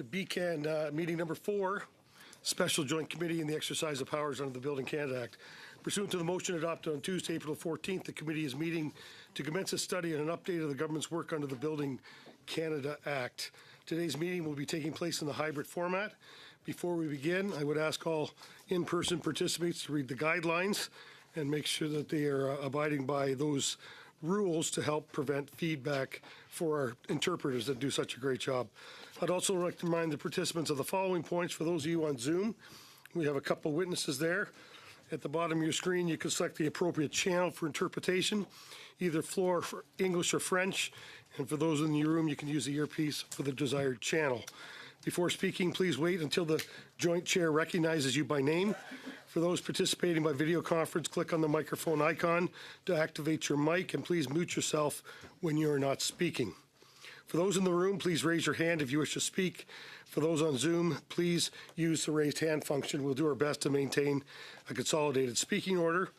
to BCAN meeting number 4, Special Joint Committee in the exercise of powers under the Building Canada Act. Pursuant to the motion adopted on Tuesday, April 14th, the committee is meeting to commence a study and an update of the government's work under the Building Canada Act. Today's meeting will be taking place in the hybrid format. Before we begin, I would ask all in-person participants to read the guidelines and make sure that they are abiding by those rules to help prevent feedback for our interpreters that do such a great job. I'd also like to remind the participants of the following points. For those of you on Zoom, we have a couple witnesses there. At the bottom of your screen, you can select the appropriate channel for interpretation, either floor for English or French. And for those in the room, you can use the earpiece for the desired channel. Before speaking, please wait until the Joint Chair recognizes you by name. For those participating by video conference, click on the microphone icon to activate your mic, and please mute yourself when you are not speaking. For those in the room, please raise your hand if you wish to speak. For those on Zoom, please use the raised hand function. We'll do our best to maintain a consolidated speaking order,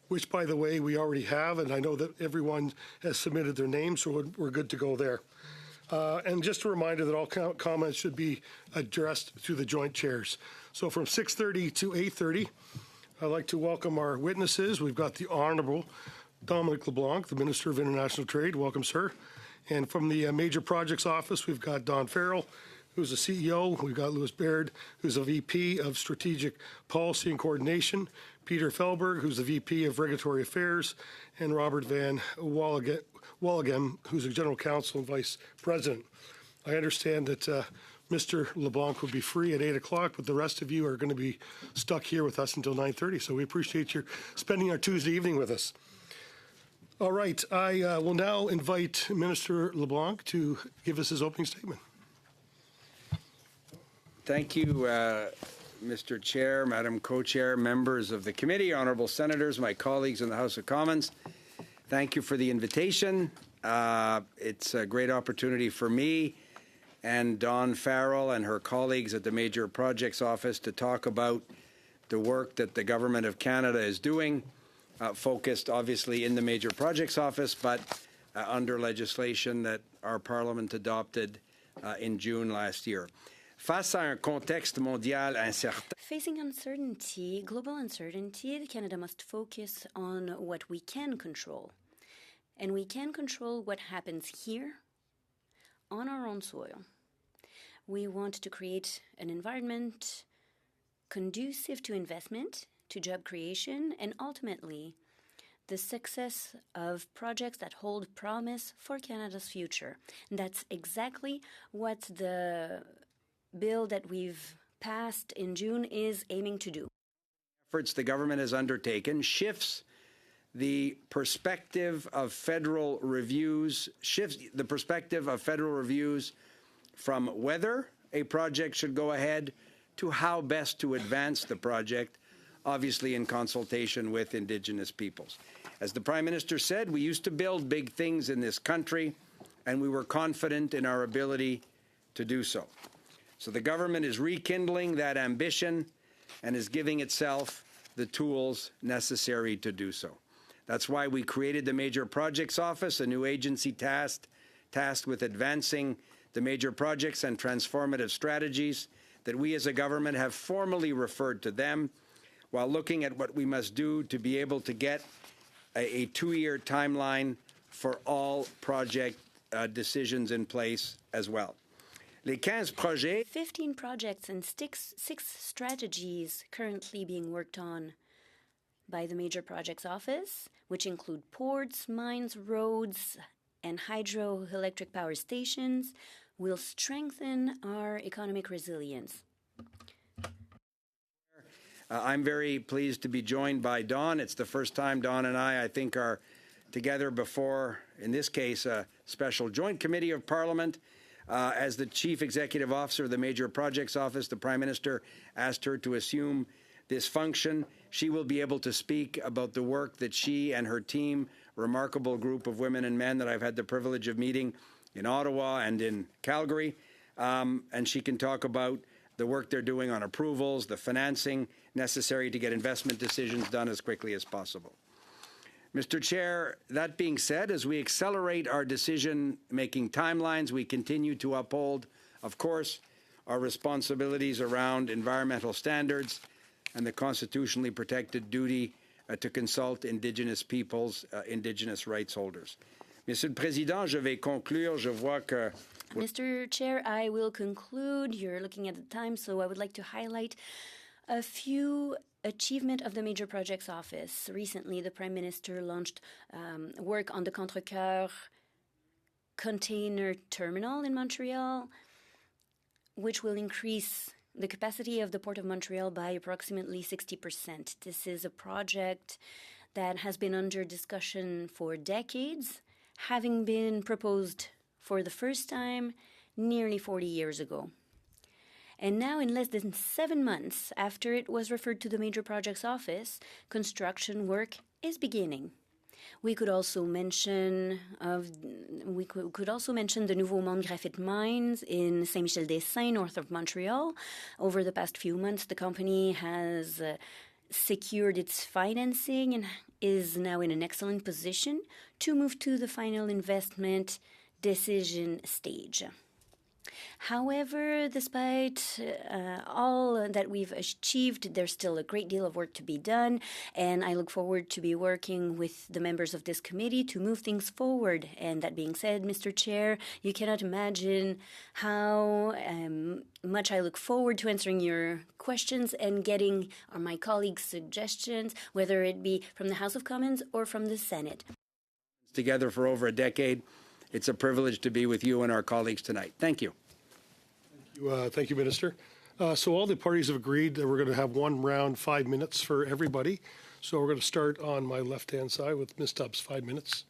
which, by the way, we already have, and I know that everyone has submitted their names, so we're good to go there. And just a reminder that all comments should be addressed to the Joint Chairs. So from 6:30 to 8:30, I'd like to welcome our witnesses. We've got the Honourable Dominic LeBlanc, the Minister of International Trade. Welcome, sir. And from the Major Projects Office, we've got Don Farrell, who's the CEO. We've got Louis Baird, who's a VP of Strategic Policy and Coordination. Peter Felberg, who's the VP of Regulatory Affairs, and Robert Van Walligem, who's a General Counsel and Vice President. I understand that Mr. LeBlanc will be free at 8 o'clock, but the rest of you are going to be stuck here with us until 9:30, so we appreciate your spending our Tuesday evening with us. All right, I will now invite Minister LeBlanc to give us his opening statement. Thank you, Mr. Chair, Madam Co-Chair, members of the committee, honourable senators, my colleagues in the House of Commons. Thank you for the invitation. It's a great opportunity for me and Dawn Farrell and her colleagues at the Major Projects Office to talk about the work that the Government of Canada is doing, focused obviously in the Major Projects Office, but under legislation that our Parliament adopted in June last year. Face à un contexte mondial incertain. Facing uncertainty, global uncertainty, Canada must focus on what we can control. And we can control what happens here on our own soil. We want to create an environment conducive to investment, to job creation, and ultimately the success of projects that hold promise for Canada's future. And that's exactly what the bill that we've passed in June is aiming to do. Efforts the government has undertaken shifts the perspective of federal reviews, from whether a project should go ahead to how best to advance the project, obviously in consultation with Indigenous peoples. As the Prime Minister said, we used to build big things in this country, and we were confident in our ability to do so. So the government is rekindling that ambition and is giving itself the tools necessary to do so. That's why we created the Major Projects Office, a new agency tasked with advancing the major projects and transformative strategies that we as a government have formally referred to them, while looking at what we must do to be able to get a 2-year timeline for all project decisions in place as well. 15 projects and six strategies currently being worked on by the Major Projects Office, which include ports, mines, roads, and hydroelectric power stations, will strengthen our economic resilience. I'm very pleased to be joined by Dawn. It's the first time Dawn and I think, are together before, in this case, a special joint committee of Parliament. As the Chief Executive Officer of the Major Projects Office, the Prime Minister asked her to assume this function. She will be able to speak about the work that she and her team, remarkable group of women and men that I've had the privilege of meeting in Ottawa and in Calgary, and she can talk about the work they're doing on approvals, the financing necessary to get investment decisions done as quickly as possible. Mr. Chair, that being said, as we accelerate our decision-making timelines, we continue to uphold, of course, our responsibilities around environmental standards, and the constitutionally protected duty to consult Indigenous peoples, Indigenous rights holders. Monsieur le Président, je vais conclure. Je vois que Mr. Chair, I will conclude. You're looking at the time, so I would like to highlight a few achievements of the Major Projects Office. Recently, the Prime Minister launched work on the Contrecoeur container terminal in Montreal, which will increase the capacity of the Port of Montreal by approximately 60%. This is a project that has been under discussion for decades, having been proposed for the first time nearly 40 years ago. And now, in less than 7 months after it was referred to the Major Projects Office, construction work is beginning. We could also mention the Nouveau Monde Graphite Mines in Saint-Michel-des-Saints, north of Montreal. Over the past few months, the company has secured its financing and is now in an excellent position to move to the final investment decision stage. However, despite all that we've achieved, there's still a great deal of work to be done, and I look forward to be working with the members of this committee to move things forward. And that being said, Mr. Chair, you cannot imagine how much I look forward to answering your questions and getting my colleagues' suggestions, whether it be from the House of Commons or from the Senate. Together for over a decade, it's a privilege to be with you and our colleagues tonight. Thank you. Thank you, Minister. So all the parties have agreed that we're going to have one round, 5 minutes for everybody. So we're going to start on my left-hand side with Ms. Stubbs, 5 minutes.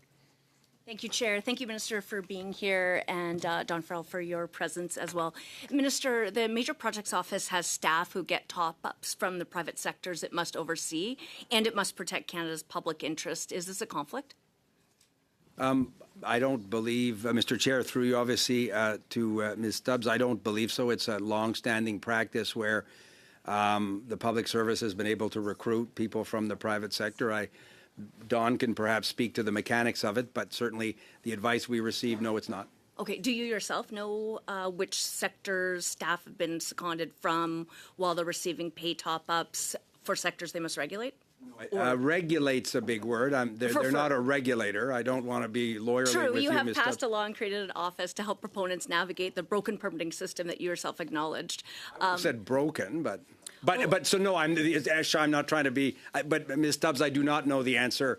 Thank you, Chair. Thank you, Minister, for being here, and Don Farrell for your presence as well. Minister, the Major Projects Office has staff who get top-ups from the private sectors it must oversee, and it must protect Canada's public interest. Is this a conflict? I don't believe, Mr. Chair, through you obviously to Ms. Stubbs, I don't believe so. It's a long-standing practice where the public service has been able to recruit people from the private sector. Don can perhaps speak to the mechanics of it, but certainly the advice we receive, no, it's not. Okay. Do you yourself know which sectors staff have been seconded from while they're receiving pay top-ups for sectors they must regulate? Regulate's a big word. They're not a regulator. I don't want to be lawyerly True, with you have Ms. passed Stubbs. a law and created an office to help proponents navigate the broken permitting system that you yourself acknowledged. I said broken, but so no. I'm not trying to be. But Ms. Stubbs, I do not know the answer.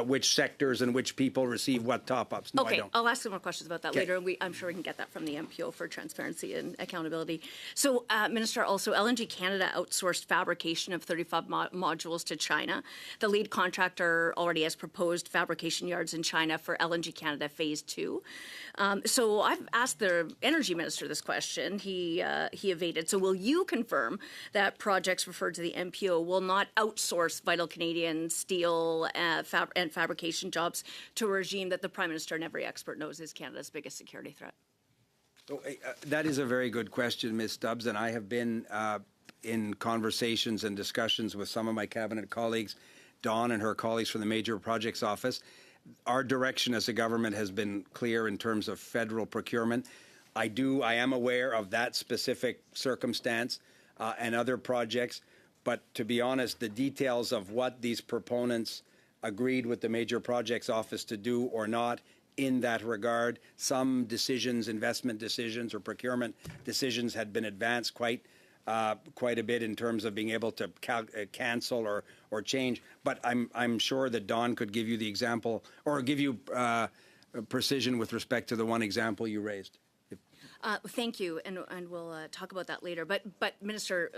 Which sectors and which people receive what top-ups. No, Okay, I don't. I'll ask some more questions about that Okay. later. I'm sure we can get that from the MPO for transparency and accountability. So, Minister, also LNG Canada outsourced fabrication of 35 modules to China. The lead contractor already has proposed fabrication yards in China for LNG Canada Phase 2. So I've asked the Energy Minister this question. He evaded. So will you confirm that projects referred to the MPO will not outsource vital Canadian steel and fabrication jobs to a regime that the Prime Minister and every expert knows is Canada's biggest security threat? That is a very good question, Ms. Stubbs, and I have been in conversations and discussions with some of my cabinet colleagues, Dawn and her colleagues from the Major Projects Office. Our direction as a government has been clear in terms of federal procurement. I am aware of that specific circumstance and other projects, but to be honest, the details of what these proponents agreed with the Major Projects Office to do or not in that regard, some decisions, investment decisions or procurement decisions had been advanced quite a bit in terms of being able to cancel or change. But I'm sure that Don could give you the example or give you precision with respect to the one example you raised. Thank you, and we'll talk about that later. But Minister,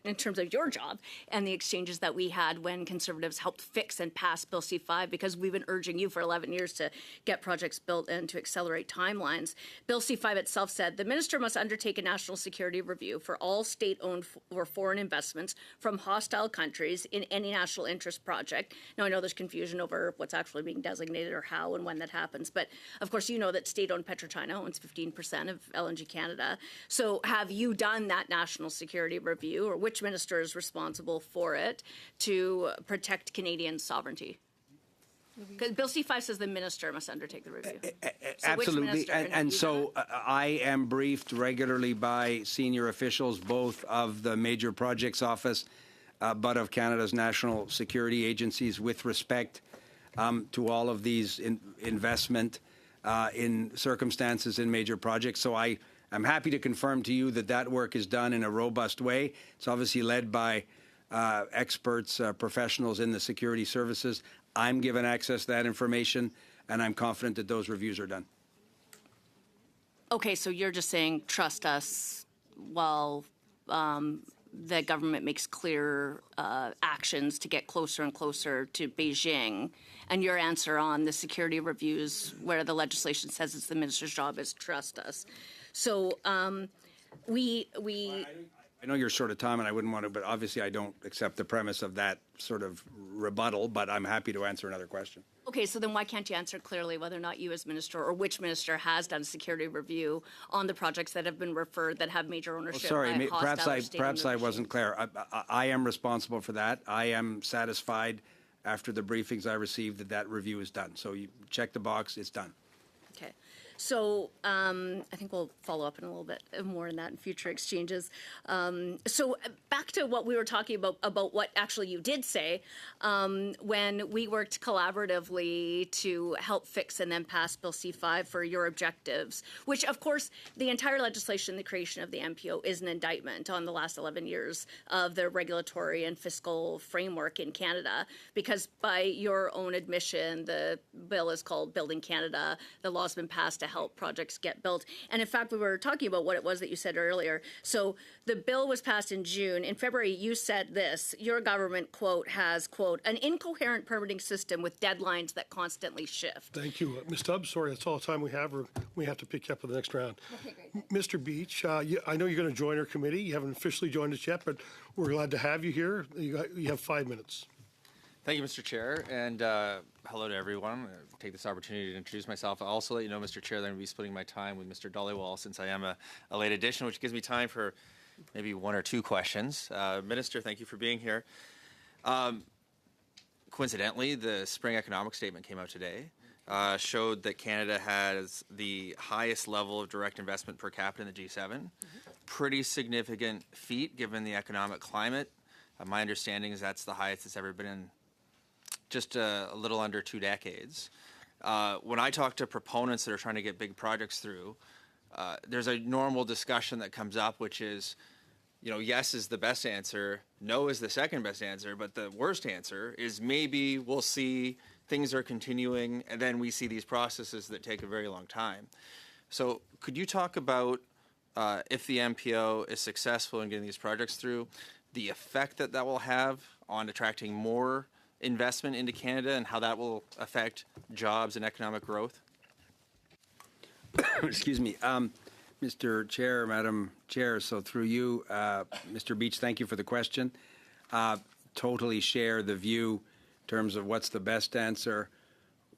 in terms of your job and the exchanges that we had when Conservatives helped fix and pass Bill C-5, because we've been urging you for 11 years to get projects built and to accelerate timelines, Bill C-5 itself said the Minister must undertake a national security review for all state-owned or foreign investments from hostile countries in any national interest project. Now, I know there's confusion over what's actually being designated or how and when that happens, but of course you know that state-owned PetroChina owns 15% of LNG Canada. So have you done that national security review, or which minister is responsible for it, to protect Canadian sovereignty? Because Bill C-5 says the minister must undertake the review. So which Absolutely. minister? And, have you so I am briefed regularly by senior officials, both of the major projects office, but of Canada's national security agencies with respect to all of these investment in circumstances in major projects. So I'm happy to confirm to you that that work is done in a robust way. It's obviously led by experts, professionals in the security services. I'm given access to that information, and I'm confident that those reviews are done. Okay, so you're just saying trust us while the government makes clear actions to get closer and closer to Beijing. And your answer on the security reviews, where the legislation says it's the minister's job, is trust us. So we. I know you're short of time, and I wouldn't want to, but obviously I don't accept the premise of that sort of rebuttal, but I'm happy to answer another question. Okay, so then why can't you answer clearly whether or not you as minister or which minister has done a security review on the projects that have been referred that have major ownership? Sorry, by hostile or perhaps I state-owned wasn't clear. I am responsible for that. I am satisfied after the briefings I received that review is done. So you check the box, it's done. Okay. So I think we'll follow up in a little bit more in that in future exchanges. So back to what we were talking about what actually you did say when we worked collaboratively to help fix and then pass Bill C-5 for your objectives, which of course the entire legislation, the creation of the MPO, is an indictment on the last 11 years of the regulatory and fiscal framework in Canada, because by your own admission, the bill is called Building Canada. The law's been passed to help projects get built. And in fact, we were talking about what it was that you said earlier. So the bill was passed in June. In February, you said this: your government, quote, has, quote, an incoherent permitting system with deadlines that constantly shift. Thank you. Ms. Stubbs, sorry, that's all the time we have, or we have to pick you up for the next round. Okay, great. Mr. Beach, I know you're going to join our committee. You haven't officially joined us yet, but we're glad to have you here. You have 5 minutes. Thank you, Mr. Chair, and hello to everyone. I'll take this opportunity to introduce myself. I'll also let you know, Mr. Chair, that I'm going to be splitting my time with Mr. Dhaliwal since I am a late addition, which gives me time for maybe 1 or 2 questions. Minister, thank you for being here. Coincidentally, the Spring Economic Statement came out today, showed that Canada has the highest level of direct investment per capita in the G7. Pretty significant feat given the economic climate. My understanding is that's the highest it's ever been in just a little under 2 decades. When I talk to proponents that are trying to get big projects through, there's a normal discussion that comes up, which is, yes is the best answer, no is the second best answer, but the worst answer is maybe we'll see things are continuing, and then we see these processes that take a very long time. So could you talk about if the MPO is successful in getting these projects through, the effect that will have on attracting more investment into Canada and how that will affect jobs and economic growth? Excuse me. Mr. Chair, Madam Chair, so through you, Mr. Beach, thank you for the question. Totally share the view in terms of what's the best answer,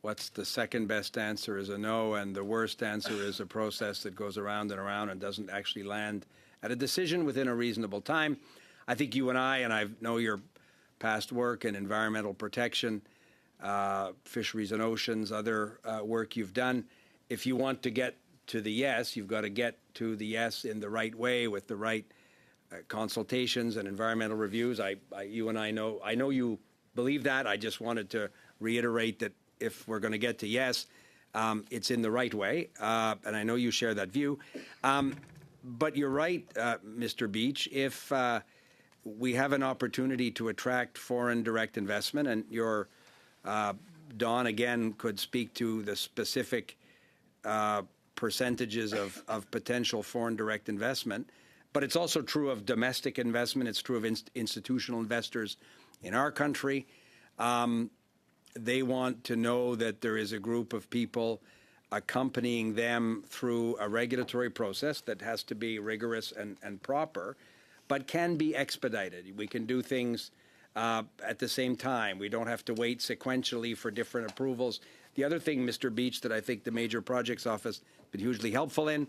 what's the second best answer is a no, and the worst answer is a process that goes around and doesn't actually land at a decision within a reasonable time. I think you and I know your past work in environmental protection, fisheries and oceans, other work you've done. If you want to get to the yes, you've got to get to the yes in the right way with the right consultations and environmental reviews. You and I know you believe that. I just wanted to reiterate that if we're going to get to yes, it's in the right way, and I know you share that view. But you're right, Mr. Beach. If we have an opportunity to attract foreign direct investment, and your Don again could speak to the specific percentages of potential foreign direct investment, but it's also true of domestic investment. It's true of institutional investors in our country. They want to know that there is a group of people accompanying them through a regulatory process that has to be rigorous and proper, but can be expedited. We can do things at the same time. We don't have to wait sequentially for different approvals. The other thing, Mr. Beach, that I think the Major Projects Office has been hugely helpful in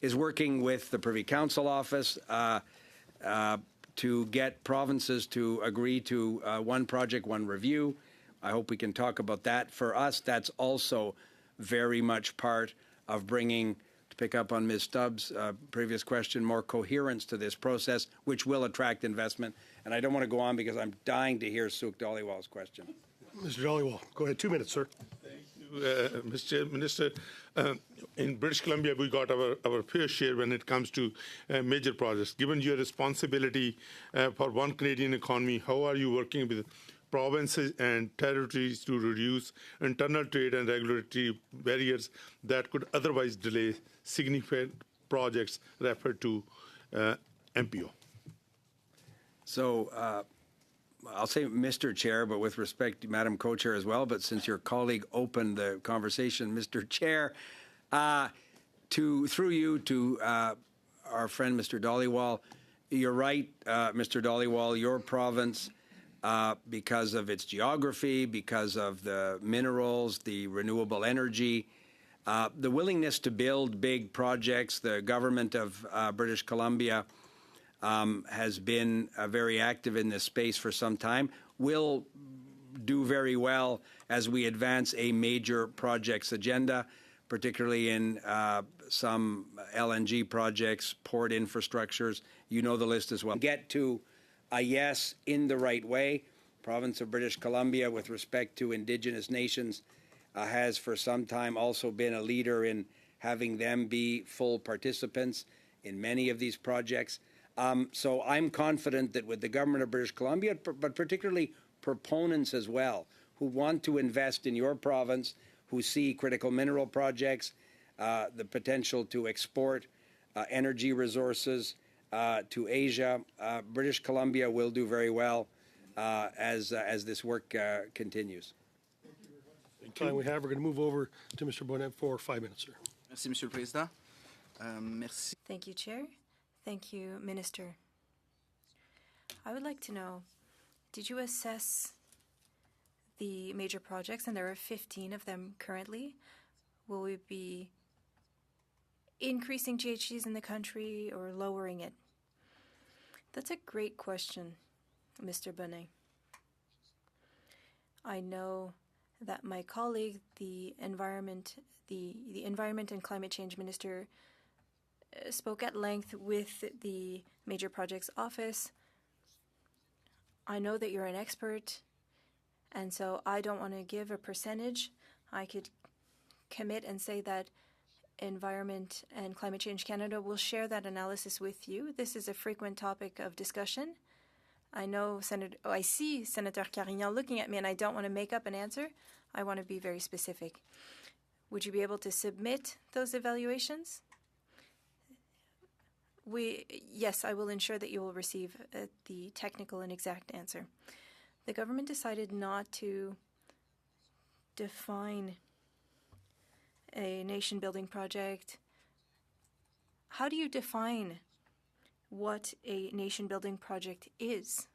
is working with the Privy Council Office to get provinces to agree to one project, one review. I hope we can talk about that. For us, that's also very much part of bringing, to pick up on Ms. Stubbs' previous question, more coherence to this process, which will attract investment. And I don't want to go on because I'm dying to hear Sukh Dhaliwal's question. Mr. Dhaliwal, go ahead. 2 minutes, sir. Mr. Minister, in British Columbia, we got our fair share when it comes to major projects. Given your responsibility for one Canadian economy, how are you working with provinces and territories to reduce internal trade and regulatory barriers that could otherwise delay significant projects referred to MPO? So I'll say Mr. Chair, but with respect to Madam Co-Chair as well, but since your colleague opened the conversation, Mr. Chair, through you to our friend Mr. Dhaliwal, you're right, Mr. Dhaliwal, your province, because of its geography, because of the minerals, the renewable energy, the willingness to build big projects, the government of British Columbia has been very active in this space for some time, will do very well as we advance a major projects agenda, particularly in some LNG projects, port infrastructures. You know the list as well. Get to a yes in the right way. Province of British Columbia, with respect to Indigenous nations, has for some time also been a leader in having them be full participants in many of these projects. So I'm confident that with the government of British Columbia, but particularly proponents as well, who want to invest in your province, who see critical mineral projects, the potential to export energy resources to Asia, British Columbia will do very well as this work continues. Time we have, we're going to move over to Mr. Bonnet for 5 minutes, sir. Merci, Monsieur le Président. Merci. Thank you, Chair. Thank you, Minister. I would like to know, did you assess the major projects, and there are 15 of them currently? Will we be increasing GHGs in the country or lowering it? That's a great question, Mr. Bonnet. I know that my colleague, the Environment and Climate Change Minister, spoke at length with the Major Projects Office. I know that you're an expert, and so I don't want to give a percentage. I could commit and say that Environment and Climate Change Canada will share that analysis with you. This is a frequent topic of discussion. I know I see Senator Carignan looking at me, and I don't want to make up an answer. I want to be very specific. Would you be able to submit those evaluations? Yes, I will ensure that you will receive the technical and exact answer. The government decided not to define a nation-building project. How do you define what a nation-building project is?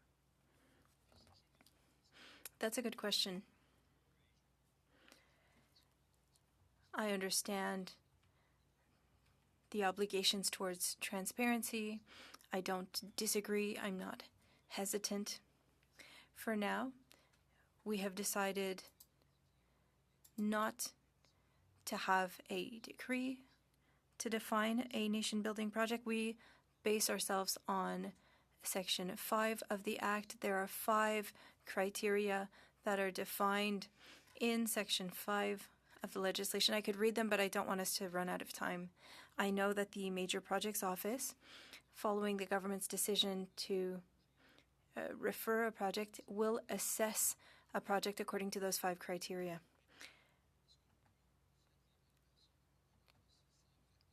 That's a good question. I understand the obligations towards transparency. I don't disagree. I'm not hesitant. For now, we have decided not to have a decree to define a nation-building project. We base ourselves on Section 5 of the Act. There are 5 criteria that are defined in Section 5 of the legislation. I could read them, but I don't want us to run out of time. I know that the Major Projects Office, following the government's decision to refer a project, will assess a project according to those 5 criteria.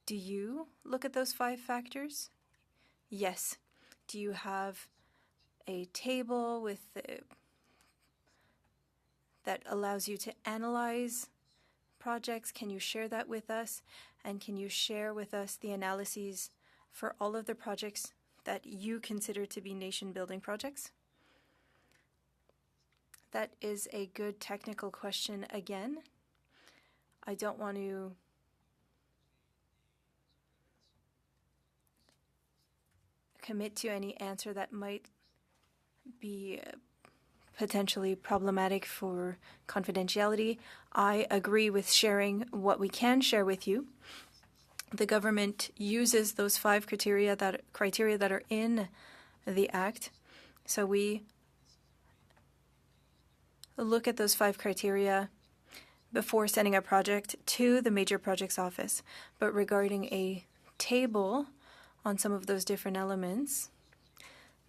Do you look at those 5 factors? Yes. Do you have a table with that allows you to analyze projects? Can you share that with us? And can you share with us the analyses for all of the projects that you consider to be nation-building projects? That is a good technical question again. I don't want to commit to any answer that might be potentially problematic for confidentiality. I agree with sharing what we can share with you. The government uses those 5 criteria that are in the Act. So we look at those 5 criteria before sending a project to the Major Projects Office. But regarding a table on some of those different elements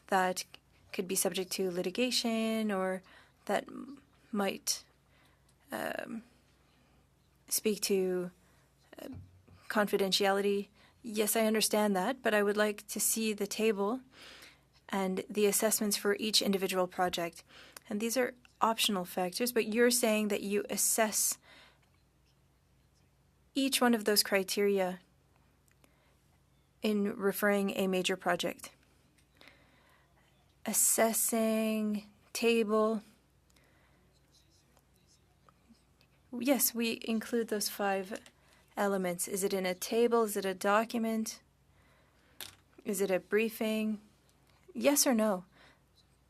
that could be subject to litigation or that might speak to confidentiality, yes, I understand that, but I would like to see the table and the assessments for each individual project. And these are optional factors, but you're saying that you assess each one of those criteria in referring a major project. Assessing table. Yes, we include those 5 elements. Is it in a table? Is it a document? Is it a briefing? Yes or no?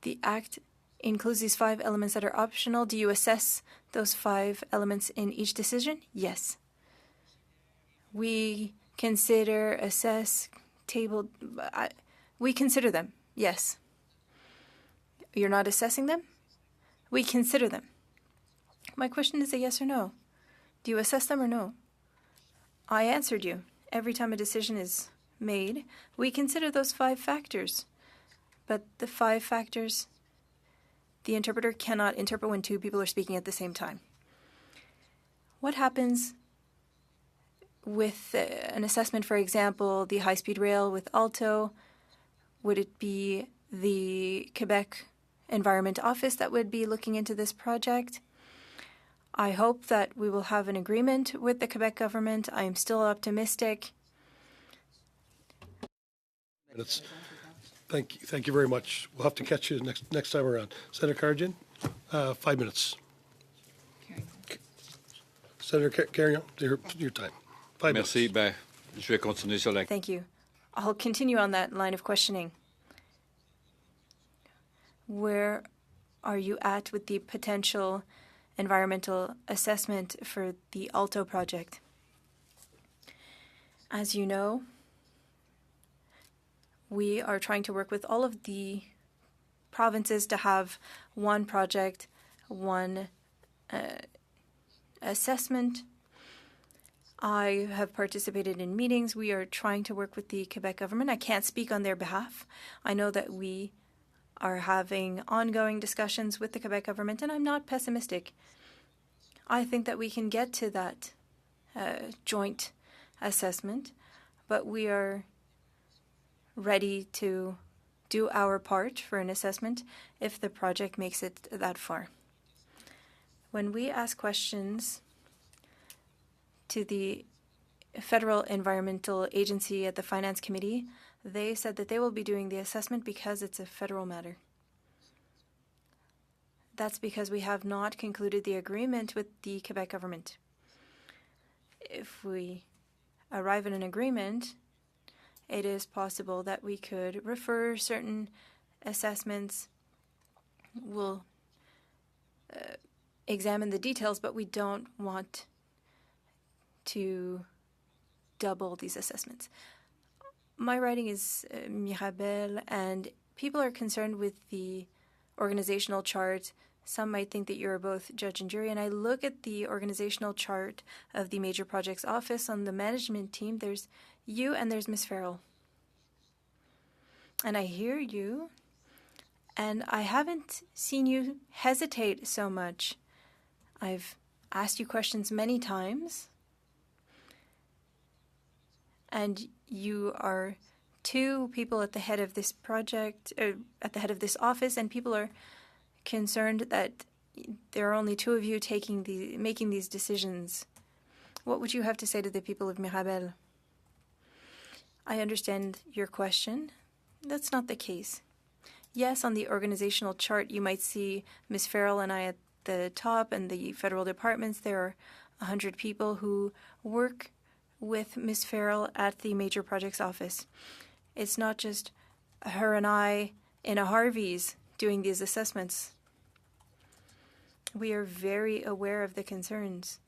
The Act includes these 5 elements that are optional. Do you assess those 5 elements in each decision? Yes. We consider, assess, table. We consider them. Yes. You're not assessing them? We consider them. My question is a yes or no. Do you assess them or no? I answered you. Every time a decision is made, we consider those 5 factors. But the 5 factors, the interpreter cannot interpret when 2 people are speaking at the same time. What happens with an assessment, for example, the high-speed rail with Alto? Would it be the Quebec Environment Office that would be looking into this project? I hope that we will have an agreement with the Quebec government. I am still optimistic. Thank you very much. We'll have to catch you next time around. Senator Cardigan, 5 minutes. Senator Carignan, your time. 5 minutes. Merci. Ben, je vais continuer sur la... Thank you. I'll continue on that line of questioning. Where are you at with the potential environmental assessment for the Alto project? As you know, we are trying to work with all of the provinces to have one project, one assessment. I have participated in meetings. We are trying to work with the Quebec government. I can't speak on their behalf. I know that we are having ongoing discussions with the Quebec government, and I'm not pessimistic. I think that we can get to that joint assessment, but we are ready to do our part for an assessment if the project makes it that far. When we ask questions to the Federal Environmental Agency at the Finance Committee, they said that they will be doing the assessment because it's a federal matter. That's because we have not concluded the agreement with the Quebec government. If we arrive at an agreement, it is possible that we could refer certain assessments. We'll examine the details, but we don't want to double these assessments. My writing is Mirabel, and people are concerned with the organizational chart. Some might think that you're both judge and jury, and I look at the organizational chart of the Major Projects Office. On the management team, there's you and there's Ms. Farrell. And I hear you, and I haven't seen you hesitate so much. I've asked you questions many times, and you are 2 people at the head of this project, at the head of this office, and people are concerned that there are only 2 of you making these decisions. What would you have to say to the people of Mirabel? I understand your question. That's not the case. Yes, on the organizational chart, you might see Ms. Farrell and I at the top, and the federal departments. There are 100 people who work with Ms. Farrell at the Major Projects Office. It's not just her and I in a Harvey's doing these assessments. We are very aware of the concerns.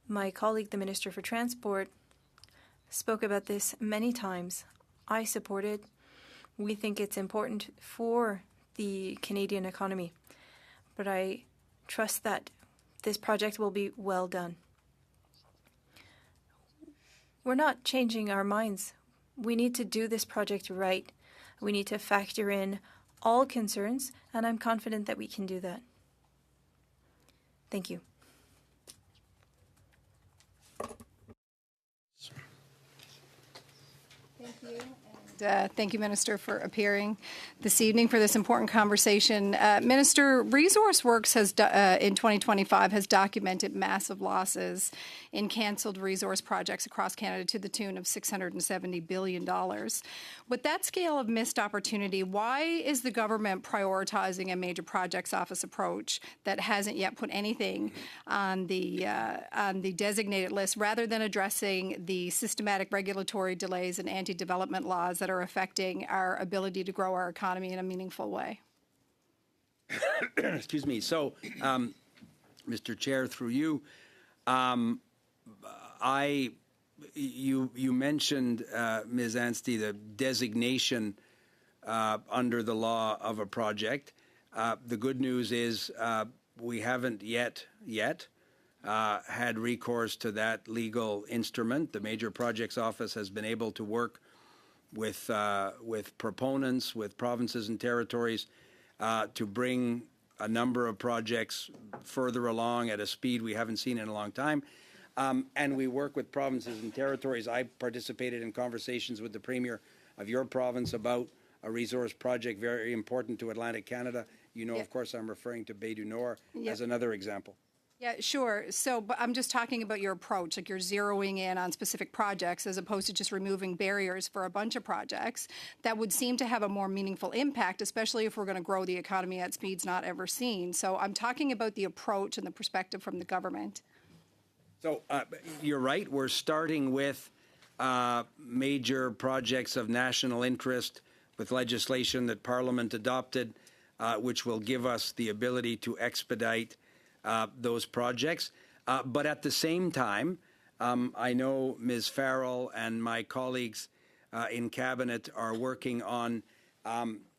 My colleague, the Minister for Transport, spoke about this many times. I support it. We think it's important for the Canadian economy. But I trust that this project will be well done. We're not changing our minds. We need to do this project right. We need to factor in all concerns, and I'm confident that we can do that. Thank you. Thank you, Minister, for appearing this evening for this important conversation. Minister, Resource Works has in 2025 has documented massive losses in cancelled resource projects across Canada to the tune of $670 billion. With that scale of missed opportunity, why is the government prioritizing a major projects office approach that hasn't yet put anything on the designated list, rather than addressing the systematic regulatory delays and anti-development laws that are affecting our ability to grow our economy in a meaningful way? Excuse me. So, Mr. Chair, through you, you mentioned, Ms. Anstey, the designation under the law of a project. The good news is we haven't yet had recourse to that legal instrument. The Major Projects Office has been able to work with proponents, with provinces and territories, to bring a number of projects further along at a speed we haven't seen in a long time. And we work with provinces and territories. I participated in conversations with the Premier of your province about a resource project very important to Atlantic Canada. You know, of course, I'm referring to Bay du Nord as another example. Yeah, sure. So, but I'm just talking about your approach, like you're zeroing in on specific projects as opposed to just removing barriers for a bunch of projects that would seem to have a more meaningful impact, especially if we're going to grow the economy at speeds not ever seen. So I'm talking about the approach and the perspective from the government. So you're right. We're starting with major projects of national interest with legislation that Parliament adopted, which will give us the ability to expedite those projects. But at the same time, I know Ms. Farrell and my colleagues in Cabinet are working on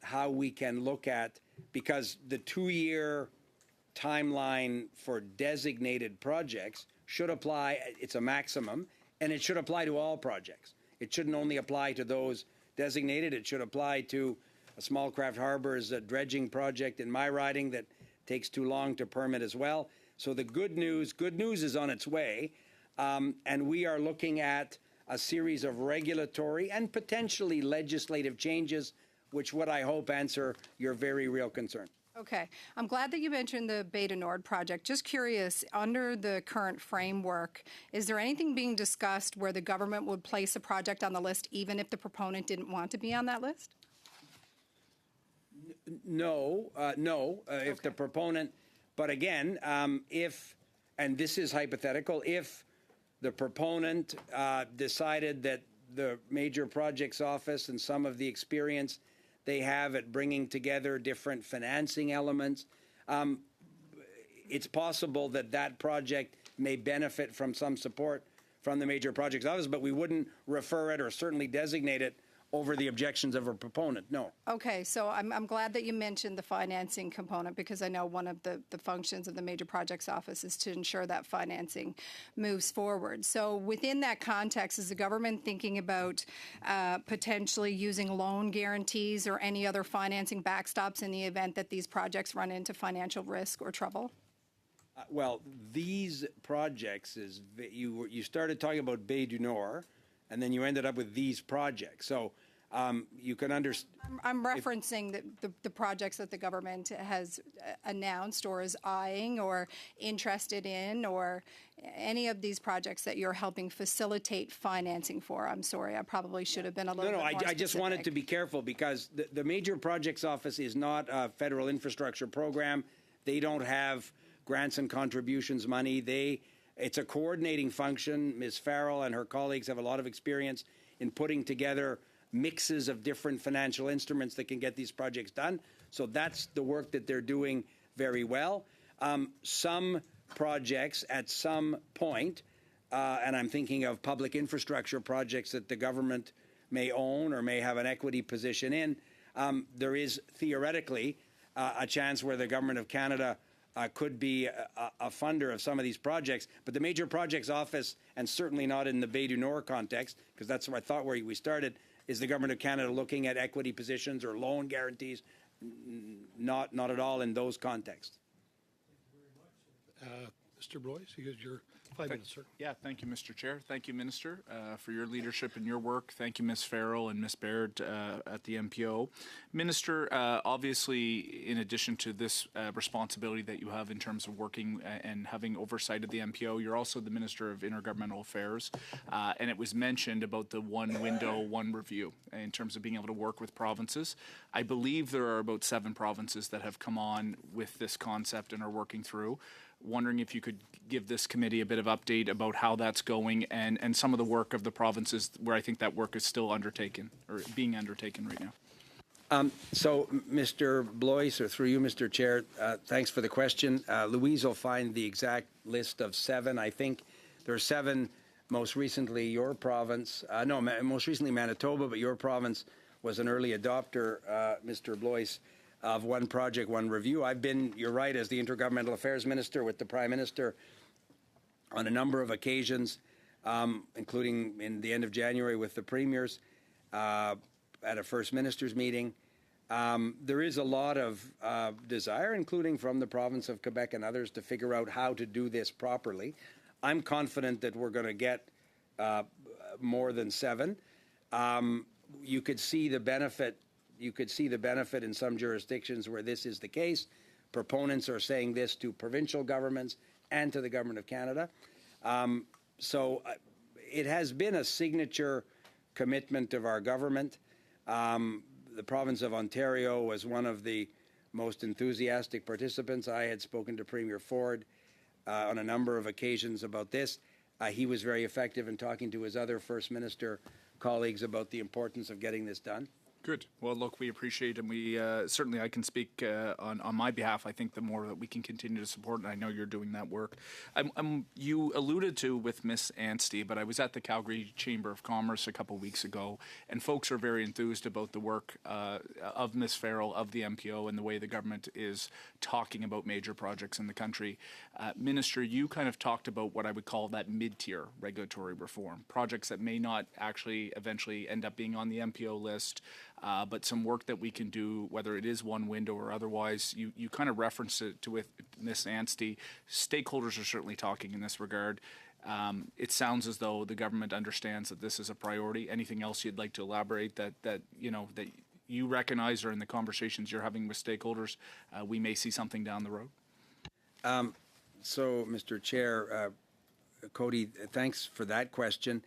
how we can look at, because the 2-year timeline for designated projects should apply, it's a maximum, and it should apply to all projects. It shouldn't only apply to those designated. It should apply to a small craft harbors dredging project in my riding that takes too long to permit as well. So the good news is on its way, and we are looking at a series of regulatory and potentially legislative changes, which would, I hope, answer your very real concern. Okay. I'm glad that you mentioned the Bay du Nord project. Just curious, under the current framework, is there anything being discussed where the government would place a project on the list even if the proponent didn't want to be on that list? No. If the proponent, but again, if, and this is hypothetical, if the proponent decided that the Major Projects Office and some of the experience they have at bringing together different financing elements, it's possible that that project may benefit from some support from the Major Projects Office, but we wouldn't refer it or certainly designate it over the objections of a proponent, no. Okay, so I'm glad that you mentioned the financing component, because I know one of the functions of the Major Projects Office is to ensure that financing moves forward. So within that context, is the government thinking about potentially using loan guarantees or any other financing backstops in the event that these projects run into financial risk or trouble? Well, these projects, you started talking about Bay du Nord, and then you ended up with these projects. So you can understand. I'm referencing the projects that the government has announced or is eyeing or interested in, or any of these projects that you're helping facilitate financing for. I'm sorry, I probably should have been a little bit more specific. I just wanted to be careful, because the Major Projects Office is not a federal infrastructure program. They don't have grants and contributions money. It's a coordinating function. Ms. Farrell and her colleagues have a lot of experience in putting together mixes of different financial instruments that can get these projects done. So that's the work that they're doing very well. Some projects at some point, and I'm thinking of public infrastructure projects that the government may own or may have an equity position in, there is theoretically a chance where the Government of Canada could be a funder of some of these projects. But the Major Projects Office, and certainly not in the Bay du Nord context, because that's where I thought where we started, is the Government of Canada looking at equity positions or loan guarantees? Not at all in those contexts. Mr. Blois, you got your 5 minutes, sir. Yeah, thank you, Mr. Chair. Thank you, Minister, for your leadership and your work. Thank you, Ms. Farrell and Ms. Baird at the MPO. Minister, obviously, in addition to this responsibility that you have in terms of working and having oversight of the MPO, you're also the Minister of Intergovernmental Affairs. And it was mentioned about the one window, one review in terms of being able to work with provinces. I believe there are about 7 provinces that have come on with this concept and are working through. Wondering if you could give this committee a bit of update about how that's going and some of the work of the provinces where I think that work is still undertaken or being undertaken right now. So, Mr. Blois, or through you, Mr. Chair, thanks for the question. Louise will find the exact list of 7. I think there are 7, most recently your province, most recently Manitoba, but your province was an early adopter, Mr. Blois, of one project, one review. I've been, you're right, as the Intergovernmental Affairs Minister with the Prime Minister on a number of occasions, including in the end of January with the premiers at a First Ministers meeting. There is a lot of desire, including from the province of Quebec and others, to figure out how to do this properly. I'm confident that we're going to get more than 7. You could see the benefit. You could see the benefit in some jurisdictions where this is the case. Proponents are saying this to provincial governments and to the Government of Canada. So it has been a signature commitment of our government. The province of Ontario was one of the most enthusiastic participants. I had spoken to Premier Ford on a number of occasions about this. He was very effective in talking to his other First Minister colleagues about the importance of getting this done. Good. Well, look, we appreciate, and we certainly, I can speak on my behalf. I think the more that we can continue to support, and I know you're doing that work. You alluded to with Ms. Anstey, but I was at the Calgary Chamber of Commerce a couple weeks ago, and folks are very enthused about the work of Ms. Farrell, of the MPO, and the way the government is talking about major projects in the country. Minister, you kind of talked about what I would call that mid-tier regulatory reform, projects that may not actually eventually end up being on the MPO list, but some work that we can do, whether it is one window or otherwise. You kind of referenced it to with Ms. Anstey. Stakeholders are certainly talking in this regard. It sounds as though the government understands that this is a priority. Anything else you'd like to elaborate that you recognize, or in the conversations you're having with stakeholders, we may see something down the road? So, Mr. Chair, Cody, thanks for that question.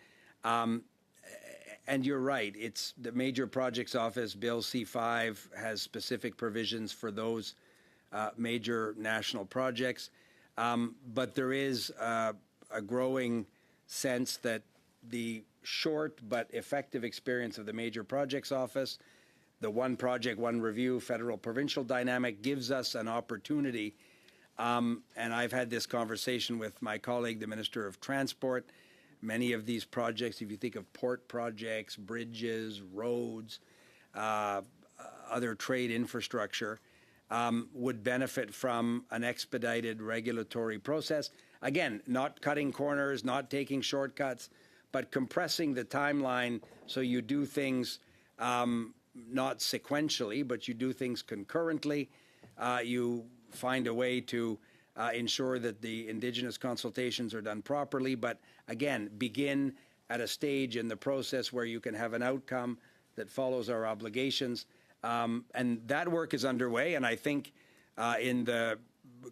And you're right. It's the Major Projects Office, Bill C-5, has specific provisions for those major national projects. But there is a growing sense that the short but effective experience of the Major Projects Office, the one project, one review, federal-provincial dynamic, gives us an opportunity. And I've had this conversation with my colleague, the Minister of Transport. Many of these projects, if you think of port projects, bridges, roads, other trade infrastructure, would benefit from an expedited regulatory process. Again, not cutting corners, not taking shortcuts, but compressing the timeline so you do things not sequentially, but you do things concurrently. You find a way to ensure that the Indigenous consultations are done properly, but again, begin at a stage in the process where you can have an outcome that follows our obligations. And that work is underway, and I think in the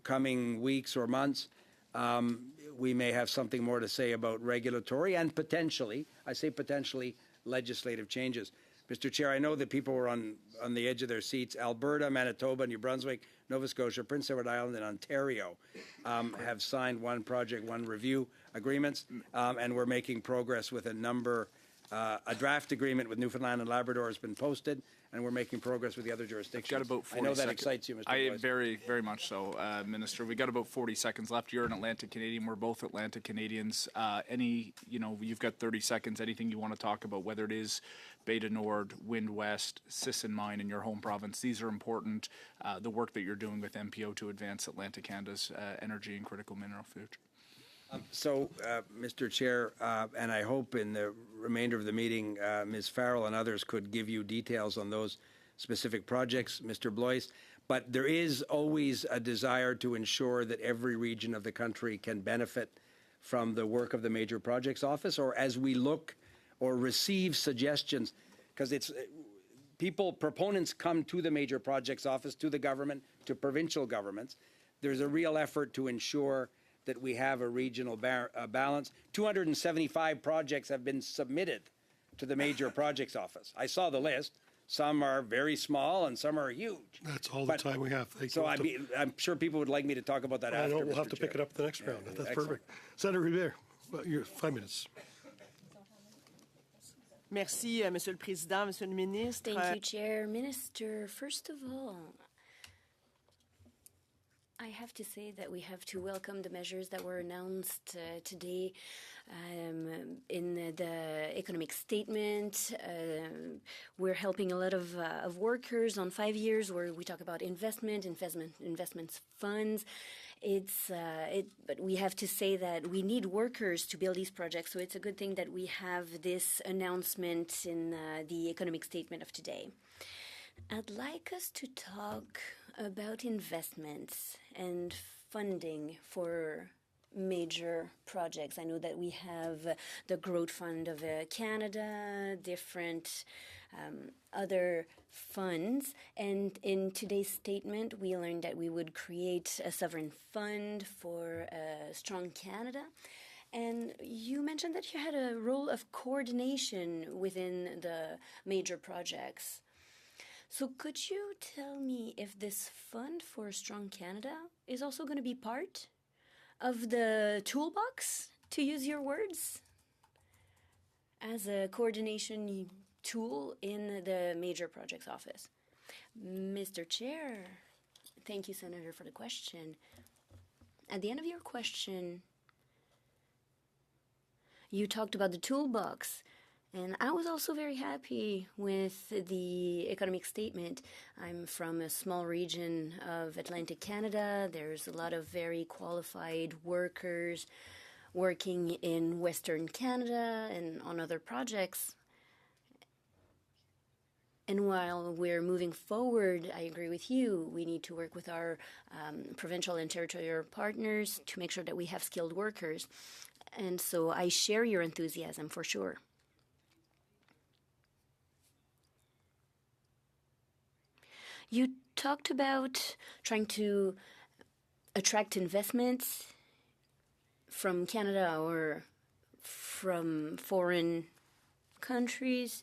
coming weeks or months, we may have something more to say about regulatory and potentially, I say potentially, legislative changes. Mr. Chair, I know that people were on the edge of their seats. Alberta, Manitoba, New Brunswick, Nova Scotia, Prince Edward Island, and Ontario have signed one project, one review agreements, and we're making progress with a number. A draft agreement with Newfoundland and Labrador has been posted, and we're making progress with the other jurisdictions. Got about 40 I know that seconds. excites you, Mr. Boyce. Very much so, Minister. We got about 40 seconds left. You're an Atlantic Canadian. We're both Atlantic Canadians. You've got 30 seconds. Anything you want to talk about, whether it is Beta Nord, Wind West, Sisson Mine in your home province. These are important. The work that you're doing with MPO to advance Atlantic Canada's energy and critical mineral future. Mr. Chair, and I hope in the remainder of the meeting, Ms. Farrell and others could give you details on those specific projects, Mr. Blois. But there is always a desire to ensure that every region of the country can benefit from the work of the Major Projects Office, or as we look or receive suggestions, because proponents come to the Major Projects Office, to the government, to provincial governments. There's a real effort to ensure that we have a regional balance. 275 projects have been submitted to the Major Projects Office. I saw the list. Some are very small and some are huge. That's all the time we have. I'm sure people would like me to talk about that after. We'll have to pick it up the next round. That's excellent. perfect. Senator Riviere, your 5 minutes. Merci, Monsieur le Président, Monsieur le Ministre. Thank you, Chair. Minister, first of all, I have to say that we have to welcome the measures that were announced today in the economic statement. We're helping a lot of workers on 5 years where we talk about investments funds. But we have to say that we need workers to build these projects, so it's a good thing that we have this announcement in the economic statement of today. I'd like us to talk about investments and funding for major projects. I know that we have the Growth Fund of Canada, different other funds, and in today's statement we learned that we would create a sovereign fund for a strong Canada. And you mentioned that you had a role of coordination within the major projects. So could you tell me if this fund for Strong Canada is also going to be part of the toolbox, to use your words, as a coordination tool in the Major Projects Office? Mr. Chair, thank you, Senator, for the question. At the end of your question, you talked about the toolbox. And I was also very happy with the economic statement. I'm from a small region of Atlantic Canada. There's a lot of very qualified workers working in Western Canada and on other projects. And while we're moving forward, I agree with you, we need to work with our provincial and territorial partners to make sure that we have skilled workers. And so I share your enthusiasm for sure. You talked about trying to attract investments from Canada or from foreign countries.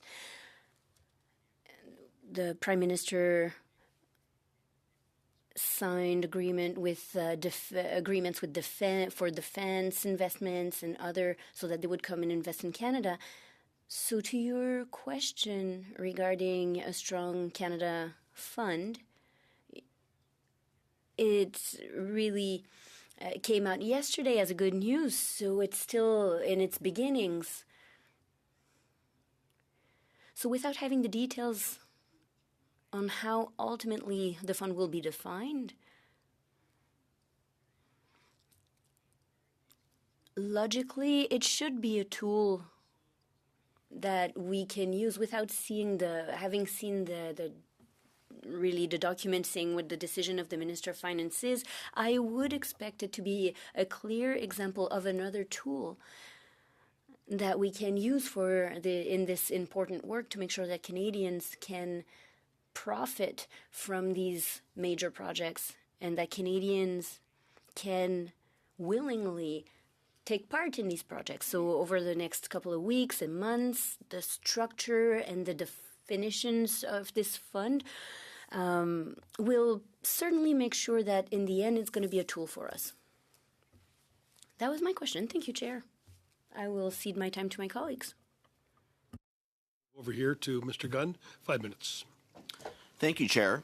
The Prime Minister signed agreements with for defense investments and other, so that they would come and invest in Canada. So to your question regarding a Strong Canada fund, it really came out yesterday as a good news, so it's still in its beginnings. So without having the details on how ultimately the fund will be defined, logically it should be a tool that we can use without having seen the document saying what the decision of the Minister of Finance is. I would expect it to be a clear example of another tool that we can use in this important work to make sure that Canadians can profit from these major projects and that Canadians can willingly take part in these projects. So over the next couple of weeks and months, the structure and the definitions of this fund will certainly make sure that in the end it's going to be a tool for us. That was my question. Thank you, Chair. I will cede my time to my colleagues. Over here to Mr. Gunn, 5 minutes. Thank you, Chair.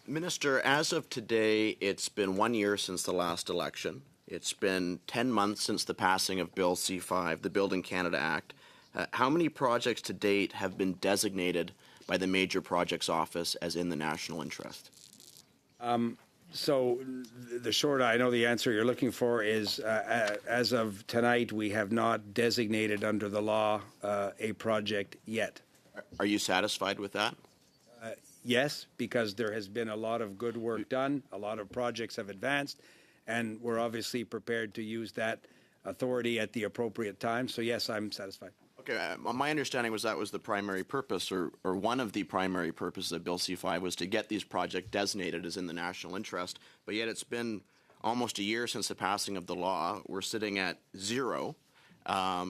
Minister, as of today, it's been 1 year since the last election. It's been 10 months since the passing of Bill C-5, the Building Canada Act. How many projects to date have been designated by the Major Projects Office as in the national interest? So the short, I know the answer you're looking for is, as of tonight, we have not designated under the law a project yet. Are you satisfied with that? Yes, because there has been a lot of good work done, a lot of projects have advanced, and we're obviously prepared to use that authority at the appropriate time. So yes, I'm satisfied. Okay, my understanding was that was the primary purpose, or one of the primary purposes of Bill C-5 was to get these projects designated as in the national interest, but yet it's been almost a year since the passing of the law. We're sitting at 0.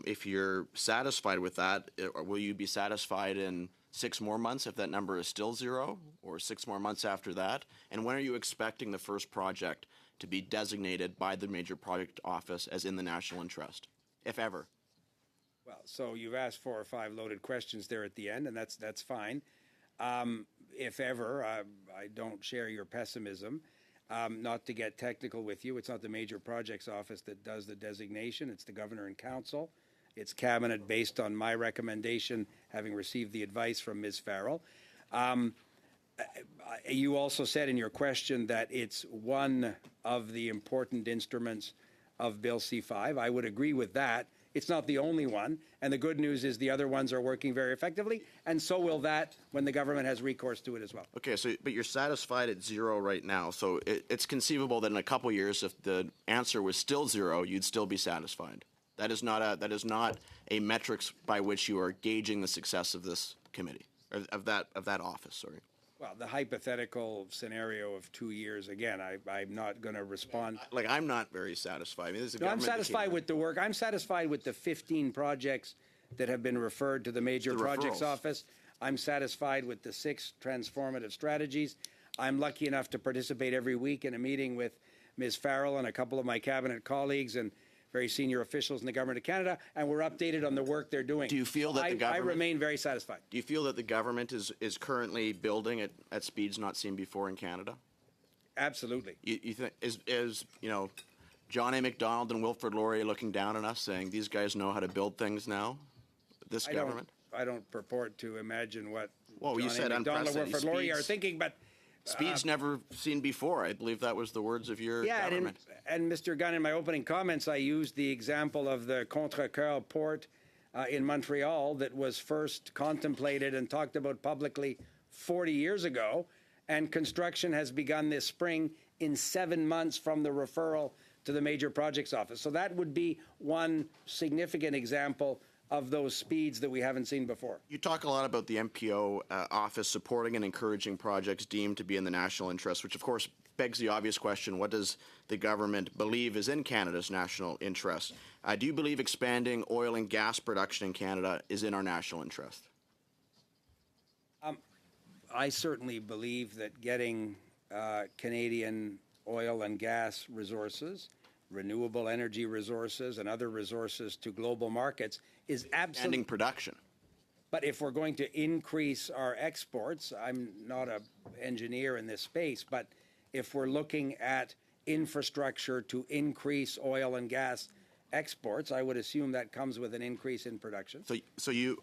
If you're satisfied with that, will you be satisfied in 6 more months if that number is still 0, or 6 more months after that? And when are you expecting the first project to be designated by the Major Project Office as in the national interest, if ever? Well, so you've asked 4 or 5 loaded questions there at the end, and that's fine. If ever, I don't share your pessimism. Not to get technical with you, it's not the Major Projects Office that does the designation. It's the Governor and Council. It's Cabinet based on my recommendation, having received the advice from Ms. Farrell. You also said in your question that it's one of the important instruments of Bill C-5. I would agree with that. It's not the only one, and the good news is the other ones are working very effectively, and so will that when the government has recourse to it as well. Okay, so but you're satisfied at 0 right now, so it's conceivable that in a couple years, if the answer was still 0, you'd still be satisfied. That is not a metrics by which you are gauging the success of this committee, or of that office. Sorry. Well, the hypothetical scenario of 2 years, again, I'm not going to respond. Like, I'm not very satisfied. I mean, No, I'm satisfied with the work. I'm satisfied with the 15 projects that have been referred to the Major Projects Office. I'm satisfied with the 6 transformative strategies. I'm lucky enough to participate every week in a meeting with Ms. Farrell and a couple of my cabinet colleagues and very senior officials in the Government of Canada, and we're updated on the work they're doing. Do you feel that the government... I remain very satisfied. Do you feel that the government is currently building at speeds not seen before in Canada? Absolutely. You think is John A. Macdonald and Wilfrid Laurier looking down on us, saying these guys know how to build things now? This government. I don't purport to imagine what. Well, John you said A. Macdonald or Wilfrid Laurier are thinking, but. Speeds never seen before. I believe that was the words of your government. And Mr. Gunn, in my opening comments, I used the example of the Contrecoeur port in Montreal that was first contemplated and talked about publicly 40 years ago, and construction has begun this spring in 7 months from the referral to the Major Projects Office. So that would be one significant example of those speeds that we haven't seen before. You talk a lot about the MPO office supporting and encouraging projects deemed to be in the national interest, which of course begs the obvious question, what does the government believe is in Canada's national interest? Do you believe expanding oil and gas production in Canada is in our national interest? I certainly believe that getting Canadian oil and gas resources, renewable energy resources, and other resources to global markets is absolutely production. But if we're going to increase our exports, I'm not an engineer in this space, but if we're looking at infrastructure to increase oil and gas exports, I would assume that comes with an increase in production. So you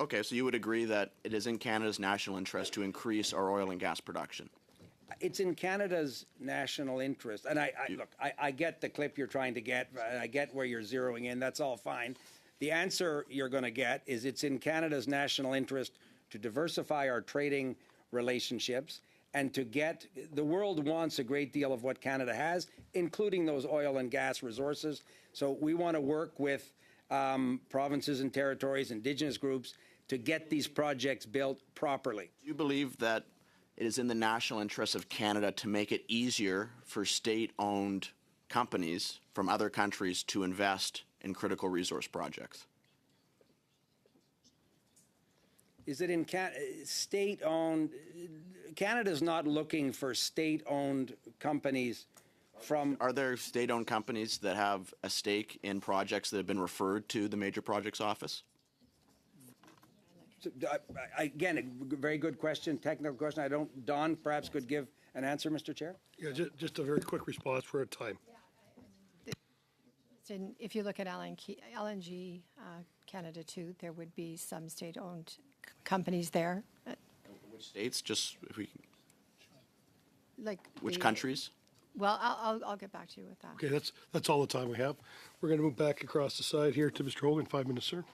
would agree that it is in Canada's national interest to increase our oil and gas production? It's in Canada's national interest. And I get the clip you're trying to get. I get where you're zeroing in. That's all fine. The answer you're going to get is it's in Canada's national interest to diversify our trading relationships and to get – the world wants a great deal of what Canada has, including those oil and gas resources. So we want to work with provinces and territories, Indigenous groups, to get these projects built properly. Do you believe that it is in the national interest of Canada to make it easier for state-owned companies from other countries to invest in critical resource projects? Is it in state-owned? Canada's not looking for state-owned companies from... Are there state-owned companies that have a stake in projects that have been referred to the Major Projects Office? Again, a very good question, technical question. Don perhaps could give an answer, Mr. Chair? Yeah, just a very quick response. We're at time. And if you look at LNG Canada too, there would be some state-owned companies there. Which states? Just if we, Like which countries? Well, I'll get back to you with that. Okay, that's all the time we have. We're going to move back across the side here to Mr. Hogan. 5 minutes, sir.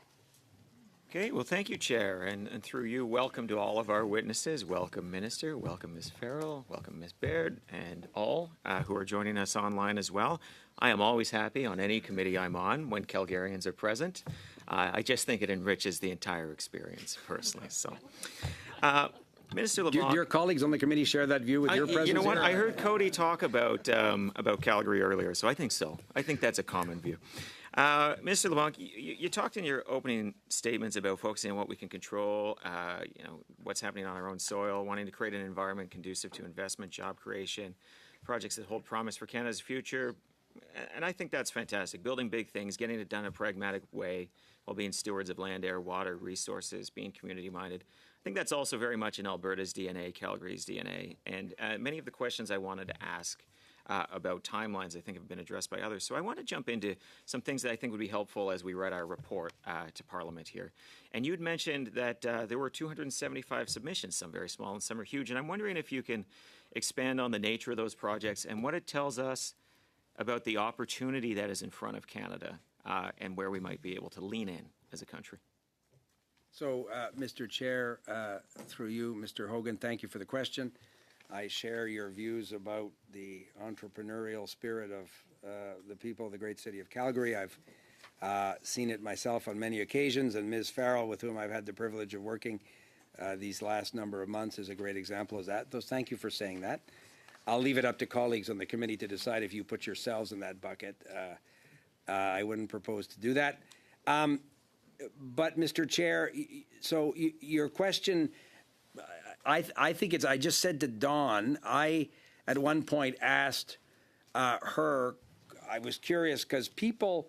Okay, well, thank you, Chair, and through you, welcome to all of our witnesses. Welcome, Minister. Welcome, Ms. Farrell. Welcome, Ms. Baird, and all who are joining us online as well. I am always happy on any committee I'm on when Calgarians are present. I just think it enriches the entire experience, personally. So, Minister LeBlanc, Do your colleagues on the committee share that view with your presence? You know what? here? I heard Cody talk about Calgary earlier, so I think so. I think that's a common view. Mr. LeBlanc, you talked in your opening statements about focusing on what we can control, what's happening on our own soil, wanting to create an environment conducive to investment, job creation, projects that hold promise for Canada's future. And I think that's fantastic. Building big things, getting it done in a pragmatic way while being stewards of land, air, water, resources, being community-minded. I think that's also very much in Alberta's DNA, Calgary's DNA. And many of the questions I wanted to ask about timelines, I think, have been addressed by others. So I want to jump into some things that I think would be helpful as we write our report to Parliament here. And you'd mentioned that there were 275 submissions, some very small and some are huge. And I'm wondering if you can expand on the nature of those projects and what it tells us about the opportunity that is in front of Canada and where we might be able to lean in as a country. So, Mr. Chair, through you, Mr. Hogan, thank you for the question. I share your views about the entrepreneurial spirit of the people of the great city of Calgary. I've seen it myself on many occasions, and Ms. Farrell, with whom I've had the privilege of working these last number of months, is a great example of that. So thank you for saying that. I'll leave it up to colleagues on the committee to decide if you put yourselves in that bucket. I wouldn't propose to do that. But, Mr. Chair, so your question, I think it's, I just said to Dawn, I at one point asked her, I was curious because people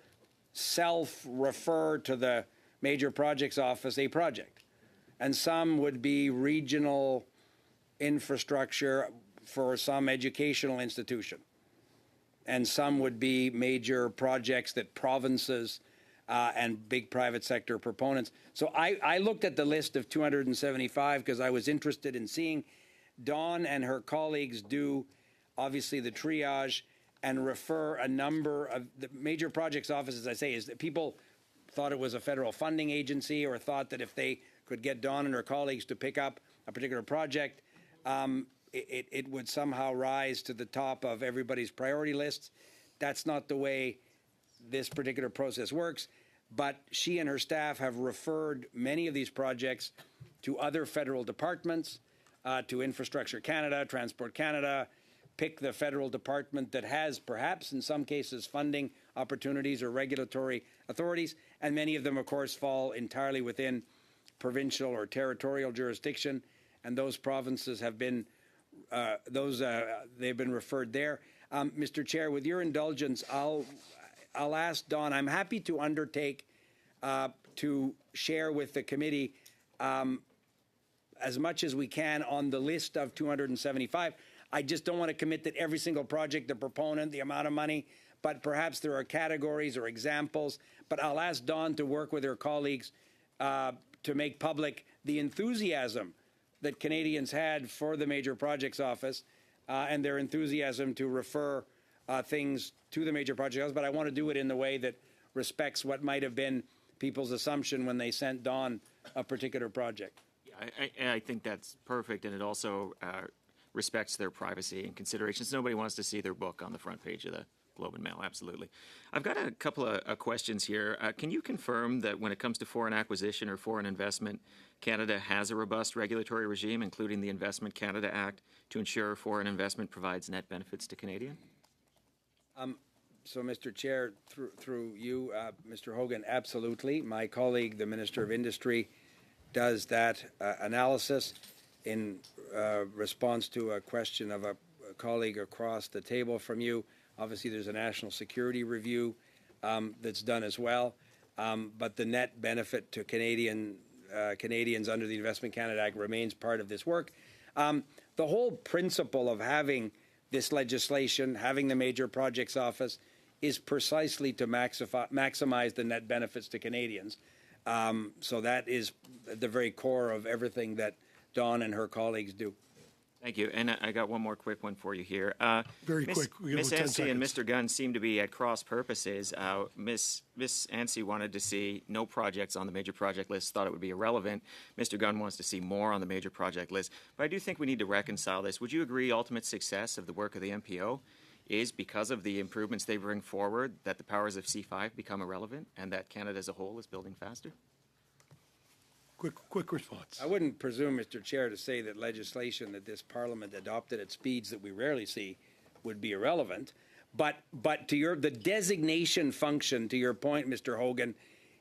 self-refer to the Major Projects Office a project. And some would be regional infrastructure for some educational institution. And some would be major projects that provinces and big private sector proponents. So I looked at the list of 275 because I was interested in seeing Dawn and her colleagues do, obviously, the triage and refer a number of the Major Projects Office, as I say, is that people thought it was a federal funding agency or thought that if they could get Dawn and her colleagues to pick up a particular project, it would somehow rise to the top of everybody's priority lists. That's not the way this particular process works, but she and her staff have referred many of these projects to other federal departments, to Infrastructure Canada, Transport Canada, pick the federal department that has perhaps in some cases funding opportunities or regulatory authorities, and many of them, of course, fall entirely within provincial or territorial jurisdiction, and those provinces have been they've been referred there. Mr. Chair, with your indulgence, I'll ask Dawn. I'm happy to undertake to share with the committee as much as we can on the list of 275. I just don't want to commit that every single project, the proponent, the amount of money, but perhaps there are categories or examples. But I'll ask Dawn to work with her colleagues to make public the enthusiasm that Canadians had for the Major Projects Office and their enthusiasm to refer things to the Major Projects Office. But I want to do it in the way that respects what might have been people's assumption when they sent Dawn a particular project. I think that's perfect, and it also respects their privacy and considerations. Nobody wants to see their book on the front page of the Globe and Mail, absolutely. I've got a couple of questions here. Can you confirm that when it comes to foreign acquisition or foreign investment, Canada has a robust regulatory regime, including the Investment Canada Act, to ensure foreign investment provides net benefits to Canadians? So, Mr. Chair, through you, Mr. Hogan, absolutely. My colleague, the Minister of Industry, does that analysis in response to a question of a colleague across the table from you. Obviously, there's a national security review that's done as well. But the net benefit to Canadian Canadians under the Investment Canada Act remains part of this work. The whole principle of having this legislation, having the Major Projects Office, is precisely to maximize the net benefits to Canadians. So that is at the very core of everything that Dawn and her colleagues do. Thank you. And I got one more quick one for you here. Very quick. We Ms. have 10 Anstie and seconds. Mr. Gunn seem to be at cross purposes. Ms. Anstie wanted to see no projects on the major project list, thought it would be irrelevant. Mr. Gunn wants to see more on the major project list. But I do think we need to reconcile this. Would you agree ultimate success of the work of the MPO is because of the improvements they bring forward that the powers of C5 become irrelevant and that Canada as a whole is building faster? Quick response. I wouldn't presume, Mr. Chair, to say that legislation that this Parliament adopted at speeds that we rarely see would be irrelevant. But to the designation function, to your point, Mr. Hogan,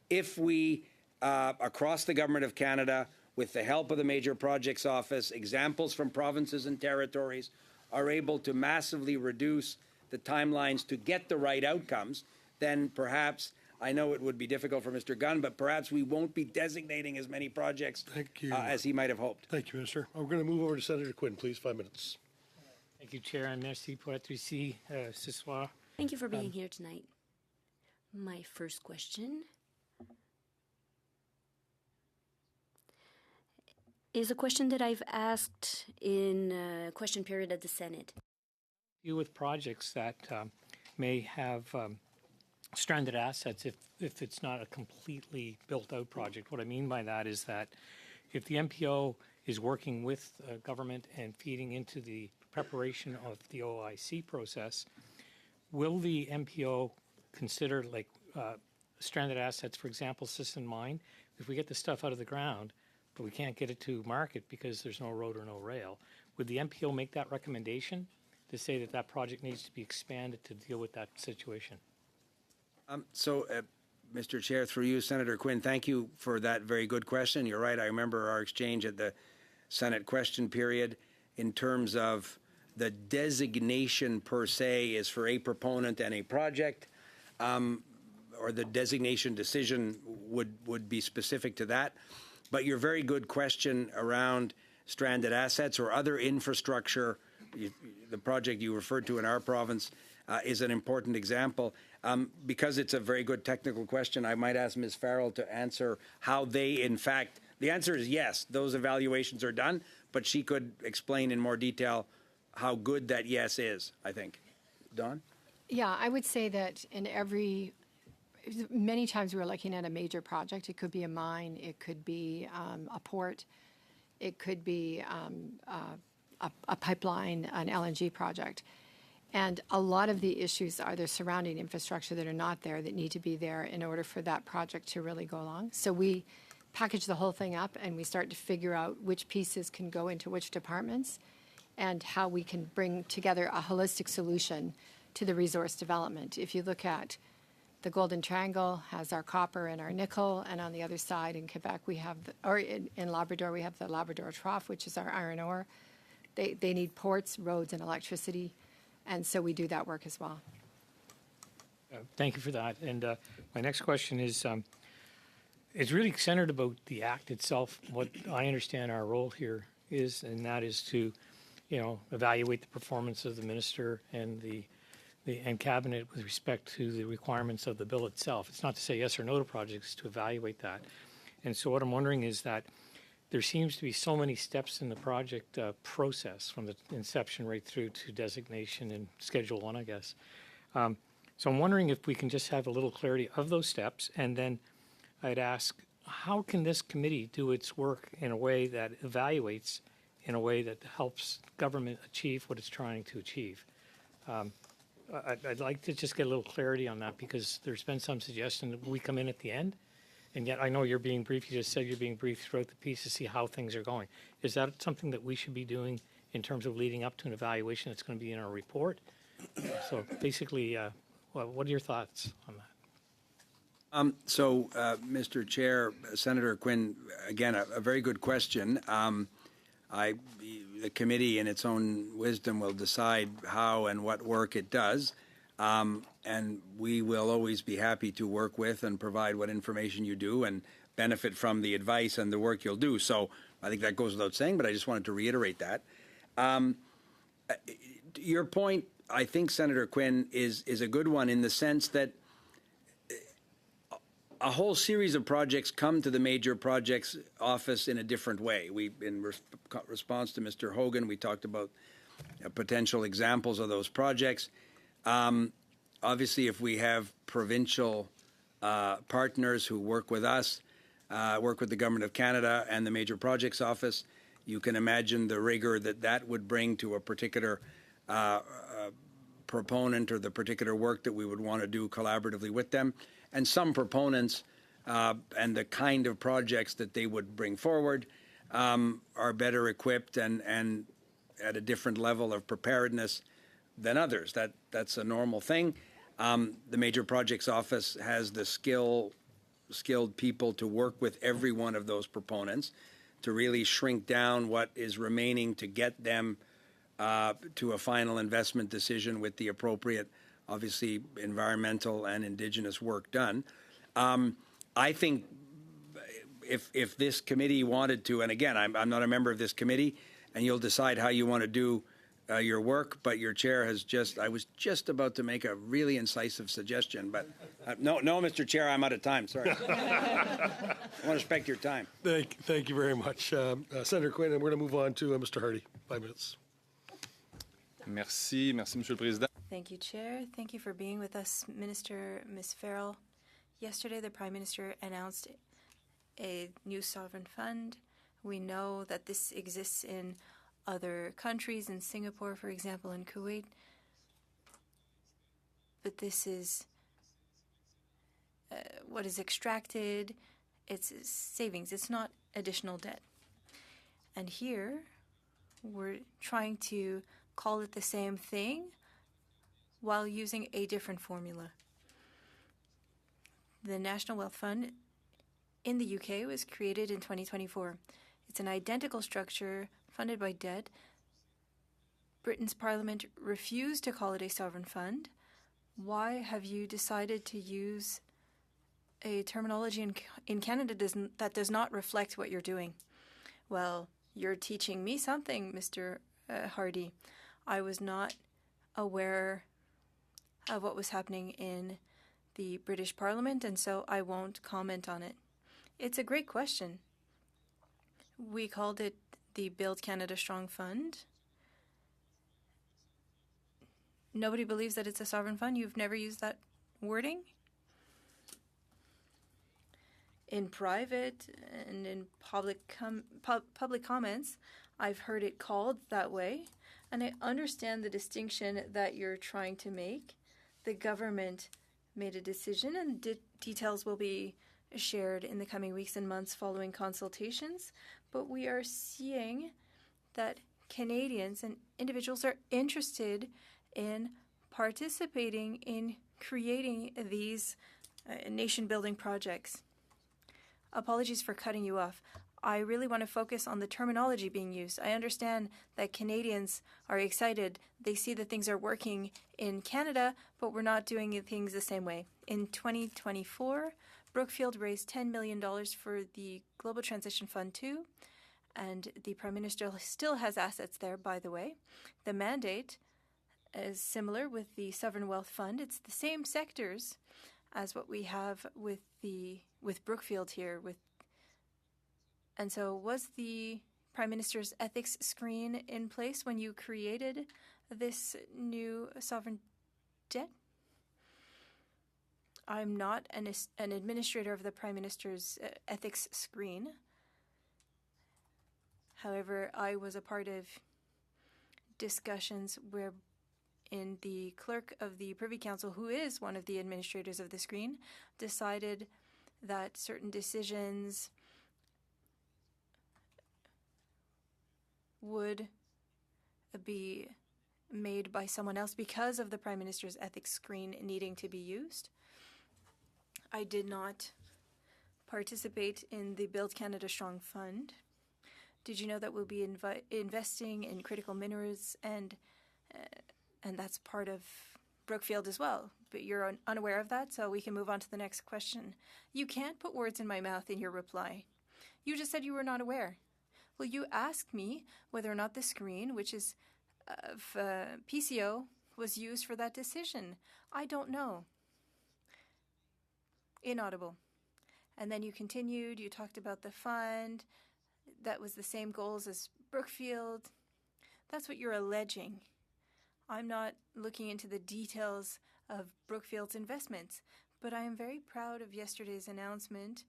if we, across the Government of Canada, with the help of the Major Projects Office, examples from provinces and territories, are able to massively reduce the timelines to get the right outcomes, then perhaps, I know it would be difficult for Mr. Gunn, but perhaps we won't be designating as many projects as he might have hoped. Thank you, Minister. We're going to move over to Senator Quinn, please. 5 minutes. Thank you, Chair, and merci pour être ici ce soir. Thank you for being here tonight. My first question is a question that I've asked in question period at the Senate. You with projects that may have stranded assets if it's not a completely built-out project. What I mean by that is that if the MPO is working with government and feeding into the preparation of the OIC process, will the MPO consider stranded assets, for example, Sisson Mine? If we get the stuff out of the ground, but we can't get it to market because there's no road or no rail, would the MPO make that recommendation to say that that project needs to be expanded to deal with that situation? Mr. Chair, through you, Senator Quinn, thank you for that very good question. You're right. I remember our exchange at the Senate question period in terms of the designation per se is for a proponent and a project, or the designation decision would be specific to that. But your very good question around stranded assets or other infrastructure, the project you referred to in our province is an important example. Because it's a very good technical question, I might ask Ms. Farrell to answer how they, in fact, the answer is yes, those evaluations are done, but she could explain in more detail how good that yes is, I think. Dawn? Yeah, I would say that many times we're looking at a major project. It could be a mine, it could be a port, it could be a pipeline, an LNG project. And a lot of the issues are the surrounding infrastructure that are not there that need to be there in order for that project to really go along. So we package the whole thing up and we start to figure out which pieces can go into which departments and how we can bring together a holistic solution to the resource development. If you look at the Golden Triangle has our copper and our nickel, and on the other side in Quebec in Labrador we have the Labrador Trough, which is our iron ore. They need ports, roads, and electricity. And so we do that work as well. Thank you for that. And my next question is, it's really centered about the act itself. What I understand our role here is, and that is to, evaluate the performance of the minister and the cabinet with respect to the requirements of the bill itself. It's not to say yes or no to projects, to evaluate that. And so what I'm wondering is that there seems to be so many steps in the project process from the inception right through to designation and Schedule 1, I guess. So I'm wondering if we can just have a little clarity of those steps, and then I'd ask, how can this committee do its work in a way that evaluates in a way that helps government achieve what it's trying to achieve? I'd like to just get a little clarity on that, because there's been some suggestion that we come in at the end. And yet I know you're being brief. You just said you're being brief throughout the piece to see how things are going. Is that something that we should be doing in terms of leading up to an evaluation that's going to be in our report? So basically, what are your thoughts on that? Mr. Chair, Senator Quinn, again, a very good question. The committee in its own wisdom will decide how and what work it does. And we will always be happy to work with and provide what information you do. And benefit from the advice and the work you'll do. So I think that goes without saying, but I just wanted to reiterate that. Your point, I think, Senator Quinn, is a good one in the sense that a whole series of projects come to the major projects office in a different way. In response to Mr. Hogan, we talked about potential examples of those projects. Obviously, if we have provincial partners who work with us, work with the Government of Canada and the Major Projects Office, you can imagine the rigor that would bring to a particular proponent or the particular work that we would want to do collaboratively with them. And some proponents and the kind of projects that they would bring forward are better equipped and at a different level of preparedness than others. That's a normal thing. The Major Projects Office has the skilled people to work with every one of those proponents to really shrink down what is remaining to get them to a final investment decision with the appropriate, obviously, environmental and Indigenous work done. I think if this committee wanted to, and again, I'm not a member of this committee, and you'll decide how you want to do your work, but your chair has I was just about to make a really incisive suggestion, but no, Mr. Chair, I'm out of time, sorry. I want to respect your time. Thank you very much, Senator Quinn, and we're going to move on to Mr. Hardy, 5 minutes. Merci, Monsieur le Président. Thank you, Chair. Thank you for being with us, Minister, Ms. Farrell. Yesterday, the Prime Minister announced a new sovereign fund. We know that this exists in other countries, in Singapore, for example, in Kuwait. But this is what is extracted. It's savings. It's not additional debt. And here, we're trying to call it the same thing while using a different formula. The National Wealth Fund in the UK was created in 2024. It's an identical structure funded by debt. Britain's Parliament refused to call it a sovereign fund. Why have you decided to use a terminology in Canada that does not reflect what you're doing? Well, you're teaching me something, Mr. Hardy. I was not aware of what was happening in the British Parliament, and so I won't comment on it. It's a great question. We called it the Build Canada Strong Fund. Nobody believes that it's a sovereign fund. You've never used that wording? In private and in public comments, I've heard it called that way, and I understand the distinction that you're trying to make. The government made a decision, and details will be shared in the coming weeks and months following consultations, but we are seeing that Canadians and individuals are interested in participating in creating these nation-building projects. Apologies for cutting you off. I really want to focus on the terminology being used. I understand that Canadians are excited. They see that things are working in Canada, but we're not doing things the same way. In 2024, Brookfield raised $10 million for the Global Transition Fund 2, and the Prime Minister still has assets there, by the way. The mandate is similar with the Sovereign Wealth Fund. It's the same sectors as what we have with Brookfield here. And so was the Prime Minister's ethics screen in place when you created this new sovereign debt? I'm not an administrator of the Prime Minister's ethics screen. However, I was a part of discussions where the clerk of the Privy Council, who is one of the administrators of the screen, decided that certain decisions would be made by someone else because of the Prime Minister's ethics screen needing to be used. I did not participate in the Build Canada Strong Fund. Did you know that we'll be investing in critical minerals, and that's part of Brookfield as well, but you're unaware of that, so we can move on to the next question. You can't put words in my mouth in your reply. You just said you were not aware. Well, you asked me whether or not the screen, which is of PCO, was used for that decision. I don't know. Inaudible. And then you continued, you talked about the fund, that was the same goals as Brookfield. That's what you're alleging. I'm not looking into the details of Brookfield's investments, but I am very proud of yesterday's announcement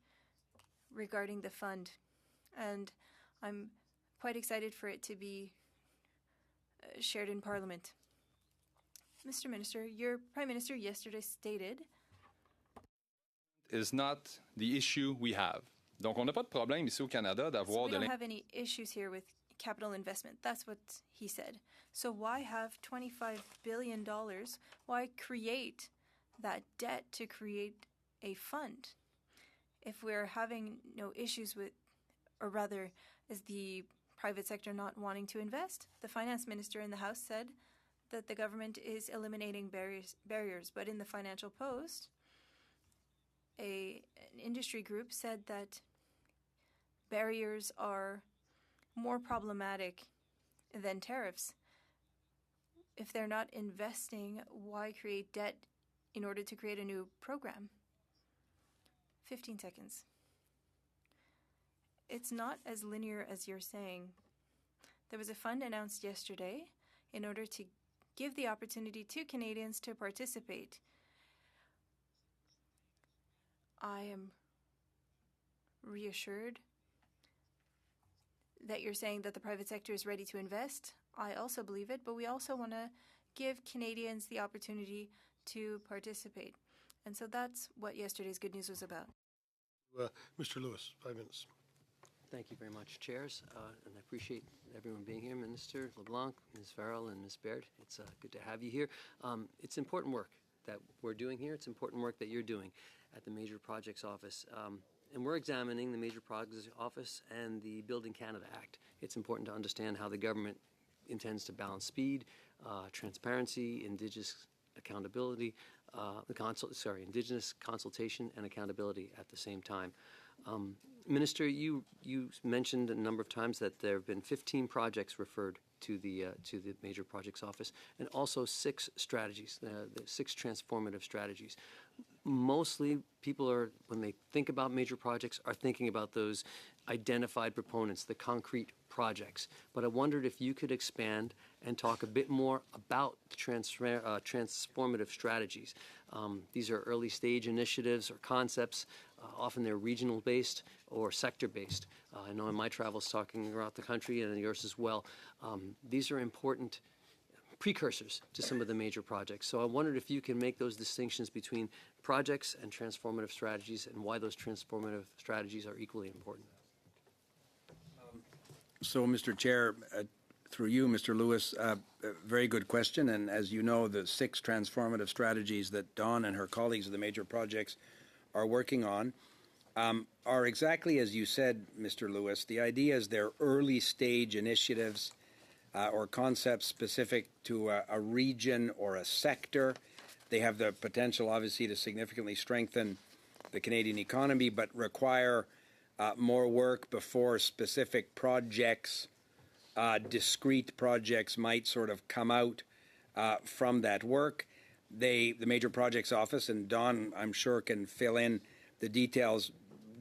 regarding the fund, and I'm quite excited for it to be shared in Parliament. Mr. Minister, your Prime Minister yesterday stated is not the issue we have. Donc, on n'a pas de problème ici au Canada d'avoir we don't have any issues here with capital investment. That's what he said. So why have $25 billion? Why create that debt to create a fund? If we're having no issues with, or rather, is the private sector not wanting to invest? The finance minister in the House said that the government is eliminating barriers. But in the Financial Post, an industry group said that barriers are more problematic than tariffs. If they're not investing, why create debt in order to create a new program? 15 seconds. It's not as linear as you're saying. There was a fund announced yesterday in order to give the opportunity to Canadians to participate. I am reassured that you're saying that the private sector is ready to invest. I also believe it, but we also want to give Canadians the opportunity to participate. And so that's what yesterday's Good News was about. Mr. Lewis, 5 minutes. Thank you very much, Chairs, and I appreciate everyone being here, Minister LeBlanc, Ms. Farrell, and Ms. Baird. It's good to have you here. It's important work that we're doing here. It's important work that you're doing at the Major Projects Office. And we're examining the Major Projects Office and the Building Canada Act. It's important to understand how the government intends to balance speed, transparency, Indigenous accountability, Indigenous consultation and accountability at the same time. Minister, you mentioned a number of times that there have been 15 projects referred to the Major Projects Office, and also 6 strategies, the 6 transformative strategies. Mostly, people are, when they think about major projects, are thinking about those identified proponents, the concrete projects. But I wondered if you could expand and talk a bit more about the transformative strategies. These are early stage initiatives or concepts. Often they're regional based or sector based. I know in my travels talking throughout the country and yours as well, these are important precursors to some of the major projects. So I wondered if you can make those distinctions between projects and transformative strategies and why those transformative strategies are equally important. So, Mr. Chair, through you, Mr. Lewis, a very good question. And as you know, the 6 transformative strategies that Dawn and her colleagues of the Major Projects are working on are exactly as you said, Mr. Lewis. The idea is they're early stage initiatives or concepts specific to a region or a sector. They have the potential, obviously, to significantly strengthen the Canadian economy, but require more work before specific projects, discrete projects might sort of come out from that work. The Major Projects Office, and Don, I'm sure, can fill in the details,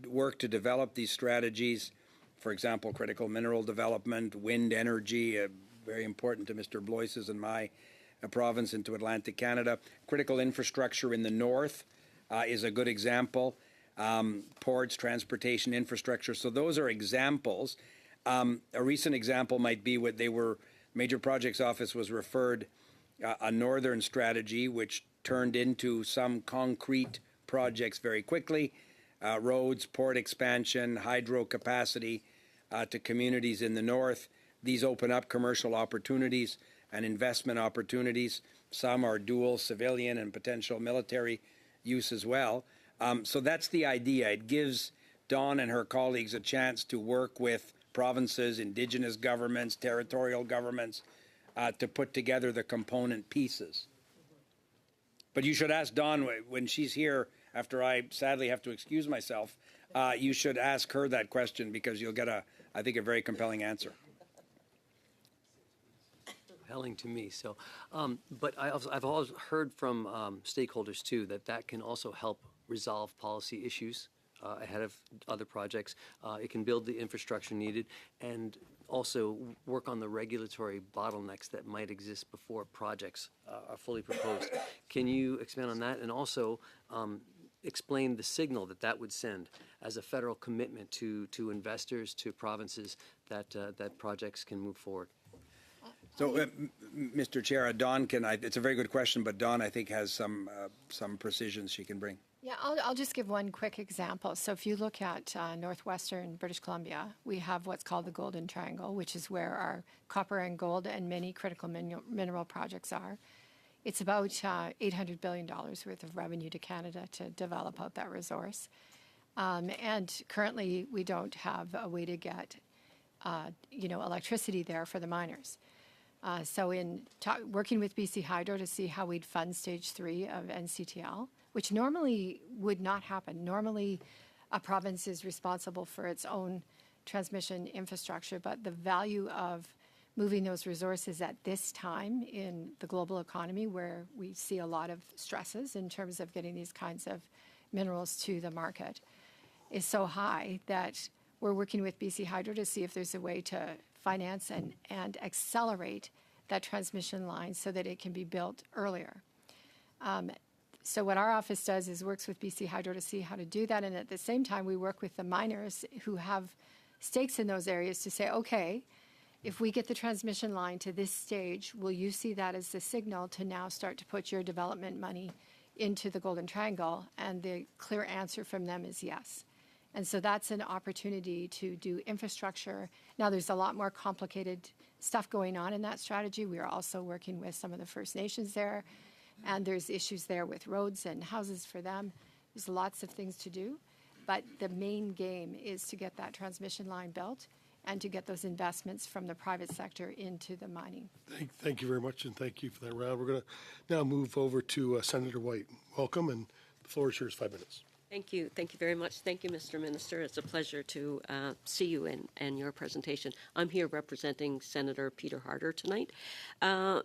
work to develop these strategies. For example, critical mineral development, wind energy, very important to Mr. Blois's and my province into Atlantic Canada. Critical infrastructure in the north is a good example. Ports, transportation infrastructure. So those are examples. A recent example might be what Major Projects Office was referred a northern strategy, which turned into some concrete projects very quickly. Roads, port expansion, hydro capacity to communities in the north. These open up commercial opportunities and investment opportunities. Some are dual civilian and potential military use as well. So that's the idea. It gives Dawn and her colleagues a chance to work with provinces, Indigenous governments, territorial governments, to put together the component pieces. But you should ask Dawn when she's here, after I sadly have to excuse myself, you should ask her that question because you'll get I think, a very compelling answer. Compelling to me. So, but I've always heard from stakeholders too that can also help resolve policy issues ahead of other projects. It can build the infrastructure needed and also work on the regulatory bottlenecks that might exist before projects are fully proposed. Can you expand on that and also explain the signal that would send as a federal commitment to investors, to provinces, that projects can move forward? So, Mr. Chair, Dawn it's a very good question, but Dawn, I think, has some precision she can bring. Yeah, I'll just give one quick example. So if you look at northwestern British Columbia, we have what's called the Golden Triangle, which is where our copper and gold and many critical mineral projects are. It's about $800 billion worth of revenue to Canada to develop out that resource. And currently, we don't have a way to get, electricity there for the miners. So in working with BC Hydro to see how we'd fund Stage 3 of NCTL, which normally would not happen. Normally, a province is responsible for its own transmission infrastructure, but the value of moving those resources at this time in the global economy where we see a lot of stresses in terms of getting these kinds of minerals to the market is so high that we're working with BC Hydro to see if there's a way to finance and accelerate that transmission line so that it can be built earlier. So what our office does is works with BC Hydro to see how to do that, and at the same time we work with the miners who have stakes in those areas to say, okay, if we get the transmission line to this stage, will you see that as the signal to now start to put your development money into the Golden Triangle? And the clear answer from them is yes. And so that's an opportunity to do infrastructure. Now, there's a lot more complicated stuff going on in that strategy. We are also working with some of the First Nations there, and there's issues there with roads and houses for them. There's lots of things to do, but the main game is to get that transmission line built and to get those investments from the private sector into the mining. Thank you very much, and thank you for that round. We're going to now move over to Senator White. Welcome, and the floor is yours, 5 minutes. Thank you. Thank you very much. Thank you, Mr. Minister. It's a pleasure to see you in your presentation. I'm here representing Senator Peter Harder tonight.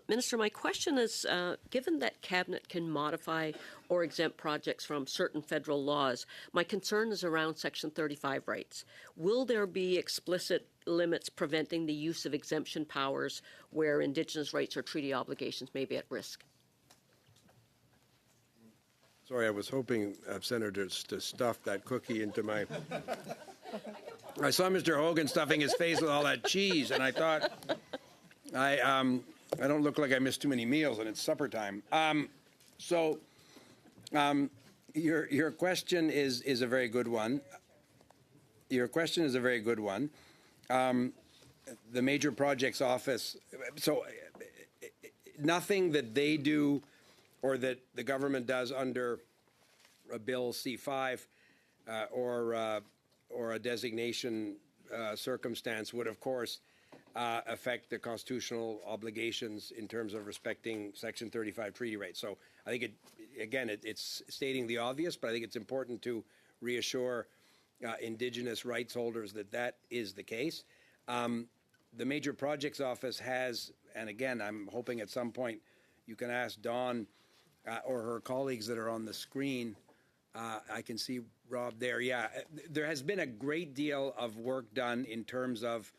Minister, my question is, given that Cabinet can modify or exempt projects from certain federal laws, my concern is around Section 35 rights. Will there be explicit limits preventing the use of exemption powers where Indigenous rights or treaty obligations may be at risk? Sorry, I was hoping, Senators, to stuff that cookie into my... I saw Mr. Hogan stuffing his face with all that cheese, and I thought, I don't look like I missed too many meals, and it's supper time. Your question is a very good one. Your question is a very good one. The Major Projects Office, so nothing that they do or that the government does under a Bill C-5 or a designation circumstance would, of course, affect the constitutional obligations in terms of respecting Section 35 treaty rights. So I think, it's stating the obvious, but I think it's important to reassure Indigenous rights holders that is the case. The Major Projects Office has, and again, I'm hoping at some point you can ask Dawn or her colleagues that are on the screen. I can see Rob there. Yeah, there has been a great deal of work done in terms of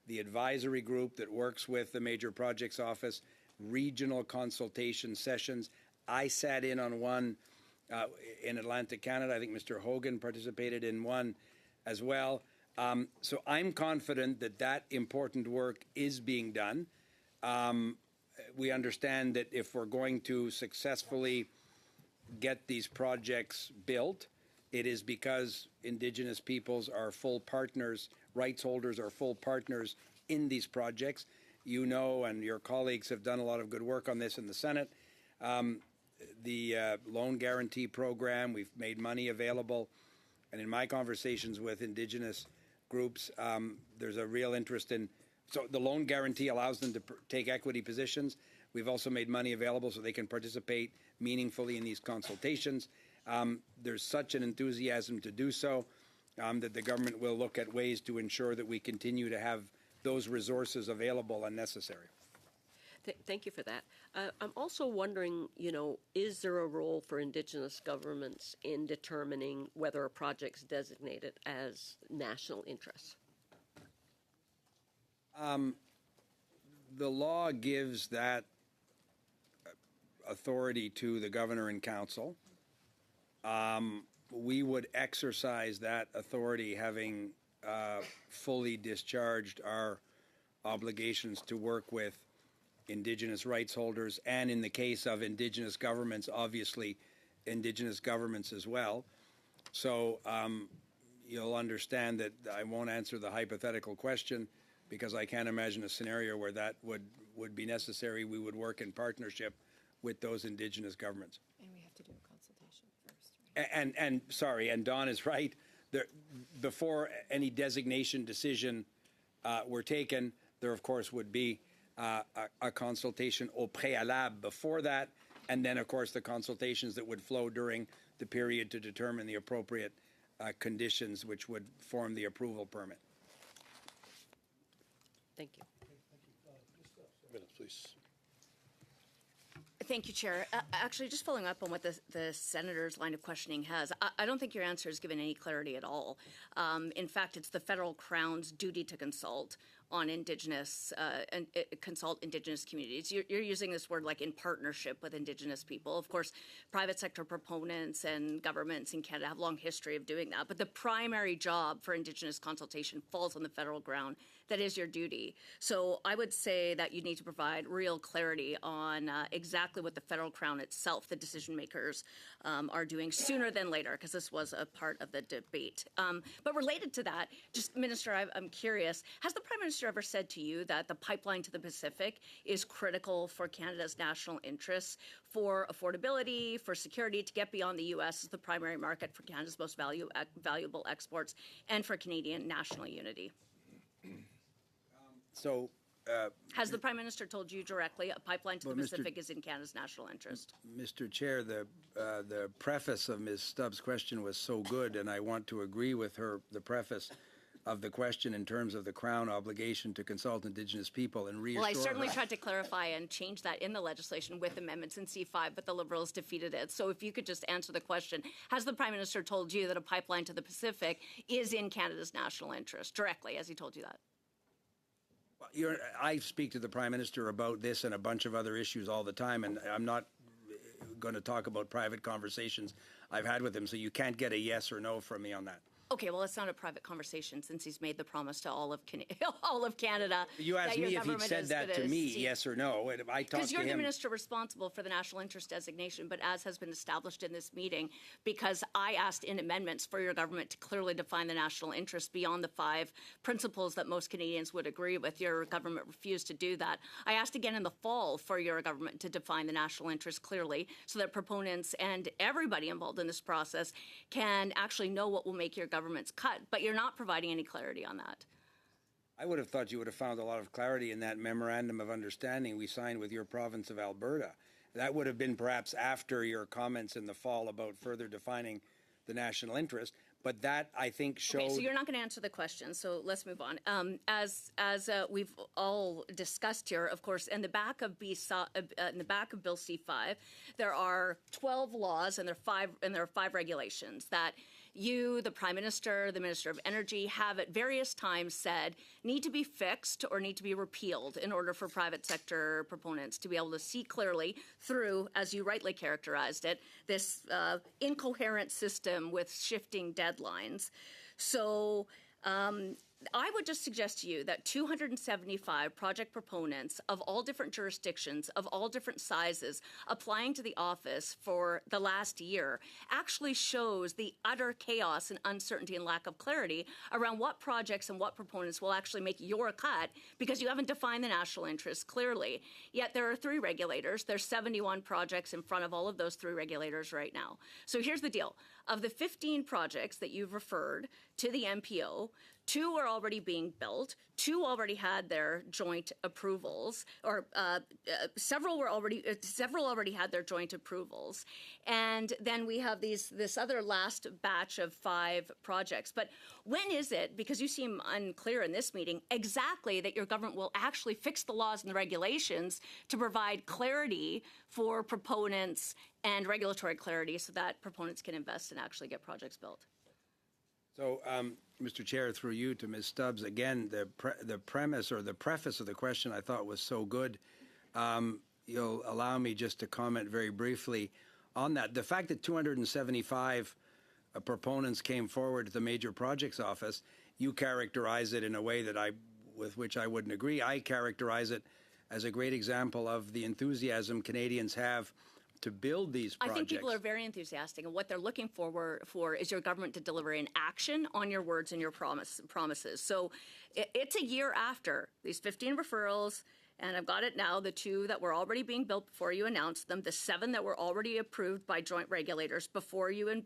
the advisory group that works with the Major Projects Office, regional consultation sessions. I sat in on one in Atlantic Canada. I think Mr. Hogan participated in one as well. So I'm confident that important work is being done. We understand that if we're going to successfully get these projects built, it is because Indigenous peoples are full partners, rights holders are full partners in these projects. You know, and your colleagues have done a lot of good work on this in the Senate. The loan guarantee program, we've made money available. And in my conversations with Indigenous groups, there's a real interest in. So the loan guarantee allows them to take equity positions, We've also made money available so they can participate meaningfully in these consultations. There's such an enthusiasm to do so that the government will look at ways to ensure that we continue to have those resources available and necessary. Thank you for that. I'm also wondering, is there a role for Indigenous governments in determining whether a project's designated as national interest? The law gives that authority to the governor and council. We would exercise that authority having fully discharged our obligations to work with Indigenous rights holders, and in the case of Indigenous governments, obviously Indigenous governments as well. So you'll understand that I won't answer the hypothetical question because I can't imagine a scenario where that would be necessary. We would work in partnership with those Indigenous governments. And we have to do a consultation first. Right? And Don is right. Before any designation decision were taken, there of course would be a consultation au préalable before that, and then of course the consultations that would flow during the period to determine the appropriate conditions which would form the approval permit. Thank you. Minutes, please. Thank you, Chair. Actually, just following up on what the Senator's line of questioning has, I don't think your answer has given any clarity at all. In fact, it's the federal Crown's duty to consult on Indigenous and consult Indigenous communities. You're using this word like in partnership with Indigenous people. Of course, private sector proponents and governments in Canada have a long history of doing that. But the primary job for Indigenous consultation falls on the federal ground. That is your duty. So I would say that you need to provide real clarity on exactly what the federal Crown itself, the decision makers, are doing sooner than later, because this was a part of the debate. But related to that, just Minister, I'm curious, has the Prime Minister ever said to you that the pipeline to the Pacific is critical for Canada's national interests, for affordability, for security, to get beyond the U.S. as the primary market for Canada's most valuable exports, and for Canadian national unity? So has the Prime Minister told you directly a pipeline to the Pacific is in Canada's national interest? Mr. Chair, the preface of Ms. Stubbs' question was so good, and I want to agree with her, the preface of the question in terms of the Crown obligation to consult Indigenous people and reassure Well, I certainly her. tried to clarify and change that in the legislation with amendments in C5, but the Liberals defeated it. So if you could just answer the question, has the Prime Minister told you that a pipeline to the Pacific is in Canada's national interest, directly, as he told you that? I speak to the Prime Minister about this and a bunch of other issues all the time, and I'm not going to talk about private conversations I've had with him, so you can't get a yes or no from me on that. Okay, well, it's not a private conversation since he's made the promise to all of Canada. You asked me if he'd said that to me, yes or no. I talked to him. Because you're the minister responsible for the national interest designation, but as has been established in this meeting, because I asked in amendments for your government to clearly define the national interest beyond the 5 principles that most Canadians would agree with, your government refused to do that. I asked again in the fall for your government to define the national interest clearly so that proponents and everybody involved in this process can actually know what will make your government's cut, but you're not providing any clarity on that. I would have thought you would have found a lot of clarity in that memorandum of understanding we signed with your province of Alberta. That would have been perhaps after your comments in the fall about further defining the national interest. But that, I think, showed... Okay, so you're not going to answer the question, so let's move on. As we've all discussed here, of course, in the back of Bill C5, there are 12 laws and there are 5 regulations that you, the Prime Minister, the Minister of Energy, have at various times said need to be fixed or need to be repealed in order for private sector proponents to be able to see clearly through, as you rightly characterized it, this incoherent system with shifting deadlines. So I would just suggest to you that 275 project proponents of all different jurisdictions, of all different sizes, applying to the office for the last year actually shows the utter chaos and uncertainty and lack of clarity around what projects and what proponents will actually make your cut because you haven't defined the national interest clearly. Yet there are 3 regulators. There's 71 projects in front of all of those 3 regulators right now. So here's the deal. Of the 15 projects that you've referred to the MPO, 2 were already being built, 2 already had their joint approvals, or several already had their joint approvals, and then we have this other last batch of 5 projects. But when is it, because you seem unclear in this meeting, exactly that your government will actually fix the laws and the regulations to provide clarity for proponents and regulatory clarity so that proponents can invest and actually get projects built? So, Mr. Chair, through you to Ms. Stubbs, again, the premise or the preface of the question I thought was so good. You'll allow me just to comment very briefly on that. The fact that 275 proponents came forward to the Major Projects Office, you characterize it in a way that with which I wouldn't agree. I characterize it as a great example of the enthusiasm Canadians have to build these projects. I think people are very enthusiastic, and what they're looking for is your government to deliver in action on your words and your promises. So it's a year after these 15 referrals, and I've got it now, the 2 that were already being built before you announced them, the 7 that were already approved by joint regulators before you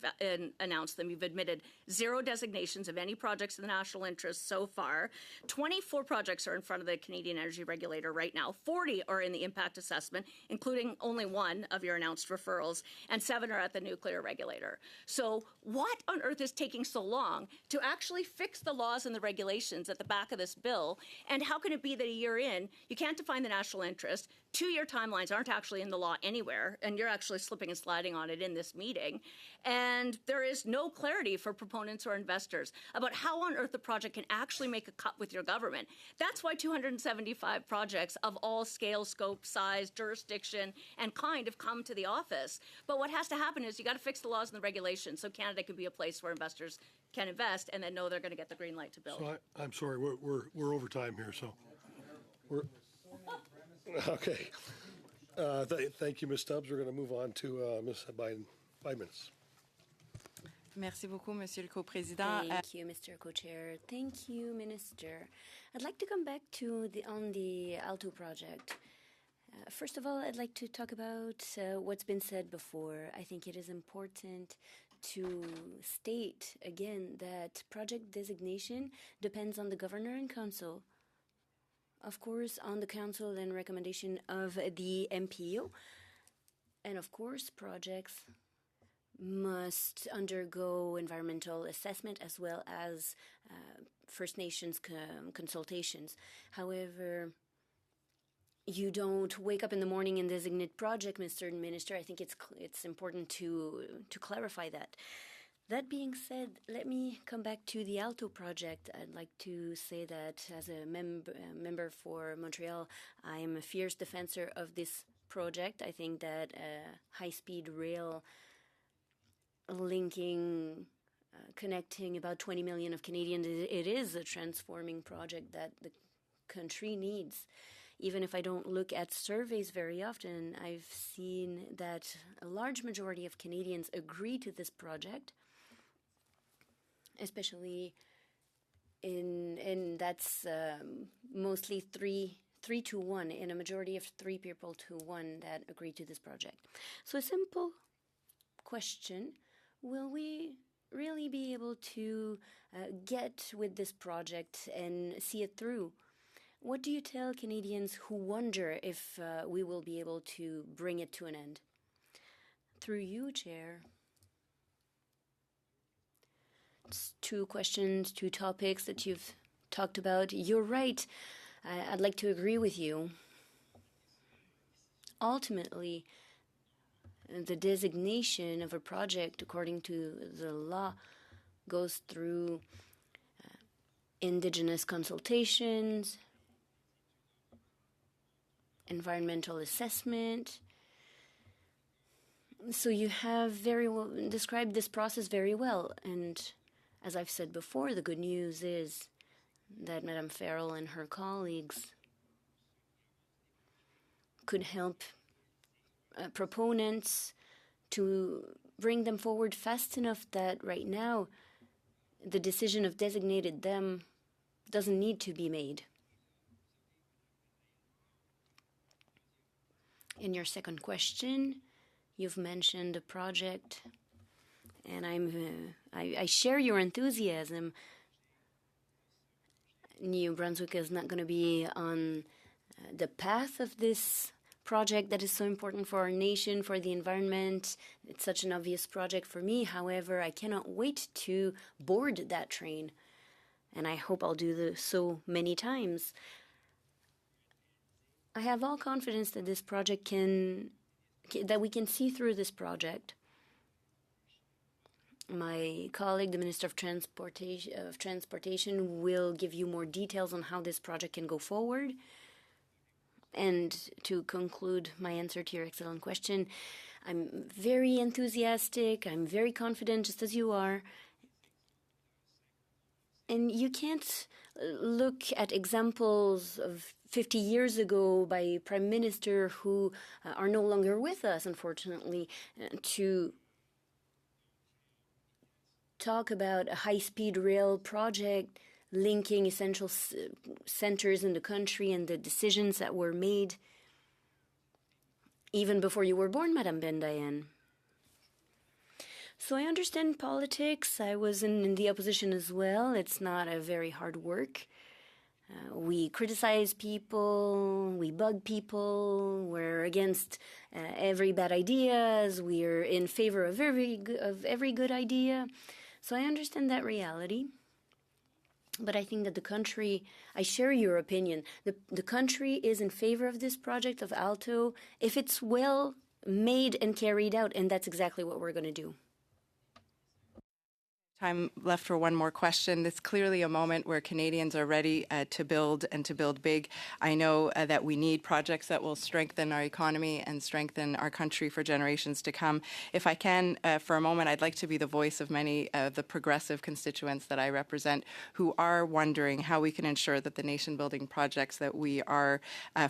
announced them. You've admitted 0 designations of any projects in the national interest so far. 24 projects are in front of the Canadian Energy Regulator right now. 40 are in the impact assessment, including only 1 of your announced referrals, and 7 are at the nuclear regulator. So what on earth is taking so long to actually fix the laws and the regulations at the back of this bill? And how can it be that a year in, you can't define the national interest, 2-year timelines aren't actually in the law anywhere, and you're actually slipping and sliding on it in this meeting, and there is no clarity for proponents or investors about how on earth the project can actually make a cut with your government. That's why 275 projects of all scale, scope, size, jurisdiction, and kind have come to the office. But what has to happen is you got to fix the laws and the regulations so Canada can be a place where investors can invest and then know they're going to get the green light to build. So I'm sorry, we're over time here, so we're okay. Thank you, Ms. Stubbs. We're going to move on to Ms. Biden. 5 minutes. Merci beaucoup, Monsieur le Co-président. Thank you, Mr. Co-Chair. Thank you, Minister. I'd like to come back to the Alto project. First of all, I'd like to talk about what's been said before. I think it is important to state again that project designation depends on the Governor and Council. Of course, on the Council and recommendation of the MPO. And of course, projects must undergo environmental assessment as well as First Nations consultations. However, you don't wake up in the morning and designate project, Mr. Minister. I think it's important to clarify that. That being said, let me come back to the Alto project. I'd like to say that as a member for Montreal, I am a fierce defensor of this project. I think that high-speed rail linking, connecting about 20 million of Canadians, it is a transforming project that the country needs. Even if I don't look at surveys very often, I've seen that a large majority of Canadians agree to this project, especially in that's mostly 3 to 1, in a majority of 3 people to 1 that agree to this project. So a simple question, will we really be able to get with this project and see it through? What do you tell Canadians who wonder if we will be able to bring it to an end? Through you, Chair. It's 2 questions, 2 topics that you've talked about. You're right. I'd like to agree with you. Ultimately, the designation of a project, according to the law, goes through Indigenous consultations, environmental assessment. So you have very well described this process very well. And as I've said before, the good news is that Madame Farrell and her colleagues could help proponents to bring them forward fast enough that right now the decision of designated them doesn't need to be made. In your second question, you've mentioned a project, and I share your enthusiasm. New Brunswick is not going to be on the path of this project that is so important for our nation, for the environment. It's such an obvious project for me. However, I cannot wait to board that train, and I hope I'll do so many times. I have all confidence that this project that we can see through this project. My colleague, the Minister of Transportation, will give you more details on how this project can go forward. And to conclude my answer to your excellent question, I'm very enthusiastic, I'm very confident, just as you are. And you can't look at examples of 50 years ago by Prime Minister who are no longer with us, unfortunately, to talk about a high-speed rail project linking essential centers in the country and the decisions that were made even before you were born, Madame Bendayen. So I understand politics. I was in the opposition as well. It's not a very hard work. We criticize people, we bug people, we're against every bad ideas, we're in favor of every good idea. So I understand that reality. But I think that the country, I share your opinion, the country is in favor of this project of Alto if it's well made and carried out, and that's exactly what we're going to do. Time left for one more question. It's clearly a moment where Canadians are ready to build and to build big. I know that we need projects that will strengthen our economy and strengthen our country for generations to come. If I can, for a moment, I'd like to be the voice of many of the progressive constituents that I represent who are wondering how we can ensure that the nation-building projects that we are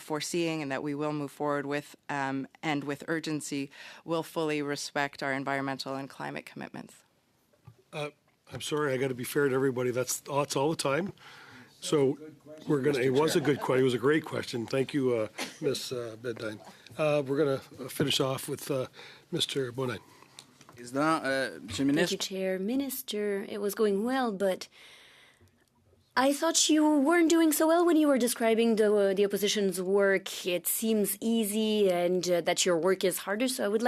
foreseeing and that we will move forward with and with urgency will fully respect our environmental and climate commitments. I'm sorry, I got to be fair to everybody. That's all the time. So we're going to, it was a good question. It was a great question. Thank you, Ms. Bendayen. We're going to finish off with Mr. Bonin. Thank you, Chair. Minister, it was going well, but I thought you weren't doing so well when you were describing the opposition's work. It seems easy and that your work is harder. So I would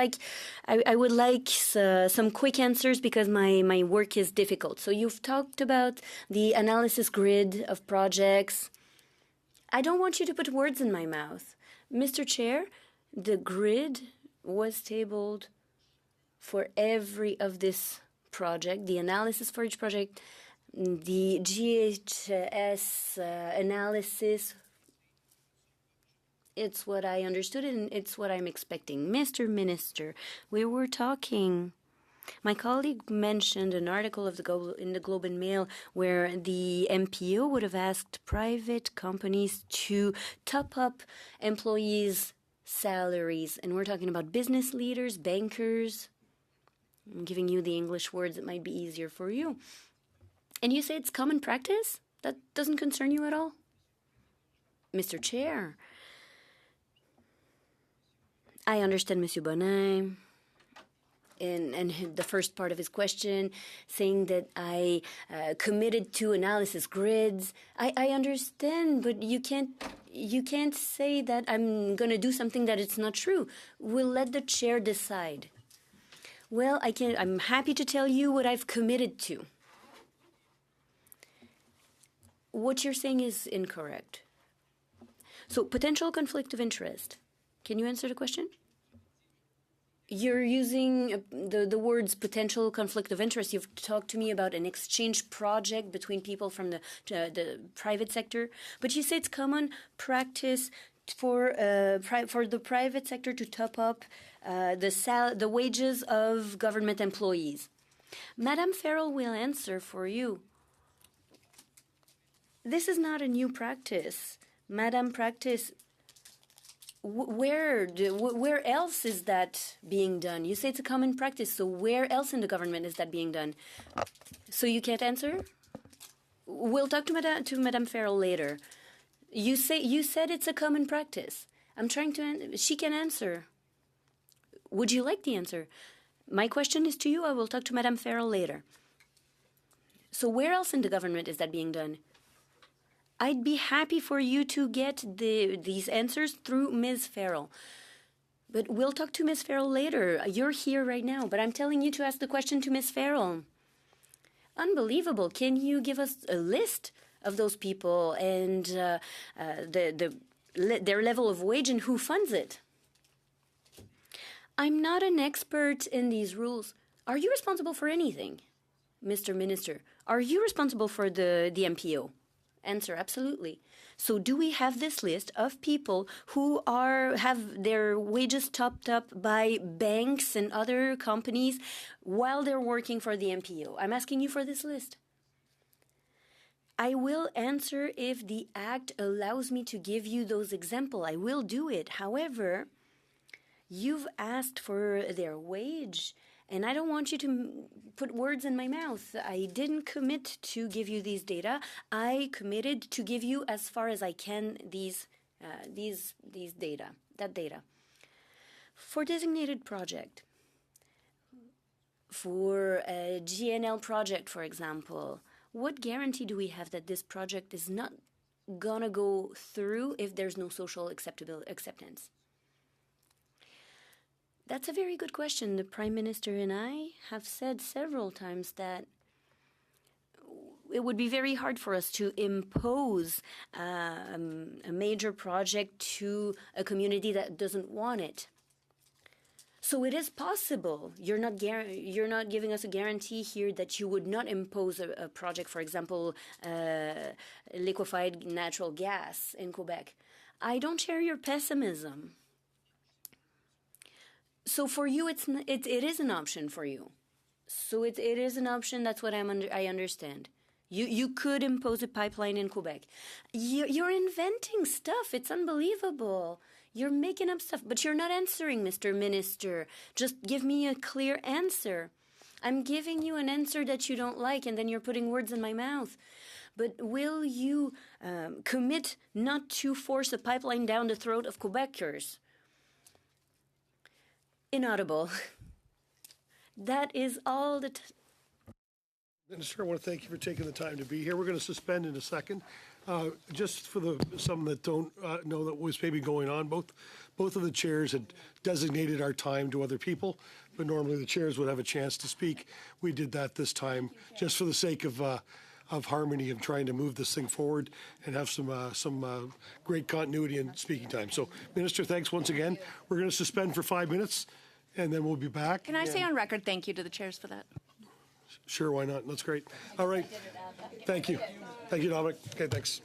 like some quick answers because my work is difficult. So you've talked about the analysis grid of projects. I don't want you to put words in my mouth. Mr. Chair, the grid was tabled for every of this project, the analysis for each project. The GHS analysis, it's what I understood and it's what I'm expecting. Mr. Minister, we were talking. My colleague mentioned an article in the Globe and Mail where the MPO would have asked private companies to top up employees' salaries. And we're talking about business leaders, bankers. I'm giving you the English words that might be easier for you. And you say it's common practice? That doesn't concern you at all? Mr. Chair, I understand Monsieur Bonin and the first part of his question, saying that I committed to analysis grids. I understand, but you can't say that I'm going to do something that it's not true. We'll let the chair decide. Well, I'm happy to tell you what I've committed to. What you're saying is incorrect. So, potential conflict of interest. Can you answer the question? You're using the words potential conflict of interest. You've talked to me about an exchange project between people from the private sector, but you say it's common practice for the private sector to top up the wages of government employees. Madame Farrell will answer for you. This is not a new practice. Madame practice, where else is that being done? You say it's a common practice, so where else in the government is that being done? So you can't answer? We'll talk to Madame Farrell later. You said it's a common practice. I'm trying to, she can answer. Would you like the answer? My question is to you. I will talk to Madame Farrell later. So where else in the government is that being done? I'd be happy for you to get these answers through Ms. Farrell. But we'll talk to Ms. Farrell later. You're here right now, but I'm telling you to ask the question to Ms. Farrell. Unbelievable. Can you give us a list of those people and their level of wage and who funds it? I'm not an expert in these rules. Are you responsible for anything, Mr. Minister? Are you responsible for the MPO? Answer, absolutely. So do we have this list of people who have their wages topped up by banks and other companies while they're working for the MPO? I'm asking you for this list. I will answer if the Act allows me to give you those examples. I will do it. However, you've asked for their wage, and I don't want you to put words in my mouth. I didn't commit to give you these data. I committed to give you as far as I can these data, that data. For designated project, for a GNL project, for example, what guarantee do we have that this project is not gonna go through if there's no social acceptance? That's a very good question. The Prime Minister and I have said several times that it would be very hard for us to impose a major project to a community that doesn't want it. So it is possible. You're not giving us a guarantee here that you would not impose a project, for example, liquefied natural gas in Quebec. I don't share your pessimism. So for you, it is an option for you. So it is an option. That's what I understand. You could impose a pipeline in Quebec. You're inventing stuff. It's unbelievable. You're making up stuff, but you're not answering, Mr. Minister. Just give me a clear answer. I'm giving you an answer that you don't like, and then you're putting words in my mouth. But will you commit not to force a pipeline down the throat of Quebecers? Inaudible. That is all the Minister, I want to thank you for taking the time to be here. We're going to suspend in a second. Just for some that don't know that was maybe going on, both of the chairs had designated our time to other people, but normally the chairs would have a chance to speak. We did that this time just for the sake of harmony and trying to move this thing forward and have some great continuity in speaking time. So, Minister, thanks once again. We're going to suspend for 5 minutes, and then we'll be back. Can I say on record thank you to the chairs for that? Sure, why not? That's great. All right. Thank you. Thank you, Dominic. Okay, thanks.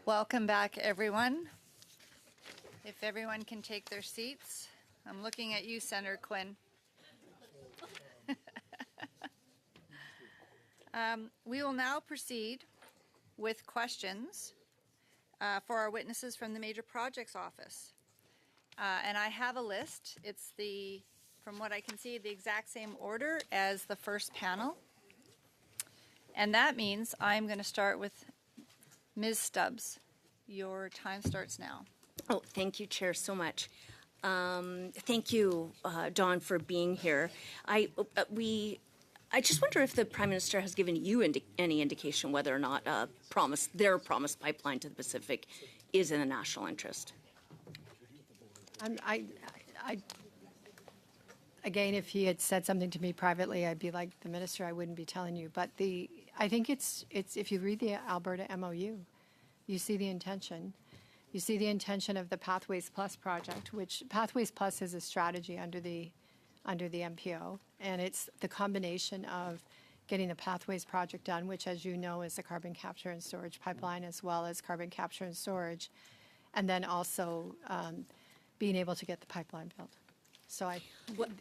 Welcome back, everyone. If everyone can take their seats. I'm looking at you, Senator Quinn. We will now proceed with questions for our witnesses from the Major Projects Office. And I have a list. It's from what I can see, the exact same order as the first panel. And that means I'm going to start with Ms. Stubbs. Your time starts now. Oh, thank you, Chair, so much. Thank you, Dawn, for being here. I just wonder if the Prime Minister has given you any indication whether or not their promised pipeline to the Pacific is in the national interest. Again, if he had said something to me privately, I'd be like the minister. I wouldn't be telling you. But I think it's if you read the Alberta MOU, you see the intention. You see the intention of the Pathways Plus project, which Pathways Plus is a strategy under the MPO, and it's the combination of getting the Pathways project done, which, as you know, is a carbon capture and storage pipeline, as well as carbon capture and storage, and then also being able to get the pipeline built. So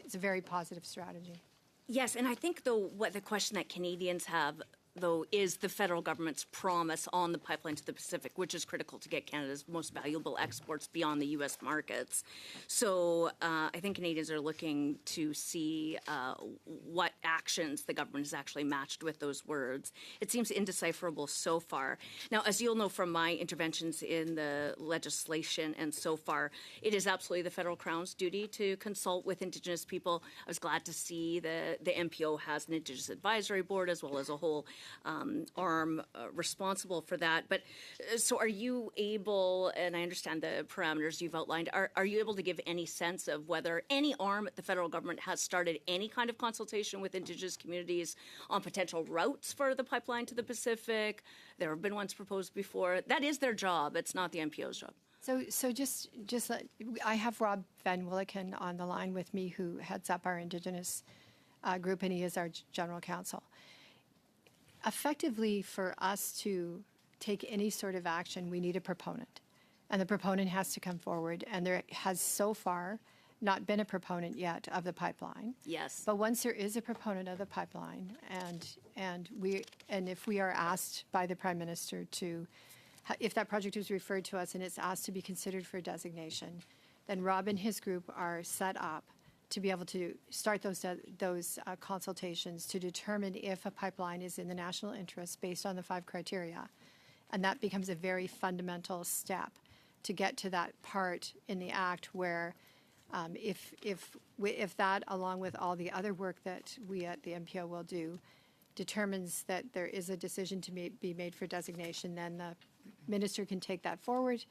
it's a very positive strategy. Yes, and I think, though, what the question that Canadians have, though, is the federal government's promise on the pipeline to the Pacific, which is critical to get Canada's most valuable exports beyond the U.S. markets. So I think Canadians are looking to see what actions the government has actually matched with those words. It seems indecipherable so far. Now, as you'll know from my interventions in the legislation and so far, it is absolutely the federal Crown's duty to consult with Indigenous people. I was glad to see the MPO has an Indigenous Advisory Board as well as a whole arm responsible for that. But so are you able, and I understand the parameters you've outlined, are you able to give any sense of whether any arm at the federal government has started any kind of consultation with Indigenous communities on potential routes for the pipeline to the Pacific? There have been ones proposed before. That is their job. It's not the MPO's job. So just I have Rob Van Williken on the line with me, who heads up our Indigenous group, and he is our general counsel. Effectively, for us to take any sort of action, we need a proponent. And the proponent has to come forward. And there has so far not been a proponent yet of the pipeline. Yes. But once there is a proponent of the pipeline, and if we are asked by the Prime Minister if that project is referred to us and it's asked to be considered for designation, then Rob and his group are set up to be able to start those consultations to determine if a pipeline is in the national interest based on the 5 criteria. And that becomes a very fundamental step to get to that part in the Act where if that, along with all the other work that we at the MPO will do, determines that there is a decision to be made for designation, then the minister can take that forward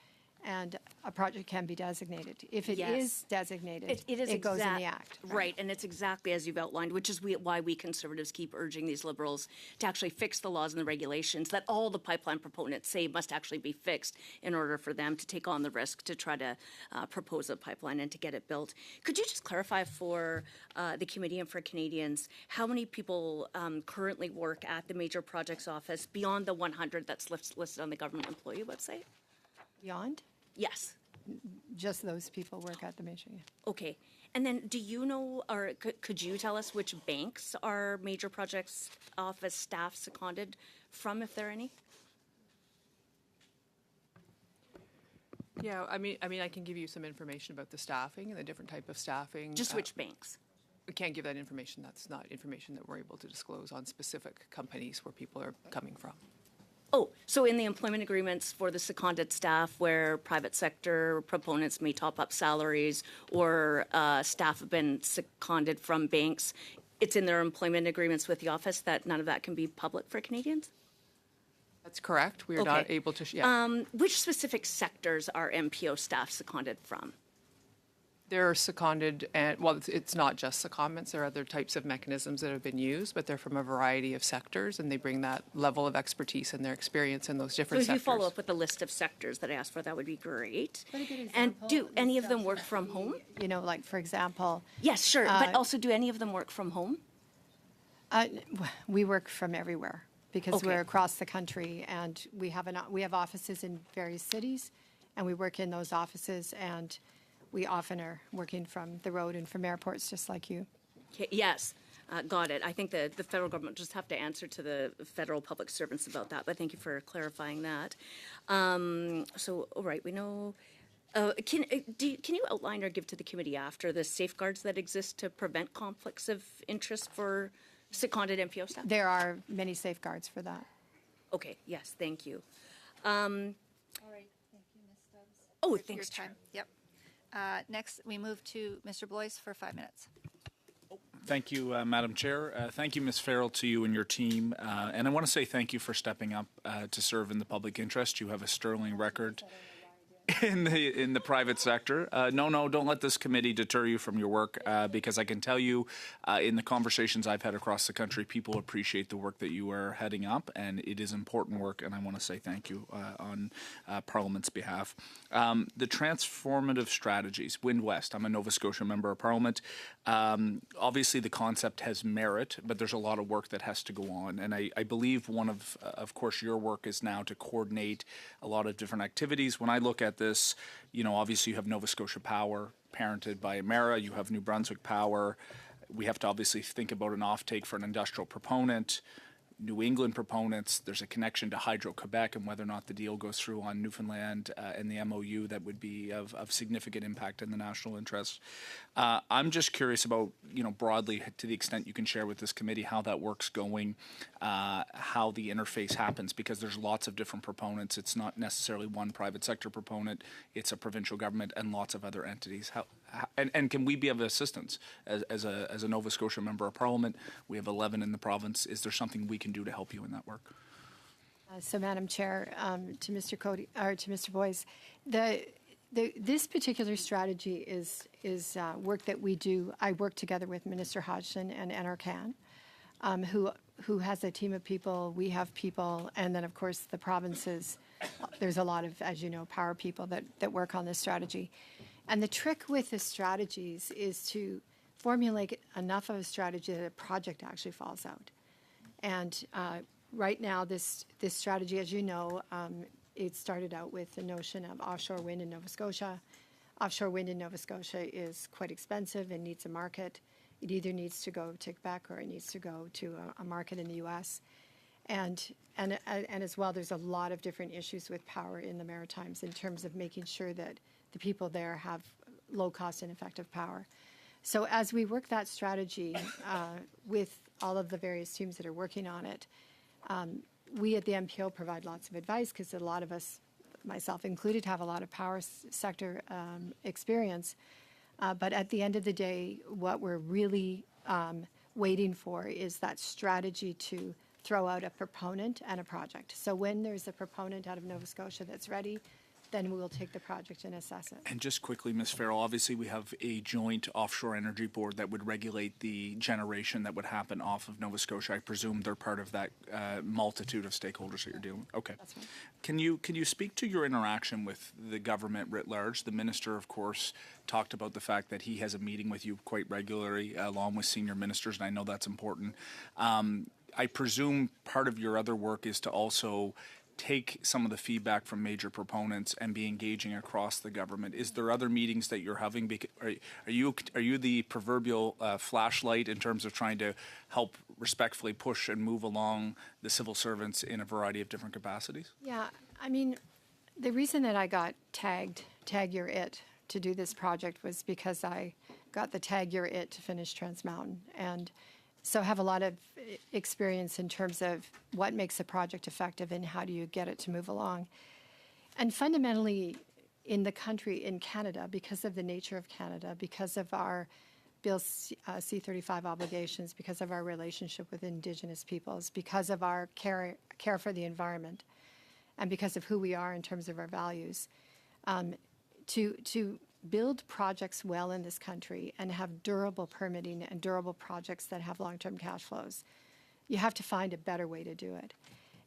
and a project can be designated. If it is designated, it goes in the Act. Right, and it's exactly as you've outlined, which is why we Conservatives keep urging these Liberals to actually fix the laws and the regulations that all the pipeline proponents say must actually be fixed in order for them to take on the risk to try to propose a pipeline and to get it built. Could you just clarify for the Committee and for Canadians how many people currently work at the Major Projects Office beyond the 100 that's listed on the government employee website? Beyond? Yes. Just those people work at the Major. Yeah. Okay. And then do you know, or could you tell us which banks our Major Projects Office staff seconded from, if there are any? Yeah, I mean, I can give you some information about the staffing and the different type of staffing. Just which banks? We can't give that information. That's not information that we're able to disclose on specific companies where people are coming from. Oh, so in the employment agreements for the seconded staff where private sector proponents may top up salaries or staff have been seconded from banks, it's in their employment agreements with the office that none of that can be public for Canadians? That's correct. We are not able to. Yeah. Which specific sectors are MPO staff seconded from? They're seconded, and well, it's not just secondments. There are other types of mechanisms that have been used, but they're from a variety of sectors, and they bring that level of expertise and their experience in those different sectors. So if you follow up with the list of sectors that I asked for, that would be great. And do any of them work from home? You know, like, for example... Yes, sure. But also, do any of them work from home? We work from everywhere, because Okay. we're across the country, and we have offices in various cities, and we work in those offices, and we often are working from the road and from airports, just like you. Okay, yes, got it. I think the federal government just have to answer to the federal public servants about that, but thank you for clarifying that. So, all right, we know. Can you outline or give to the committee after the safeguards that exist to prevent conflicts of interest for seconded MPO staff? There are many safeguards for that. Okay, yes, thank you. All right, thank you, Ms. Stubbs. Oh, For thanks, your time. Yep. Next, we move to Mr. Blois for 5 minutes. Thank you, Madam Chair. Thank you, Ms. Farrell, to you and your team. And I want to say thank you for stepping up to serve in the public interest. You have a sterling record in the private sector. No, don't let this committee deter you from your work, because I can tell you in the conversations I've had across the country, people appreciate the work that you are heading up, and it is important work, and I want to say thank you on Parliament's behalf. The transformative strategies, Wind West, I'm a Nova Scotia member of Parliament. Obviously, the concept has merit, but there's a lot of work that has to go on, and I believe one of course, your work is now to coordinate a lot of different activities. When I look at this, obviously you have Nova Scotia Power, parented by Emera. You have New Brunswick Power. We have to obviously think about an offtake for an industrial proponent. New England proponents. There's a connection to Hydro-Quebec and whether or not the deal goes through on Newfoundland and the MOU that would be of significant impact in the national interest. I'm just curious about, broadly, to the extent you can share with this committee, how that work's going, how the interface happens, because there's lots of different proponents. It's not necessarily one private sector proponent. It's a provincial government and lots of other entities. And can we be of assistance as a Nova Scotia member of Parliament? We have 11 in the province. Is there something we can do to help you in that work? So, Madam Chair, to Mr. Cody or to Mr. Boyce, this particular strategy is work that we do. I work together with Minister Hodgson and NRCan, who has a team of people. We have people, and then of course the provinces. There's a lot of, as you know, power people that work on this strategy. And the trick with the strategies is to formulate enough of a strategy that a project actually falls out. And right now, this strategy, as you know, it started out with the notion of offshore wind in Nova Scotia. Offshore wind in Nova Scotia is quite expensive and needs a market. It either needs to go to Quebec or it needs to go to a market in the U.S. And as well, there's a lot of different issues with power in the Maritimes in terms of making sure that the people there have low cost and effective power. So as we work that strategy with all of the various teams that are working on it, we at the MPO provide lots of advice because a lot of us, myself included, have a lot of power sector experience. But at the end of the day, what we're really waiting for is that strategy to throw out a proponent and a project. So when there's a proponent out of Nova Scotia that's ready, then we will take the project and assess it. And just quickly, Ms. Farrell, obviously we have a joint offshore energy board that would regulate the generation that would happen off of Nova Scotia. I presume they're part of that multitude of stakeholders that you're dealing with. Okay. That's right. Can you speak to your interaction with the government writ large? The minister, of course, talked about the fact that he has a meeting with you quite regularly, along with senior ministers, and I know that's important. I presume part of your other work is to also take some of the feedback from major proponents and be engaging across the government. Is there other meetings that you're having? Are you the proverbial flashlight in terms of trying to help respectfully push and move along the civil servants in a variety of different capacities? Yeah, I mean, the reason that I got Tag You're It to do this project was because I got the Tag You're It to finish Trans Mountain. And so I have a lot of experience in terms of what makes a project effective and how do you get it to move along. And fundamentally, in the country, in Canada, because of the nature of Canada, because of our Bill C-35 obligations, because of our relationship with Indigenous peoples, because of our care for the environment, and because of who we are in terms of our values, to build projects well in this country and have durable permitting and durable projects that have long-term cash flows, you have to find a better way to do it.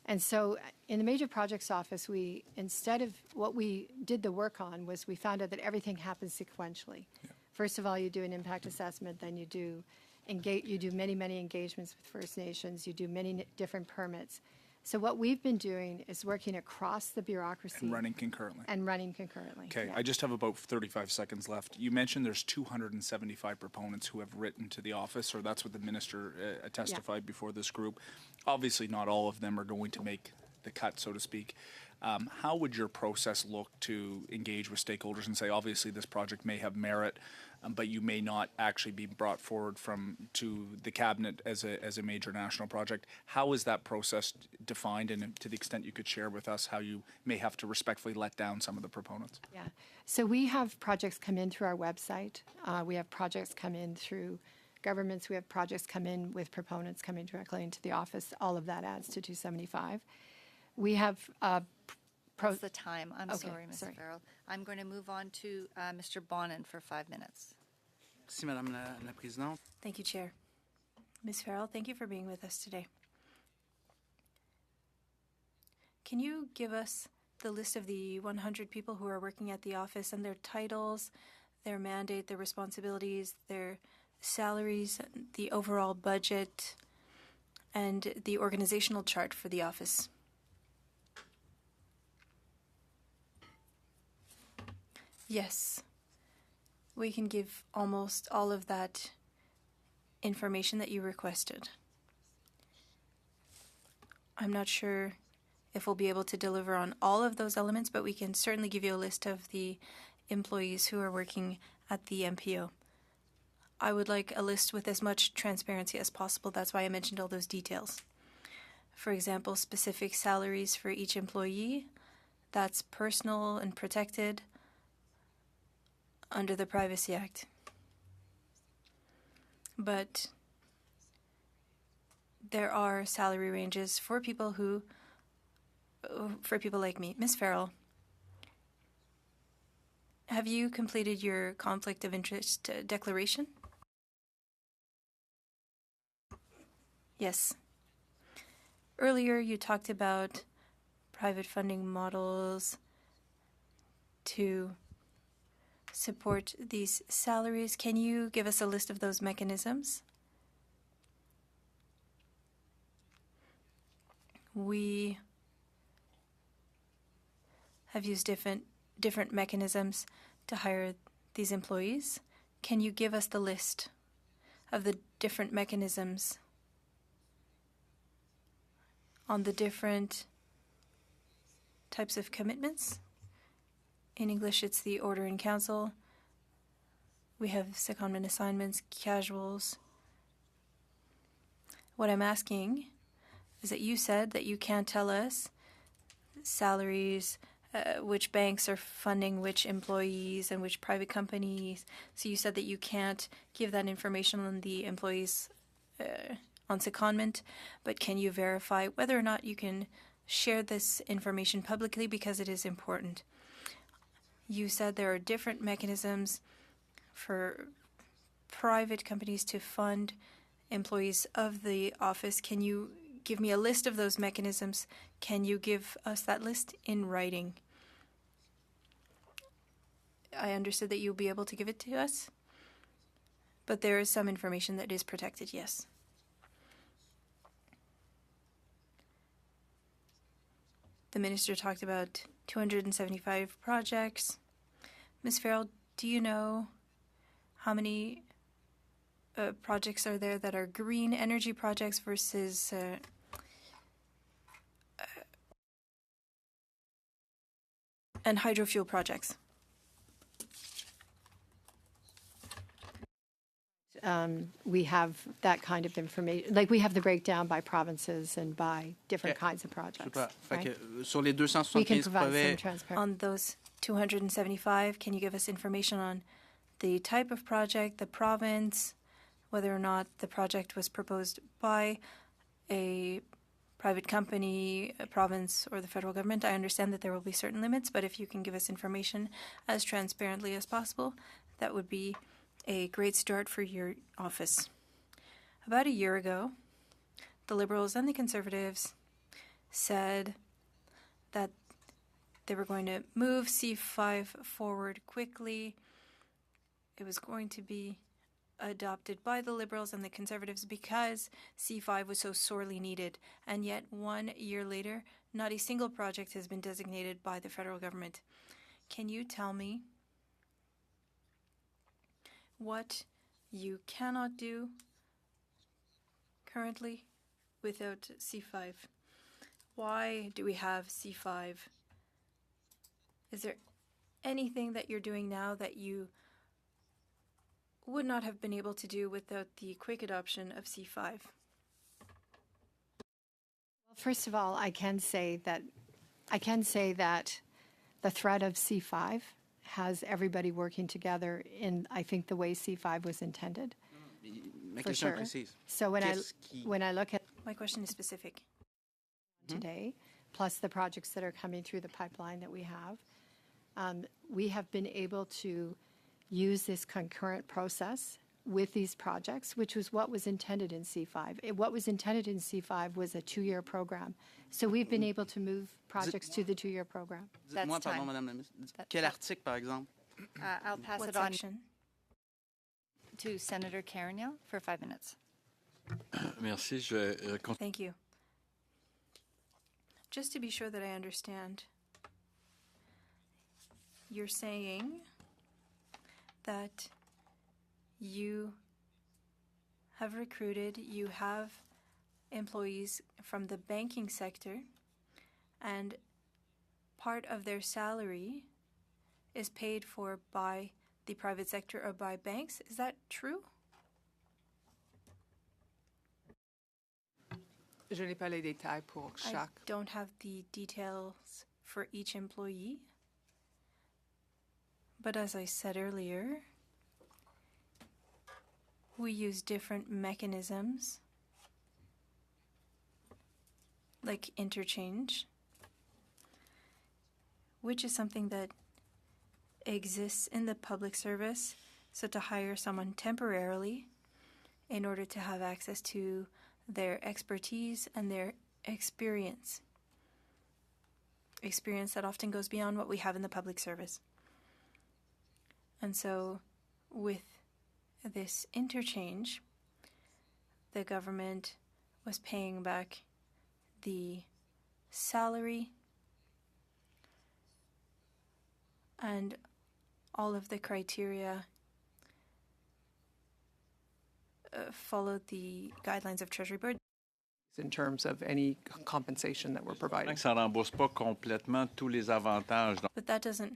And so in the Major Projects Office, instead of what we did the work on was we found out that everything happens sequentially. Yeah. First of all, you do an impact assessment, then you do many, many engagements with First Nations, you do many different permits. So what we've been doing is working across the bureaucracy. And running concurrently. Okay, Yeah. I just have about 35 seconds left. You mentioned there's 275 proponents who have written to the office, or that's what the minister testified before this group. Obviously, not all of them are going to make the cut, so to speak. How would your process look to engage with stakeholders and say, obviously, this project may have merit, but you may not actually be brought forward to the cabinet as a major national project? How is that process defined, and to the extent you could share with us how you may have to respectfully let down some of the proponents? Yeah. So we have projects come in through our website. We have projects come in through governments. We have projects come in with proponents coming directly into the office. All of that adds to 275. We have That's the time. I'm Okay, sorry, Ms. sorry. Farrell. I'm going to move on to Mr. Bonin for 5 minutes. Merci, Madame la Présidente. Thank you, Chair. Ms. Farrell, thank you for being with us today. Can you give us the list of the 100 people who are working at the office and their titles, their mandate, their responsibilities, their salaries, the overall budget, and the organizational chart for the office? Yes. We can give almost all of that information that you requested. I'm not sure if we'll be able to deliver on all of those elements, but we can certainly give you a list of the employees who are working at the MPO. I would like a list with as much transparency as possible. That's why I mentioned all those details. For example, specific salaries for each employee. That's personal and protected under the Privacy Act. But there are salary ranges for people like me. Ms. Farrell, have you completed your conflict of interest declaration? Yes. Earlier you talked about private funding models to support these salaries. Can you give us a list of those mechanisms? We have used different mechanisms to hire these employees. Can you give us the list of the different mechanisms on the different types of commitments? In English, it's the order in council. We have secondment assignments, casuals. What I'm asking is that you said that you can't tell us salaries, which banks are funding which employees and which private companies. So you said that you can't give that information on the employees on secondment, but can you verify whether or not you can share this information publicly, because it is important? You said there are different mechanisms for private companies to fund employees of the office. Can you give me a list of those mechanisms? Can you give us that list in writing? I understood that you'll be able to give it to us, but there is some information that is protected, yes. The minister talked about 275 projects. Ms. Farrell, do you know how many projects are there that are green energy projects versus and hydrofuel projects? We have that kind of information. Like, we have the breakdown by provinces and by different kinds of projects. Super. Fait right? que, sur les We can 275 provide some projets, transparency. On those 275, can you give us information on the type of project, the province, whether or not the project was proposed by a private company, a province, or the federal government? I understand that there will be certain limits, but if you can give us information as transparently as possible, that would be a great start for your office. About a year ago, the Liberals and the Conservatives said that they were going to move C5 forward quickly. It was going to be adopted by the Liberals and the Conservatives because C5 was so sorely needed. And yet, 1 year later, not a single project has been designated by the federal government. Can you tell me what you cannot do currently without C5? Why do we have C5? Is there anything that you're doing now that you would not have been able to do without the quick adoption of C5? Well, first of all, I can say that the threat of C5 has everybody working together in, I think, the way C5 was intended. For sure. So when I look at my question is specific today, plus the projects that are coming through the pipeline that we have been able to use this concurrent process with these projects, which was what was intended in C5. What was intended in C5 was a 2-year program. So we've been able to move projects to the 2-year program. Dites-moi, pardon, Madame la Ministre, quel article, par exemple? I'll pass What it on section? to Senator Carignan for 5 minutes. Merci. Thank you. Just to be sure that I understand, you're saying that you have recruited, you have employees from the banking sector, and part of their salary is paid for by the private sector or by banks. Is that true? Je n'ai pas les détails pour I chaque. don't have the details for each employee. But as I said earlier, we use different mechanisms like interchange, which is something that exists in the public service. So to hire someone temporarily in order to have access to their expertise and their experience that often goes beyond what we have in the public service. And so with this interchange, the government was paying back the salary and all of the criteria followed the guidelines of Treasury Board. In terms of any compensation that we're providing. Ça rembourse pas complètement tous les avantages. But that doesn't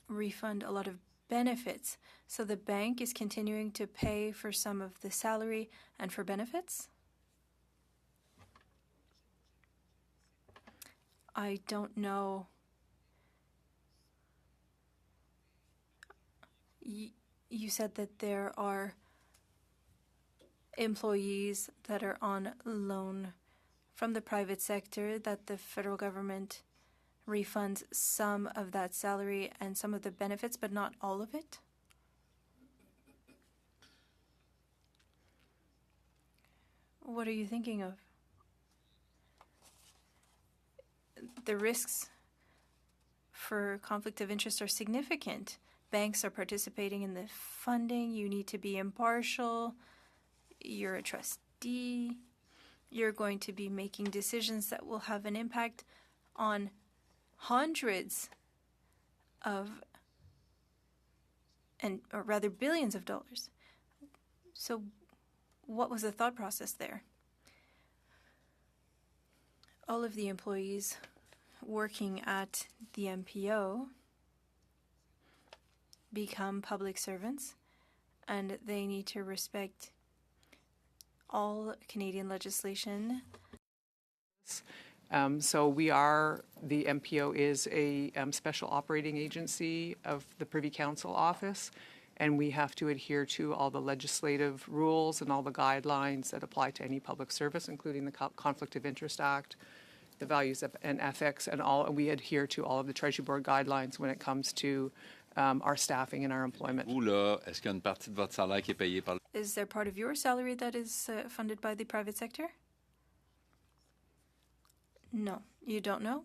refund a lot of benefits. So the bank is continuing to pay for some of the salary and for benefits? I don't know. You said that there are employees that are on loan from the private sector, that the federal government refunds some of that salary and some of the benefits, but not all of it? What are you thinking of? The risks for conflict of interest are significant. Banks are participating in the funding. You need to be impartial. You're a trustee. You're going to be making decisions that will have an impact on hundreds of, or rather billions of dollars. So what was the thought process there? All of the employees working at the MPO become public servants, and they need to respect all Canadian legislation. So the MPO is a special operating agency of the Privy Council office, and we have to adhere to all the legislative rules and all the guidelines that apply to any public service, including the Conflict of Interest Act, the values and ethics, and we adhere to all of the Treasury Board guidelines when it comes to our staffing and our employment. Vous, là, est-ce qu'il y a une partie de votre salaire qui est payée par... Is there part of your salary that is funded by the private sector? No. You don't know?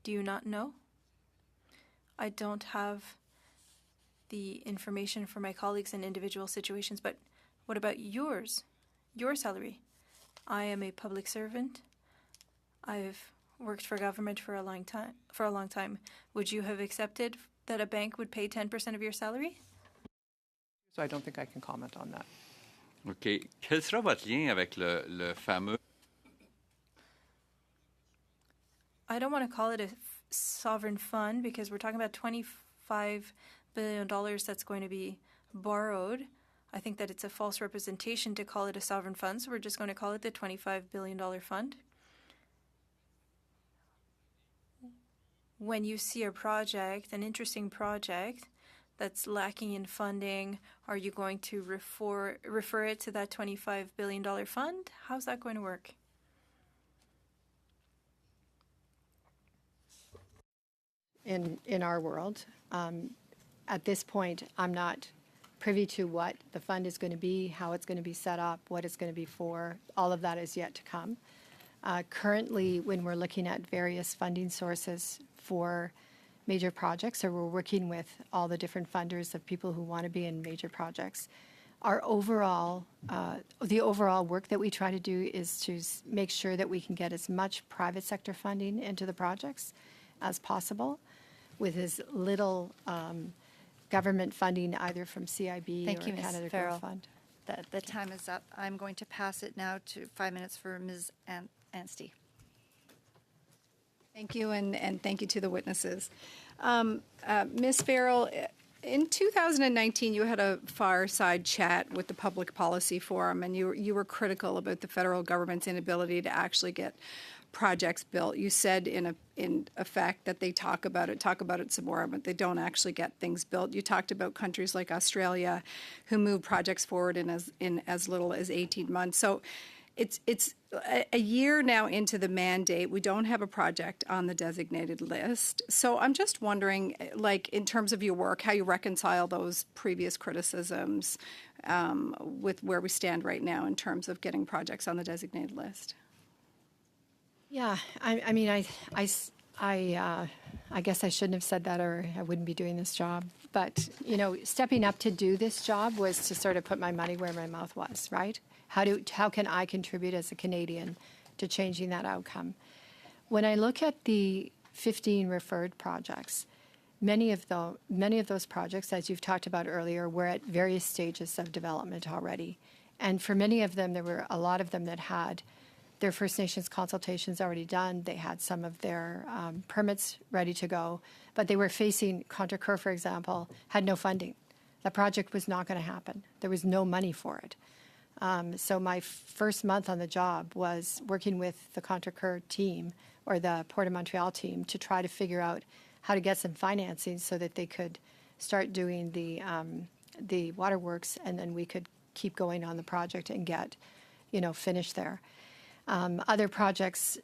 Do you not know? I don't have the information for my colleagues in individual situations, but what about yours? Your salary? I am a public servant. I've worked for government for a long time. Would you have accepted that a bank would pay 10% of your salary? So I don't think I can comment on that. OK. Quel sera votre lien avec le fameux... I don't want to call it a sovereign fund because we're talking about $25 billion that's going to be borrowed. I think that it's a false representation to call it a sovereign fund, so we're just going to call it the $25 billion fund. When you see a project, an interesting project, that's lacking in funding, are you going to refer it to that $25 billion fund? How's that going to work? In our world, at this point, I'm not privy to what the fund is going to be, how it's going to be set up, what it's going to be for. All of that is yet to come. Currently, when we're looking at various funding sources for major projects, or we're working with all the different funders of people who want to be in major projects, our overall, the overall work that we try to do is to make sure that we can get as much private sector funding into the projects as possible, with as little government funding either from CIB Thank or you, Ms. Canada Farrell. Growth Fund. The time is up. I'm going to pass it now to 5 minutes for Ms. Anstey. Thank you, and thank you to the witnesses. Ms. Farrell, in 2019, you had a fireside chat with the Public Policy Forum, and you were critical about the federal government's inability to actually get projects built. You said in effect that they talk about it some more, but they don't actually get things built. You talked about countries like Australia who move projects forward in as little as 18 months. So it's a year now into the mandate. We don't have a project on the designated list. So I'm just wondering, like, in terms of your work, how you reconcile those previous criticisms with where we stand right now in terms of getting projects on the designated list. Yeah, I mean, I guess I shouldn't have said that, or I wouldn't be doing this job. But, you know, stepping up to do this job was to sort of put my money where my mouth was, right? How can I contribute as a Canadian to changing that outcome? When I look at the 15 referred projects, many of those projects, as you've talked about earlier, were at various stages of development already. And for many of them, there were a lot of them that had their First Nations consultations already done. They had some of their permits ready to go, but they were facing Contrecoeur, for example, had no funding. The project was not going to happen. There was no money for it. So my first month on the job was working with the Contrecoeur team or the Port of Montreal team to try to figure out how to get some financing so that they could start doing the waterworks, and then we could keep going on the project and get, finished there. Other projects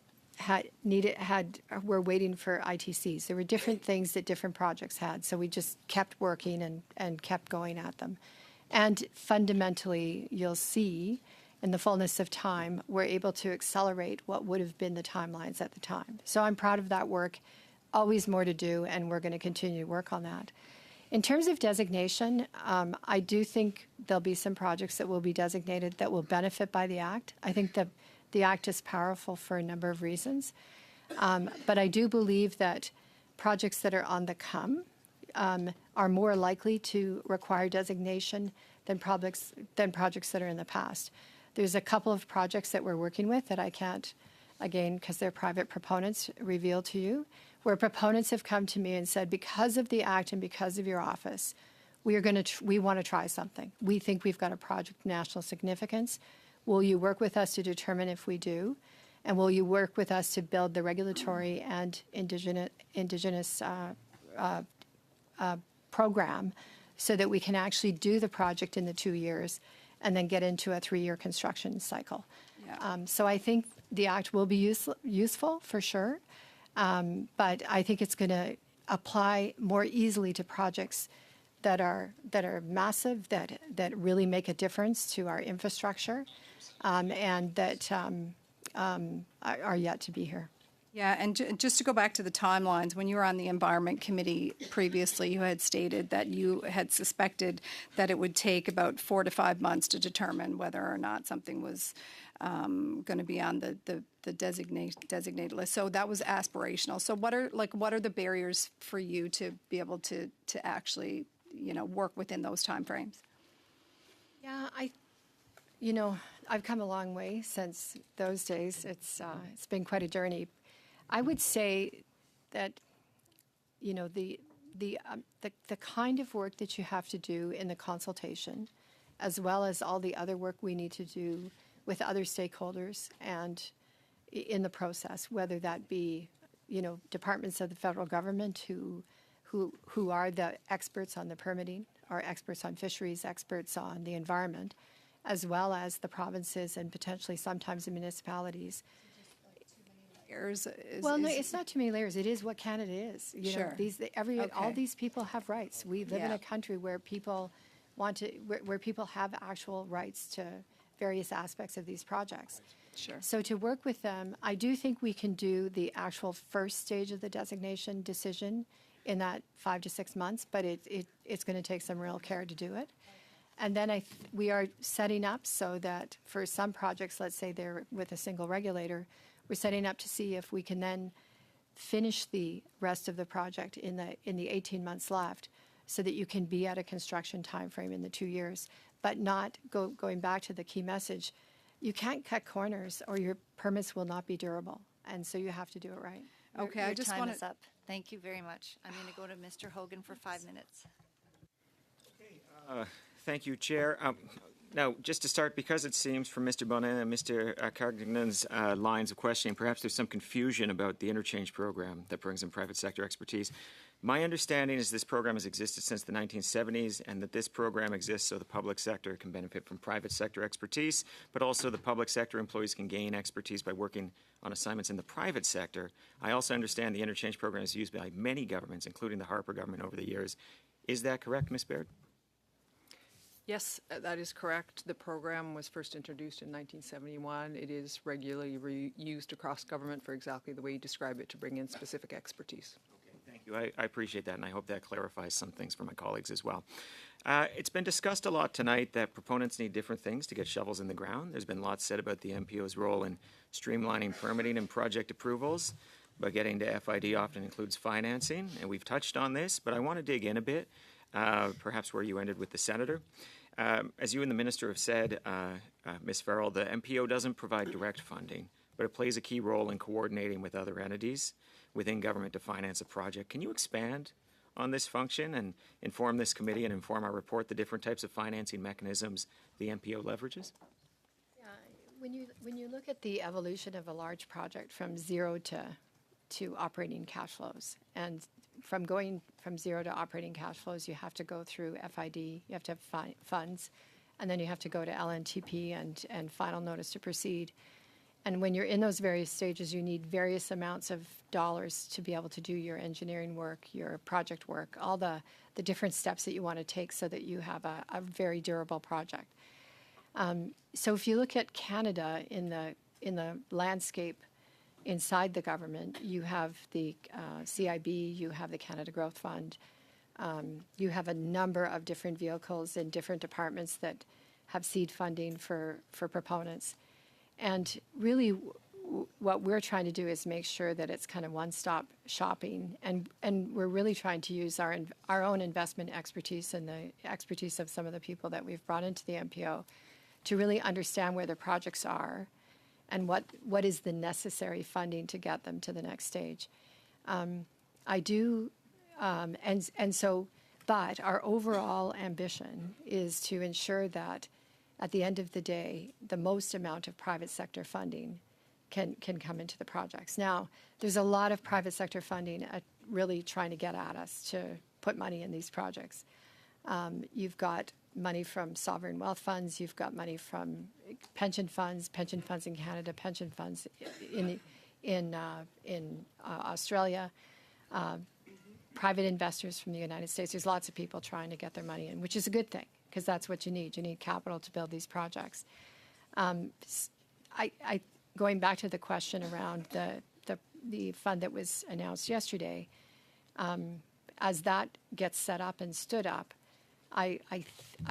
were waiting for ITCs. There were different things that different projects had, so we just kept working and kept going at them. And fundamentally, you'll see, in the fullness of time, we're able to accelerate what would have been the timelines at the time. So I'm proud of that work. Always more to do, and we're going to continue to work on that. In terms of designation, I do think there'll be some projects that will be designated that will benefit by the Act. I think the Act is powerful for a number of reasons. But I do believe that projects that are on the come are more likely to require designation than projects that are in the past. There's a couple of projects that we're working with that I can't, again, because they're private proponents, reveal to you, where proponents have come to me and said, because of the Act and because of your office, we want to try something. We think we've got a project of national significance. Will you work with us to determine if we do? And will you work with us to build the regulatory and indigenous program so that we can actually do the project in the 2 years and then get into a 3-year construction cycle? Yeah. So I think the Act will be useful for sure, but I think it's going to apply more easily to projects that are massive, that really make a difference to our infrastructure, and that are yet to be here. Yeah, and just to go back to the timelines, when you were on the Environment Committee previously, you had stated that you had suspected that it would take about 4 to 5 months to determine whether or not something was going to be on the designated list. So that was aspirational. So what are the barriers for you to be able to actually, work within those timeframes? Yeah, I've come a long way since those days. It's been quite a journey. I would say that, the kind of work that you have to do in the consultation, as well as all the other work we need to do with other stakeholders and in the process, whether that be, departments of the federal government who are the experts on the permitting, or experts on fisheries, experts on the environment, as well as the provinces and potentially sometimes the municipalities. No, it's not too many layers. It is what Canada is. Sure. All these people have rights. We live in a country where people where people have actual rights to various aspects of these projects. Sure. So to work with them, I do think we can do the actual first stage of the designation decision in that 5 to 6 months, but it's going to take some real care to do it. And then we are setting up so that for some projects, let's say they're with a single regulator, we're setting up to see if we can then finish the rest of the project in the 18 months left, so that you can be at a construction time frame in the 2 years, but not going back to the key message. You can't cut corners or your permits will not be durable, and so you have to do it right. Okay, Your I just time want is up. Thank you very much. I'm going to go to Mr. Hogan for 5 minutes. Thank you, Chair. Now, just to start, because it seems from Mr. Bonin and Mr. Cardigan's lines of questioning, perhaps there's some confusion about the interchange program that brings in private sector expertise. My understanding is this program has existed since the 1970s, and that this program exists so the public sector can benefit from private sector expertise, but also the public sector employees can gain expertise by working on assignments in the private sector. I also understand the interchange program is used by many governments, including the Harper government over the years. Is that correct, Ms. Baird? Yes, that is correct. The program was first introduced in 1971. It is regularly used across government for exactly the way you describe it, to bring in specific expertise. Thank you. I appreciate that, and I hope that clarifies some things for my colleagues as well. It's been discussed a lot tonight that proponents need different things to get shovels in the ground. There's been lots said about the MPO's role in streamlining permitting and project approvals, but getting to FID often includes financing, and we've touched on this, but I want to dig in a bit, perhaps where you ended with the Senator. As you and the Minister have said, Ms. Farrell, the MPO doesn't provide direct funding, but it plays a key role in coordinating with other entities within government to finance a project. Can you expand on this function and inform this committee and inform our report the different types of financing mechanisms the MPO leverages? Yeah, when you look at the evolution of a large project from zero to operating cash flows, and from going from zero to operating cash flows, you have to go through FID, you have to have funds, and then you have to go to LNTP and final notice to proceed. And when you're in those various stages, you need various amounts of dollars to be able to do your engineering work, your project work, all the different steps that you want to take so that you have a very durable project. So if you look at Canada in the landscape inside the government, you have the CIB, you have the Canada Growth Fund, you have a number of different vehicles in different departments that have seed funding for proponents. And really what we're trying to do is make sure that it's kind of one-stop shopping, and we're really trying to use our own investment expertise and the expertise of some of the people that we've brought into the MPO to really understand where the projects are and what is the necessary funding to get them to the next stage. But our overall ambition is to ensure that at the end of the day, the most amount of private sector funding can come into the projects. Now, there's a lot of private sector funding really trying to get at us to put money in these projects. You've got money from sovereign wealth funds, you've got money from pension funds in Canada, pension funds in Australia, private investors from the United States. There's lots of people trying to get their money in, which is a good thing, because that's what you need. You need capital to build these projects. Going back to the question around the fund that was announced yesterday, as that gets set up and stood up, I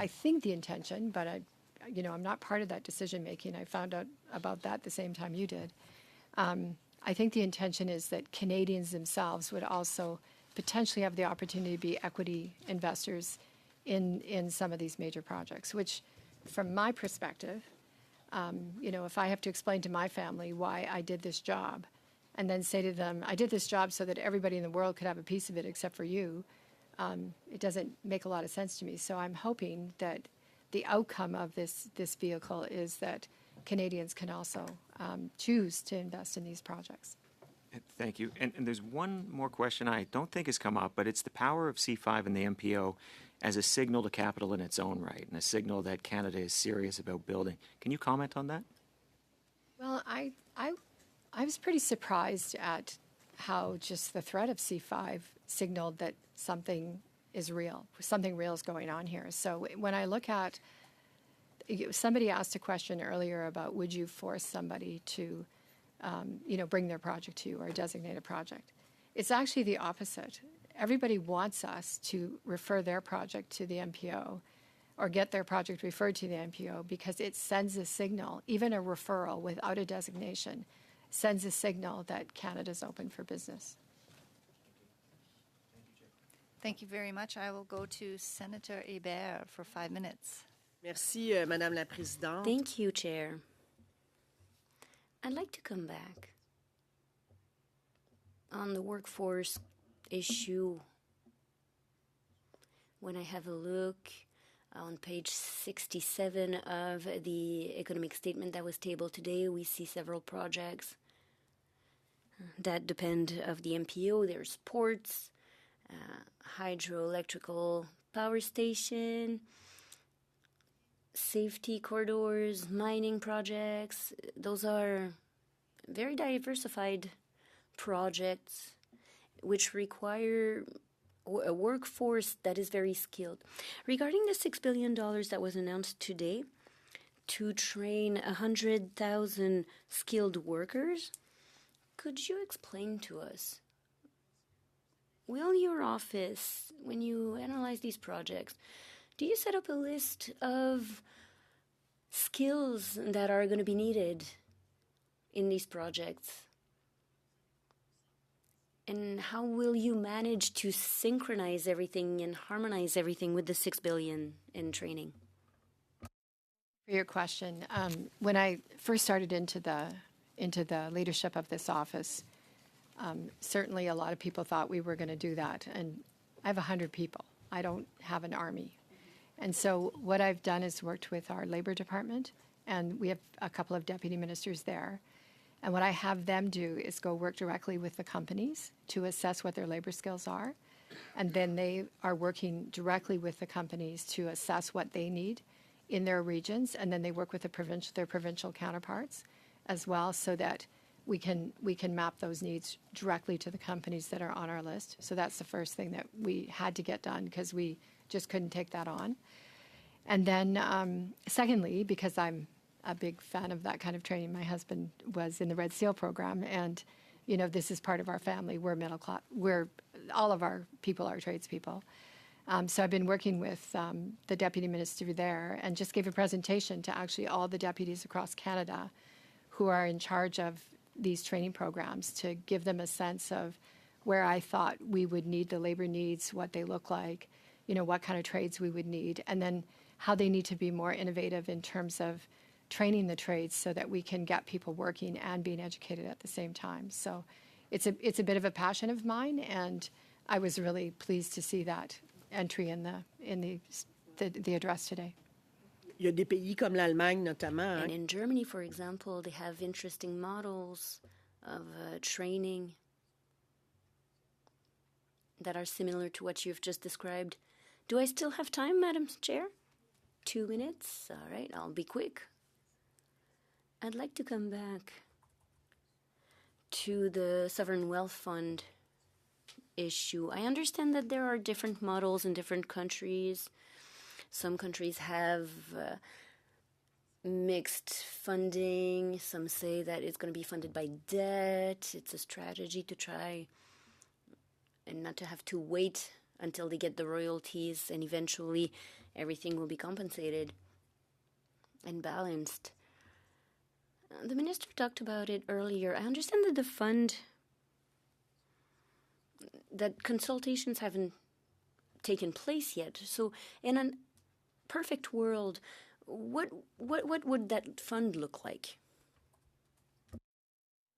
think the intention, but I'm not part of that decision making. I found out about that the same time you did. I think the intention is that Canadians themselves would also potentially have the opportunity to be equity investors in some of these major projects, which, from my perspective, if I have to explain to my family why I did this job and then say to them, I did this job so that everybody in the world could have a piece of it except for you, it doesn't make a lot of sense to me. So I'm hoping that the outcome of this vehicle is that Canadians can also choose to invest in these projects. Thank you. And there's one more question I don't think has come up, but it's the power of C5 and the MPO as a signal to capital in its own right, and a signal that Canada is serious about building. Can you comment on that? Well, I was pretty surprised at how just the threat of C5 signaled that something is real. Something real is going on here. So when I look at, somebody asked a question earlier about would you force somebody to, bring their project to you or designate a project. It's actually the opposite. Everybody wants us to refer their project to the MPO or get their project referred to the MPO because it sends a signal, even a referral without a designation, sends a signal that Canada's open for business. Thank you very much. I will go to Senator Hébert for 5 minutes. Merci, Madame la Présidente. Thank you, Chair. I'd like to come back on the workforce issue. When I have a look on page 67 of the economic statement that was tabled today, we see several projects that depend of the MPO. There's ports, hydroelectrical power station, safety corridors, mining projects. Those are very diversified projects which require a workforce that is very skilled. Regarding the $6 billion that was announced today to train 100,000 skilled workers, could you explain to us, will your office, when you analyze these projects, do you set up a list of skills that are going to be needed in these projects? And how will you manage to synchronize everything and harmonize everything with the $6 billion in training? For your question, when I first started into the leadership of this office, certainly a lot of people thought we were going to do that. And I have 100 people. I don't have an army. And so what I've done is worked with our labor department, and we have a couple of deputy ministers there. And what I have them do is go work directly with the companies to assess what their labor skills are. And then they are working directly with the companies to assess what they need in their regions. And then they work with their provincial counterparts as well, so that we can map those needs directly to the companies that are on our list. So that's the first thing that we had to get done because we just couldn't take that on. And then secondly, because I'm a big fan of that kind of training, my husband was in the Red Seal program, and this is part of our family. We're middle class. All of our people are tradespeople. So I've been working with the deputy minister there, and just gave a presentation to actually all the deputies across Canada who are in charge of these training programs, to give them a sense of where I thought we would need the labor needs, what they look like, what kind of trades we would need, and then how they need to be more innovative in terms of training the trades so that we can get people working and being educated at the same time. So it's a bit of a passion of mine, and I was really pleased to see that entry in the address today. Il y a des pays comme l'Allemagne notamment. And in Germany, for example, they have interesting models of training that are similar to what you've just described. Do I still have time, Madam Chair? 2 minutes? All right, I'll be quick. I'd like to come back to the Sovereign Wealth Fund issue. I understand that there are different models in different countries. Some countries have mixed funding. Some say that it's going to be funded by debt. It's a strategy to try and not to have to wait until they get the royalties, and eventually everything will be compensated and balanced. The minister talked about it earlier. I understand that the fund, that consultations haven't taken place yet. So in a perfect world, what would that fund look like?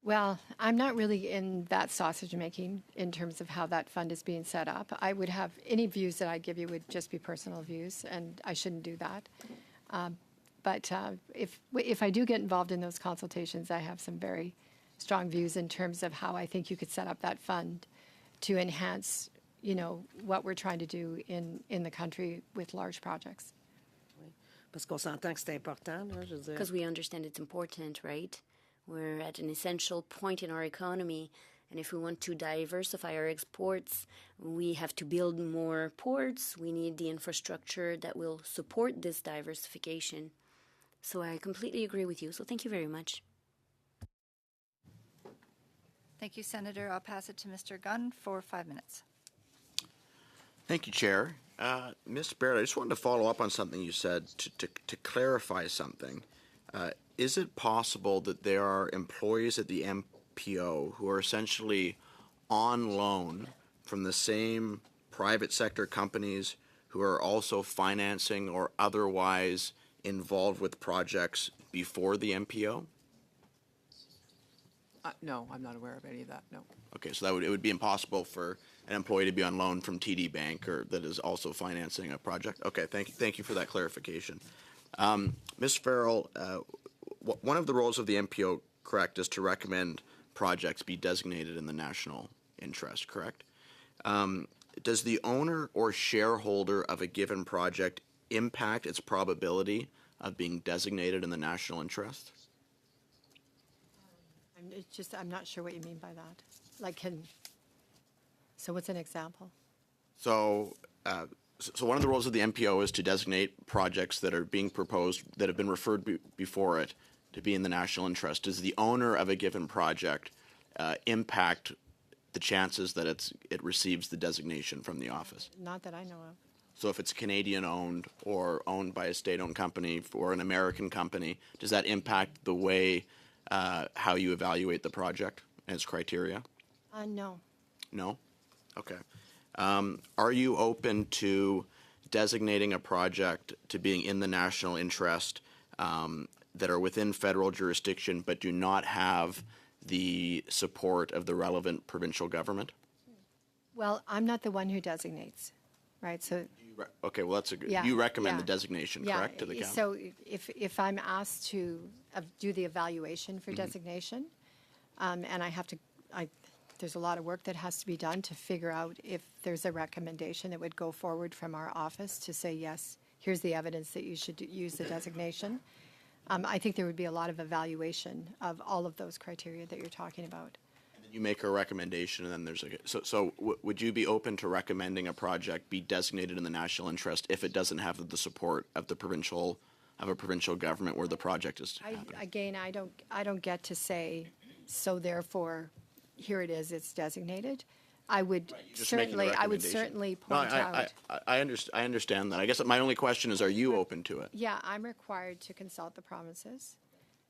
Well, I'm not really in that sausage making in terms of how that fund is being set up. I would have any views that I give you would just be personal views, and I shouldn't do that. But if I do get involved in those consultations, I have some very strong views in terms of how I think you could set up that fund to enhance, what we're trying to do in the country with large projects. Parce qu'on s'entend que c'est important, là, je veux dire. Because we understand it's important, right? We're at an essential point in our economy, and if we want to diversify our exports, we have to build more ports. We need the infrastructure that will support this diversification. So I completely agree with you. So thank you very much. Thank you, Senator. I'll pass it to Mr. Gunn for 5 minutes. Thank you, Chair. Ms. Baird, I just wanted to follow up on something you said to clarify something. Is it possible that there are employees at the MPO who are essentially on loan from the same private sector companies who are also financing or otherwise involved with projects before the MPO? No, I'm not aware of any of that, no. Okay, so it would be impossible for an employee to be on loan from TD Bank or that is also financing a project? Okay, thank you for that clarification. Ms. Farrell, one of the roles of the MPO, correct, is to recommend projects be designated in the national interest, correct? Does the owner or shareholder of a given project impact its probability of being designated in the national interest? I'm not sure what you mean by that. So what's an example? So one of the roles of the MPO is to designate projects that are being proposed that have been referred before it to be in the national interest. Does the owner of a given project impact the chances that it receives the designation from the office? Not that I know of. So if it's Canadian-owned or owned by a state-owned company or an American company, does that impact the way how you evaluate the project and its criteria? No. No? Okay. Are you open to designating a project to being in the national interest that are within federal jurisdiction but do not have the support of the relevant provincial government? Well, I'm not the one who designates, right? So okay, well, that's a good. Yeah, you recommend yeah. the designation, correct, to the county? So if I'm asked to do the evaluation for designation, and there's a lot of work that has to be done to figure out if there's a recommendation that would go forward from our office to say, yes, here's the evidence that you should use the designation. I think there would be a lot of evaluation of all of those criteria that you're talking about. You make a recommendation, and then there's would you be open to recommending a project be designated in the national interest if it doesn't have the support of a provincial government where the project is happening? Again, I don't get to say, so therefore, here it is, it's designated. I would certainly point out. I understand that. I guess my only question is, are you open to it? Yeah, I'm required to consult the provinces.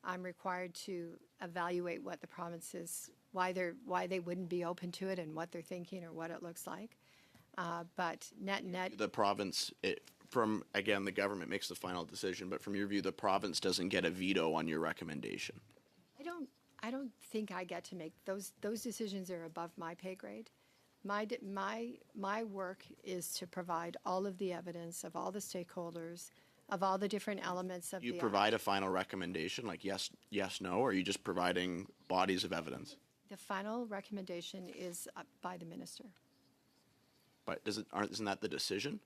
I'm required to evaluate what the provinces, why they wouldn't be open to it and what they're thinking or what it looks like. But net. The province, the government makes the final decision, but from your view, the province doesn't get a veto on your recommendation. I don't think I get to make those decisions are above my pay grade. My work is to provide all of the evidence of all the stakeholders, of all the different elements of the You provide a final recommendation, like yes, no, or are you just providing bodies of evidence? The final recommendation is by the minister. But isn't that the decision?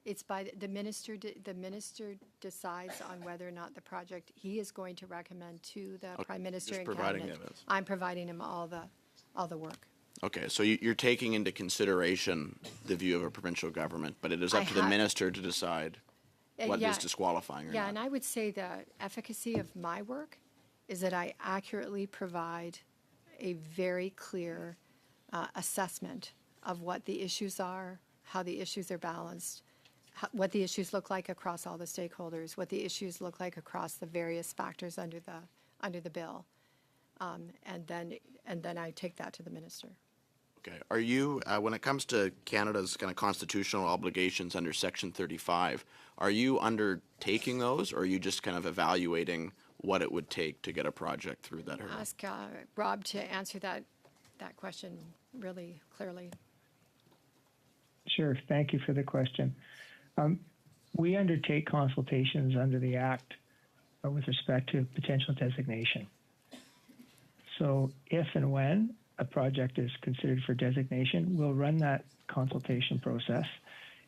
It's by the minister. The minister decides on whether or not the project he is going to recommend to the Prime Minister and Cabinet. Evidence. I'm providing him all the work. Okay, so you're taking into consideration the view of a provincial government, but it is up to the minister to decide. what yeah. is disqualifying or Yeah, not. and I would say the efficacy of my work is that I accurately provide a very clear assessment of what the issues are, how the issues are balanced, what the issues look like across all the stakeholders, what the issues look like across the various factors under the bill, and then I take that to the minister. Okay. Are you, when it comes to Canada's kind of constitutional obligations under Section 35, are you undertaking those, or are you just kind of evaluating what it would take to get a project through that hurdle? Ask Rob to answer that question really clearly. Sure. Thank you for the question. We undertake consultations under the Act with respect to potential designation. So if and when a project is considered for designation, we'll run that consultation process.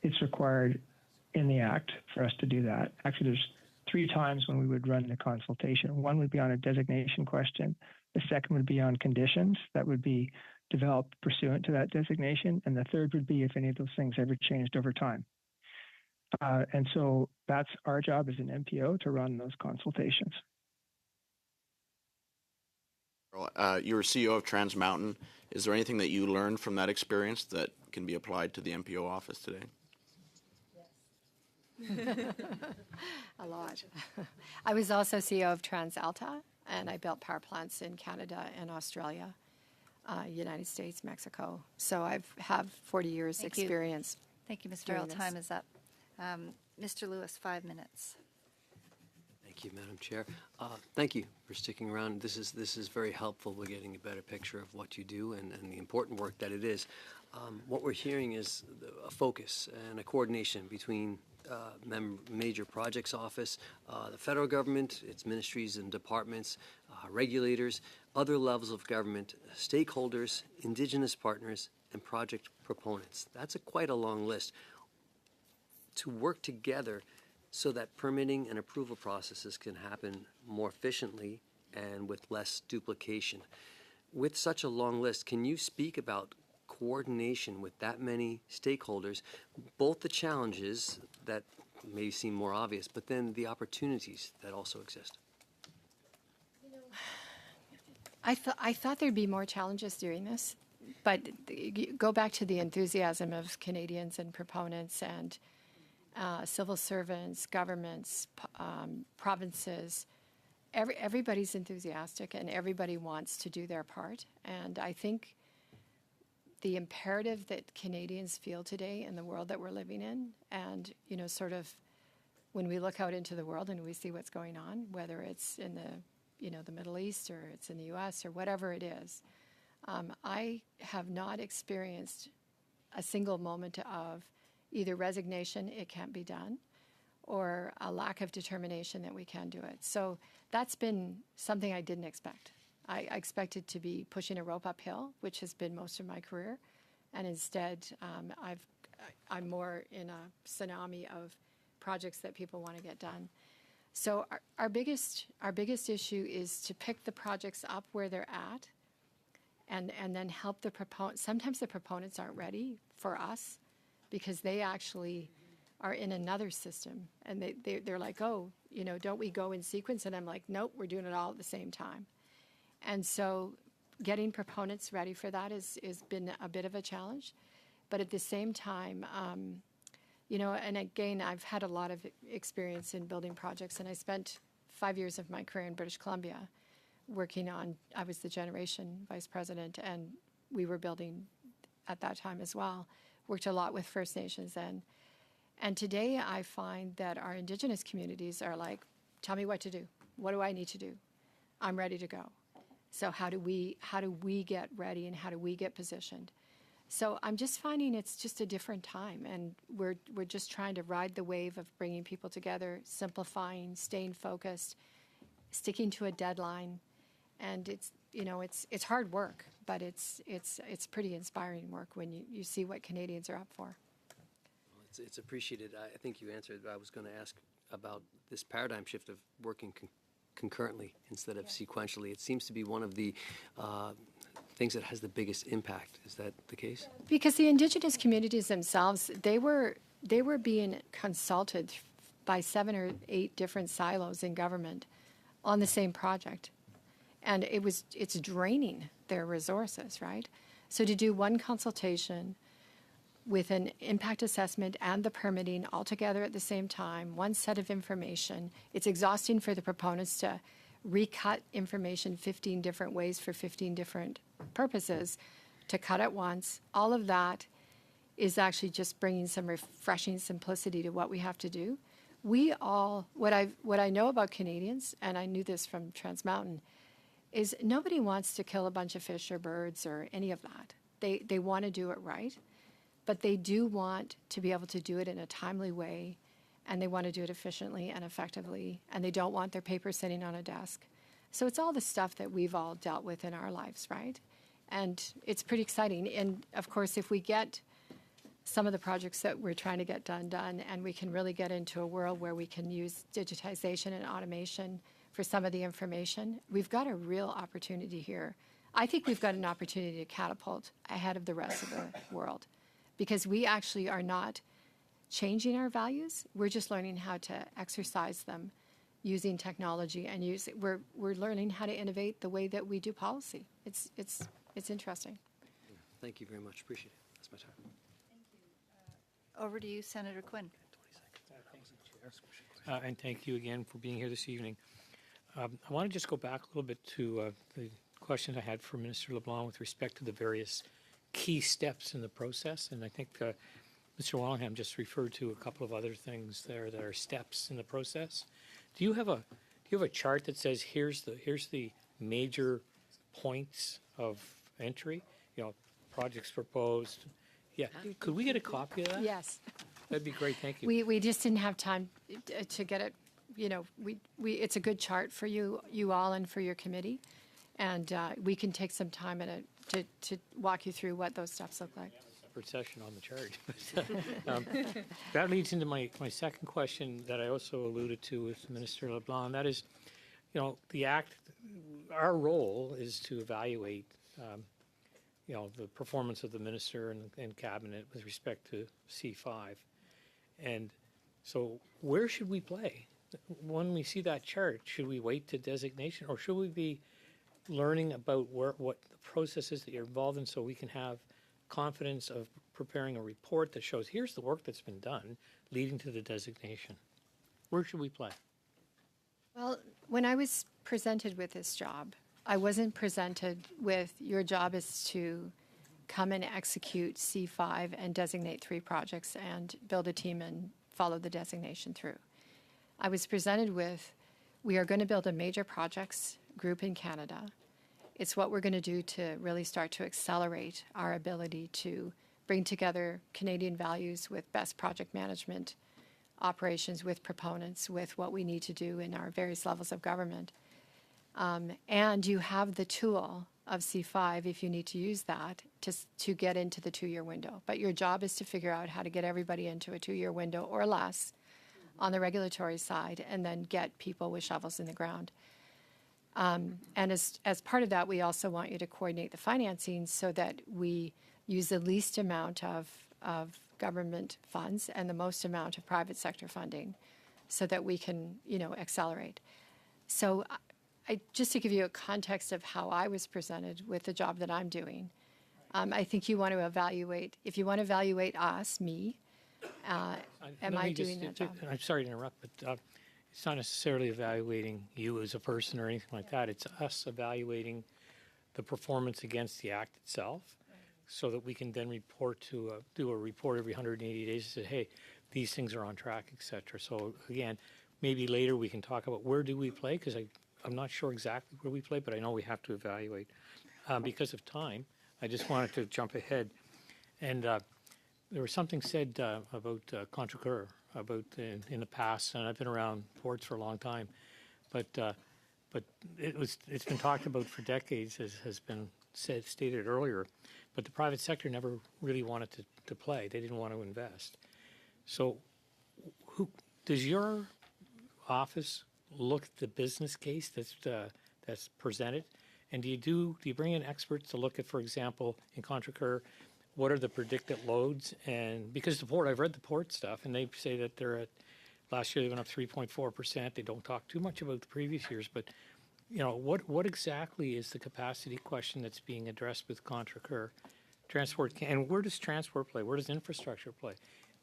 It's required in the Act for us to do that. Actually, there's 3 times when we would run the consultation. One would be on a designation question. The second would be on conditions that would be developed pursuant to that designation. And the third would be if any of those things ever changed over time. And so that's our job as an MPO to run those consultations. You were CEO of Trans Mountain. Is there anything that you learned from that experience that can be applied to the MPO office today? A lot. I was also CEO of TransAlta, and I built power plants in Canada and Australia, United States, Mexico. So I have 40 years Thank you. experience. Thank you, Ms. doing Farrell. this. Time is up. Mr. Lewis, 5 minutes. Thank you, Madam Chair. Thank you for sticking around. This is very helpful. We're getting a better picture of what you do and the important work that it is. What we're hearing is a focus and a coordination between Major Projects Office, the federal government, its ministries and departments, regulators, other levels of government, stakeholders, Indigenous partners, and project proponents. That's quite a long list. To work together so that permitting and approval processes can happen more efficiently and with less duplication. With such a long list, can you speak about coordination with that many stakeholders, both the challenges that may seem more obvious, but then the opportunities that also exist? I thought there'd be more challenges during this, but go back to the enthusiasm of Canadians and proponents and civil servants, governments, provinces. Everybody's enthusiastic and everybody wants to do their part. And I think the imperative that Canadians feel today in the world that we're living in, and sort of when we look out into the world and we see what's going on, whether it's in the Middle East or it's in the U.S. or whatever it is, I have not experienced a single moment of either resignation, it can't be done, or a lack of determination that we can do it. So that's been something I didn't expect. I expected to be pushing a rope uphill, which has been most of my career, and instead I'm more in a tsunami of projects that people want to get done. So our biggest issue is to pick the projects up where they're at, and then help the proponents. Sometimes the proponents aren't ready for us, because they actually are in another system, and they're like, oh, don't we go in sequence? And I'm like, nope, we're doing it all at the same time. And so getting proponents ready for that has been a bit of a challenge. But at the same time, and again, I've had a lot of experience in building projects, and I spent 5 years of my career in British Columbia working on, I was the generation vice president, and we were building at that time as well. Worked a lot with First Nations then. And today I find that our Indigenous communities are like, tell me what to do. What do I need to do? I'm ready to go. So how do we get ready, and how do we get positioned? So I'm just finding it's just a different time, and we're just trying to ride the wave of bringing people together, simplifying, staying focused, sticking to a deadline. And it's hard work, but it's pretty inspiring work when you see what Canadians are up for. Well, it's appreciated. I think you answered. I was going to ask about this paradigm shift of working concurrently instead of sequentially. It seems to be one of the things that has the biggest impact. Is that the case? Because the Indigenous communities themselves, they were being consulted by 7 or 8 different silos in government on the same project. And it's draining their resources, right? So to do one consultation with an impact assessment and the permitting all together at the same time, one set of information, it's exhausting for the proponents to recut information 15 different ways for 15 different purposes, to cut at once. All of that is actually just bringing some refreshing simplicity to what we have to do. We all, what I know about Canadians, and I knew this from Trans Mountain, is nobody wants to kill a bunch of fish or birds or any of that. They want to do it right, but they do want to be able to do it in a timely way, and they want to do it efficiently and effectively, and they don't want their paper sitting on a desk. So it's all the stuff that we've all dealt with in our lives, right? And it's pretty exciting. And of course, if we get some of the projects that we're trying to get done, and we can really get into a world where we can use digitization and automation for some of the information, we've got a real opportunity here. I think we've got an opportunity to catapult ahead of the rest of the world, because we actually are not changing our values. We're just learning how to exercise them using technology, and we're learning how to innovate the way that we do policy. It's interesting. Thank you very much. Appreciate it. That's my time. Over to you, Senator Quinn. And thank you again for being here this evening. I want to just go back a little bit to the question I had for Minister LeBlanc with respect to the various key steps in the process. And I think Mr. Wallingham just referred to a couple of other things there that are steps in the process. Do you have a chart that says here's the major points of entry? You know, projects proposed. Yeah. Could we get a copy of that? Yes. That'd be great. Thank you. We just didn't have time to get it. You know, it's a good chart for you all and for your committee, and we can take some time in it to walk you through what those steps look like. Separate session on the chart. That leads into my second question that I also alluded to with Minister LeBlanc. That is, you know, the act. Our role is to evaluate, you know, the performance of the minister and cabinet with respect to C5, and so where should we play? When we see that chart, should we wait to designation, or should we be learning about what the process is that you're involved in, so we can have confidence of preparing a report that shows here's the work that's been done leading to the designation? Where should we play? Well, when I was presented with this job, I wasn't presented with your job is to come and execute C5 and designate 3 projects and build a team and follow the designation through. I was presented with, we are going to build a major projects group in Canada. It's what we're going to do to really start to accelerate our ability to bring together Canadian values with best project management operations, with proponents, with what we need to do in our various levels of government. And you have the tool of C5, if you need to use that, to get into the 2-year window. But your job is to figure out how to get everybody into a 2-year window or less on the regulatory side, and then get people with shovels in the ground. And as part of that, we also want you to coordinate the financing so that we use the least amount of government funds and the most amount of private sector funding so that we can, you know, accelerate. So just to give you a context of how I was presented with the job that I'm doing, I think you want to evaluate, if you want to evaluate us, me, am I doing that job? I'm sorry to interrupt, but it's not necessarily evaluating you as a person or anything like that. It's us evaluating the performance against the act itself, so that we can then do a report every 180 days and say, hey, these things are on track, et cetera. So again, maybe later we can talk about where do we play, because I'm not sure exactly where we play, but I know we have to evaluate. Because of time, I just wanted to jump ahead. And there was something said about Contrecoeur, about in the past, and I've been around ports for a long time, but it's been talked about for decades, as has been stated earlier, but the private sector never really wanted to play. They didn't want to invest. So who does your office look at the business case that's presented? And do you bring in experts to look at, for example, in Contrecoeur, what are the predicted loads? And because the port, I've read the port stuff, and they say that they're at Last year they went up 3.4%. They don't talk too much about the previous years, but what exactly is the capacity question that's being addressed with Contrecœur? Transport, and where does transport play? Where does infrastructure play?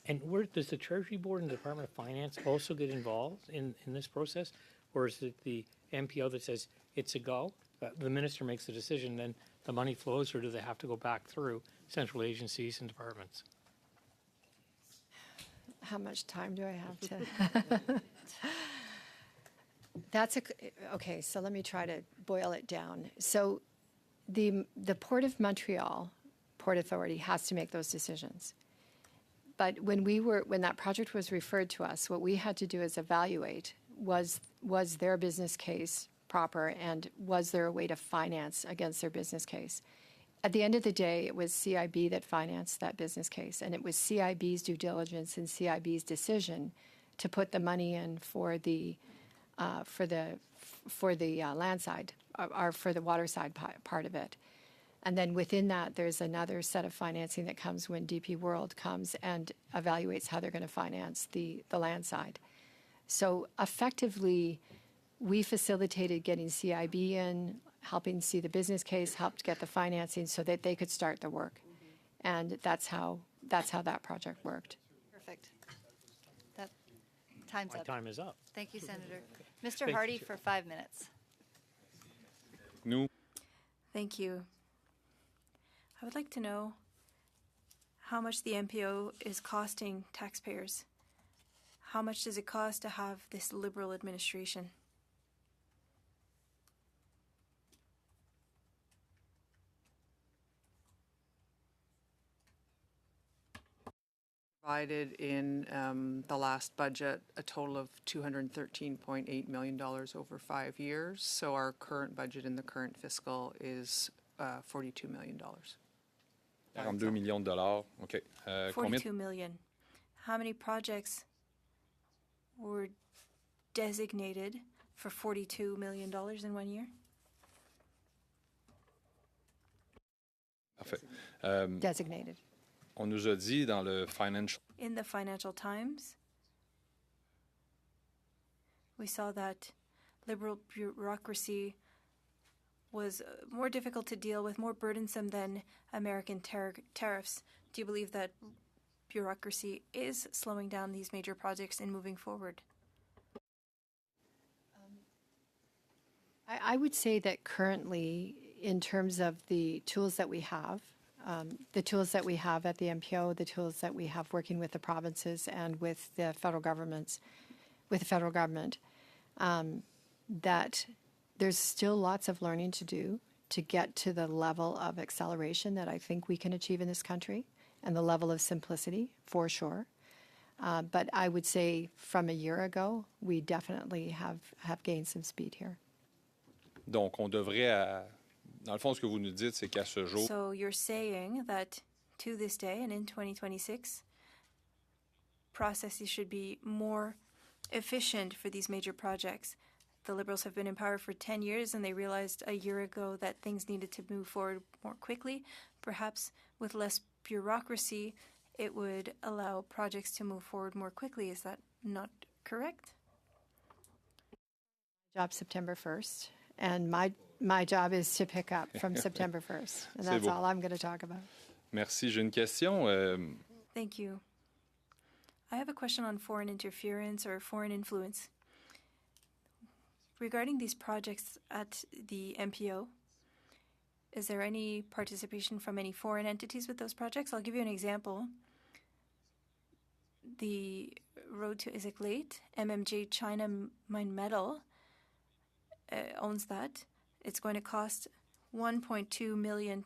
And where does the Treasury Board and the Department of Finance also get involved in this process? Or is it the MPO that says it's a go? The minister makes the decision, then the money flows, or do they have to go back through central agencies and departments? How much time do I have to? Okay, so let me try to boil it down. So the Port of Montreal Port Authority has to make those decisions. But when that project was referred to us, what we had to do is evaluate was their business case proper, and was there a way to finance against their business case? At the end of the day, it was CIB that financed that business case, and it was CIB's due diligence and CIB's decision to put the money in for the land side, or for the water side part of it. And then within that, there's another set of financing that comes when DP World comes and evaluates how they're going to finance the land side. So effectively, we facilitated getting CIB in, helping see the business case, helped get the financing so that they could start the work. And that's how that project worked. Perfect. That time's My up. time is up. Thank you, Senator. Mr. Thank you, Hardy Chair. for 5 minutes. Thank you. I would like to know how much the MPO is costing taxpayers. How much does it cost to have this Liberal administration? Provided in the last budget a total of $213.8 million over 5 years. So our current budget in the current fiscal is $42 million. 42 millions de dollars. OK. 42 million. How many projects were designated for $42 million in 1 year? Parfait. Designated. On nous a dit dans le Financial In the Financial Times, we saw that Liberal bureaucracy was more difficult to deal with, more burdensome than American tariffs. Do you believe that bureaucracy is slowing down these major projects and moving forward? I would say that currently, in terms of the tools that we have at the MPO, the tools that we have working with the provinces and with the federal government, that there's still lots of learning to do to get to the level of acceleration that I think we can achieve in this country, and the level of simplicity, for sure. But I would say from a year ago, we definitely have gained some speed here. Donc, on devrait, dans le fond, ce que vous nous dites, c'est qu'à ce jour, So you're saying that to this day and in 2026, processes should be more efficient for these major projects. The Liberals have been in power for 10 years, and they realized a year ago that things needed to move forward more quickly. Perhaps with less bureaucracy, it would allow projects to move forward more quickly. Is that not correct? Job September 1st, and my job is to pick up from September 1st, and C'est that's beau. all I'm going to talk about. Merci. J'ai une question. Thank you. I have a question on foreign interference or foreign influence. Regarding these projects at the MPO, is there any participation from any foreign entities with those projects? I'll give you an example. The road to Iziklate, MMJ China Mine Metal owns that. It's going to cost $1.2 million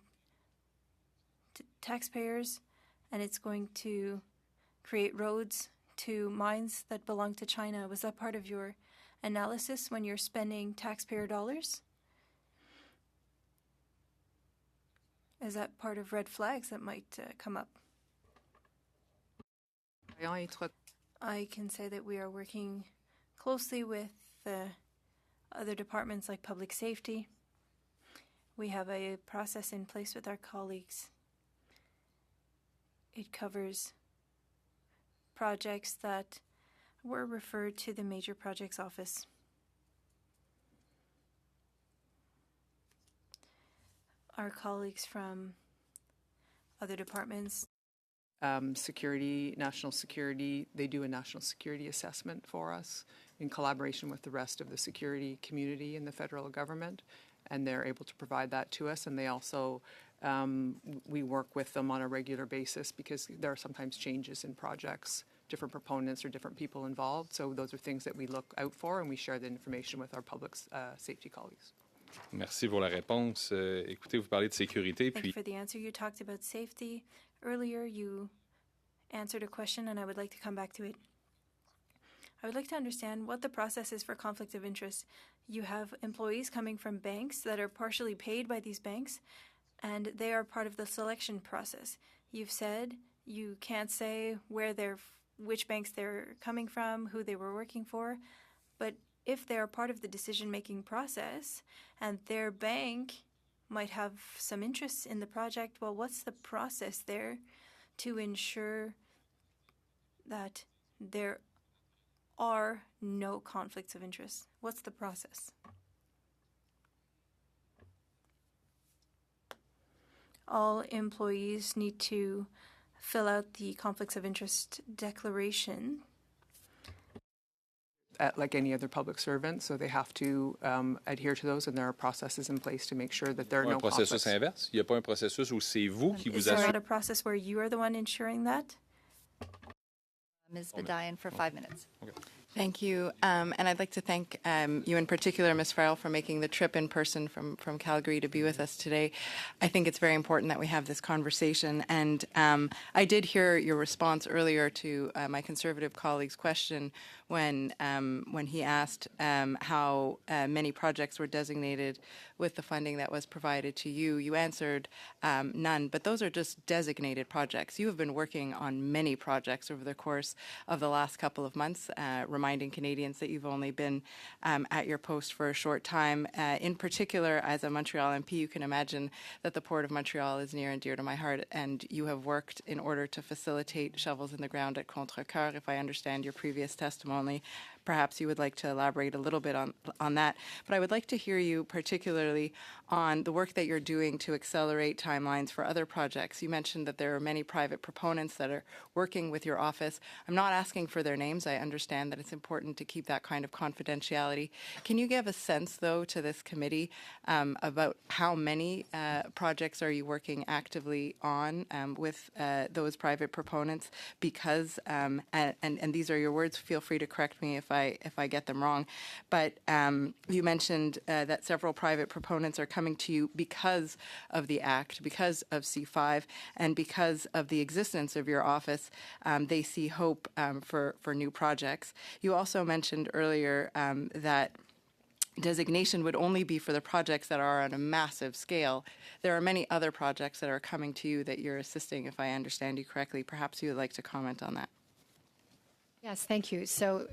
to taxpayers, and it's going to create roads to mines that belong to China. Was that part of your analysis when you're spending taxpayer dollars? Is that part of red flags that might come up? I can say that we are working closely with other departments like public safety. We have a process in place with our colleagues. It covers projects that were referred to the Major Projects Office. Our colleagues from other departments. Security, national security, they do a national security assessment for us in collaboration with the rest of the security community in the federal government, and they're able to provide that to us. And they also, we work with them on a regular basis because there are sometimes changes in projects, different proponents or different people involved. So those are things that we look out for, and we share the information with our public safety colleagues. Merci pour la réponse. Écoutez, vous parlez de sécurité, Thank you for the answer. You talked about safety. Earlier, you answered a question, and I would like to come back to it. I would like to understand what the process is for conflict of interest. You have employees coming from banks that are partially paid by these banks, and they are part of the selection process. You've said you can't say which banks they're coming from, who they were working for, but if they're part of the decision-making process and their bank might have some interest in the project, well, what's the process there to ensure that there are no conflicts of interest? What's the process? All employees need to fill out the conflicts of interest declaration. Like any other public servant, so they have to adhere to those, and there are processes in place to make sure that there are no conflicts. Processus inverse? Il n'y a pas un processus où c'est vous qui Is vous there assurez? not a process where you are the one ensuring that? Ms. Bedian for 5 minutes. Thank you. And I'd like to thank you in particular, Ms. Farrell, for making the trip in person from Calgary to be with us today. I think it's very important that we have this conversation. And I did hear your response earlier to my Conservative colleague's question when he asked how many projects were designated with the funding that was provided to you. You answered none, but those are just designated projects. You have been working on many projects over the course of the last couple of months, reminding Canadians that you've only been at your post for a short time. In particular, as a Montreal MP, you can imagine that the Port of Montreal is near and dear to my heart, and you have worked in order to facilitate shovels in the ground at Contrecoeur, if I understand your previous testimony. Perhaps you would like to elaborate a little bit on that. But I would like to hear you particularly on the work that you're doing to accelerate timelines for other projects. You mentioned that there are many private proponents that are working with your office. I'm not asking for their names. I understand that it's important to keep that kind of confidentiality. Can you give a sense, though, to this committee about how many projects are you working actively on with those private proponents? Because, and these are your words, feel free to correct me if I get them wrong, but you mentioned that several private proponents are coming to you because of the Act, because of C5, and because of the existence of your office. They see hope for new projects. You also mentioned earlier that designation would only be for the projects that are on a massive scale. There are many other projects that are coming to you that you're assisting, if I understand you correctly. Perhaps you would like to comment on that. Yes, thank you. So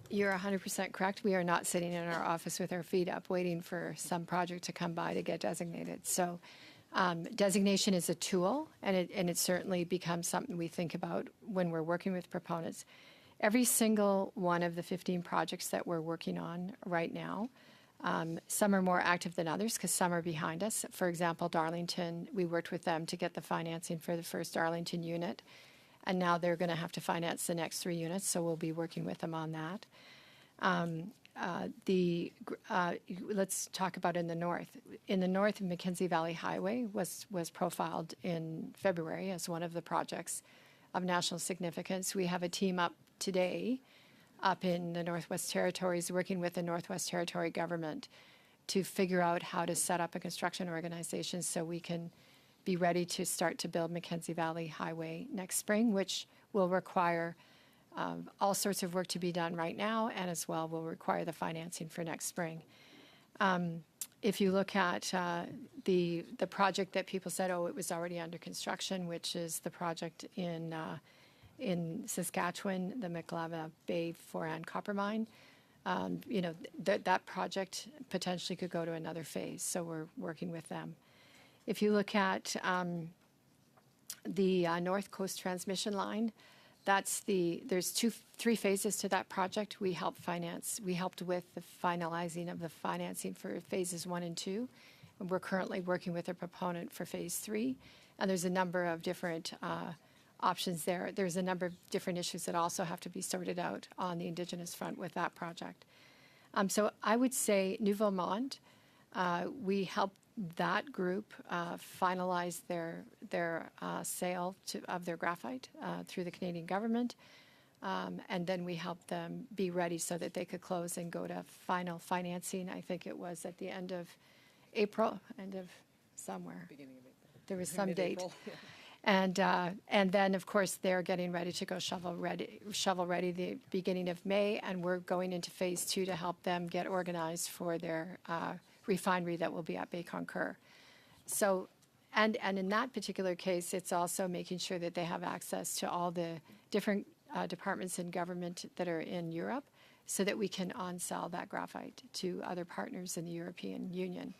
you're 100% correct. We are not sitting in our office with our feet up waiting for some project to come by to get designated. So designation is a tool, and it certainly becomes something we think about when we're working with proponents. Every single one of the 15 projects that we're working on right now, some are more active than others because some are behind us. For example, Darlington, we worked with them to get the financing for the first Darlington unit. And now they're going to have to finance the next 3 units, so we'll be working with them on that. Let's talk about in the north. In the north, Mackenzie Valley Highway was profiled in February as one of the projects of national significance. We have a team up today up in the Northwest Territories working with the Northwest Territory government to figure out how to set up a construction organization so we can be ready to start to build Mackenzie Valley Highway next spring, which will require all sorts of work to be done right now, and as well will require the financing for next spring. If you look at the project that people said, oh, it was already under construction, which is the project in Saskatchewan, the McLava Bay Foran copper mine, that project potentially could go to another phase, so we're working with them. If you look at the North Coast transmission line, there's three phases to that project. We helped with the finalizing of the financing for phases 1 and 2. And we're currently working with a proponent for phase 3. And there's a number of different options there. There's a number of different issues that also have to be sorted out on the Indigenous front with that project. So I would say Nouveau Monde, we helped that group finalize their sale of their graphite through the Canadian government. And then we helped them be ready so that they could close and go to final financing. I think it was at the end of April, somewhere. There was some date. And then, of course, they're getting ready to go shovel ready the beginning of May, and we're going into phase 2 to help them get organized for their refinery that will be at Baie-Contrecoeur. So, and in that particular case, it's also making sure that they have access to all the different departments in government that are in Europe, so that we can on-sell that graphite to other partners in the European Union.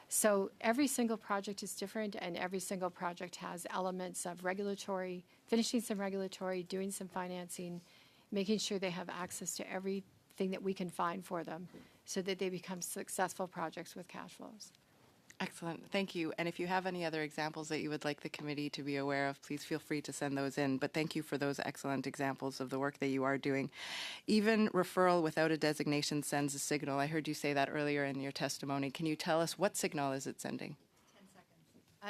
So every single project is different, and every single project has elements of regulatory, finishing some regulatory, doing some financing, making sure they have access to everything that we can find for them so that they become successful projects with cash flows. Excellent. Thank you. And if you have any other examples that you would like the committee to be aware of, please feel free to send those in. But thank you for those excellent examples of the work that you are doing. Even referral without a designation sends a signal. I heard you say that earlier in your testimony. Can you tell us what signal is it sending? 10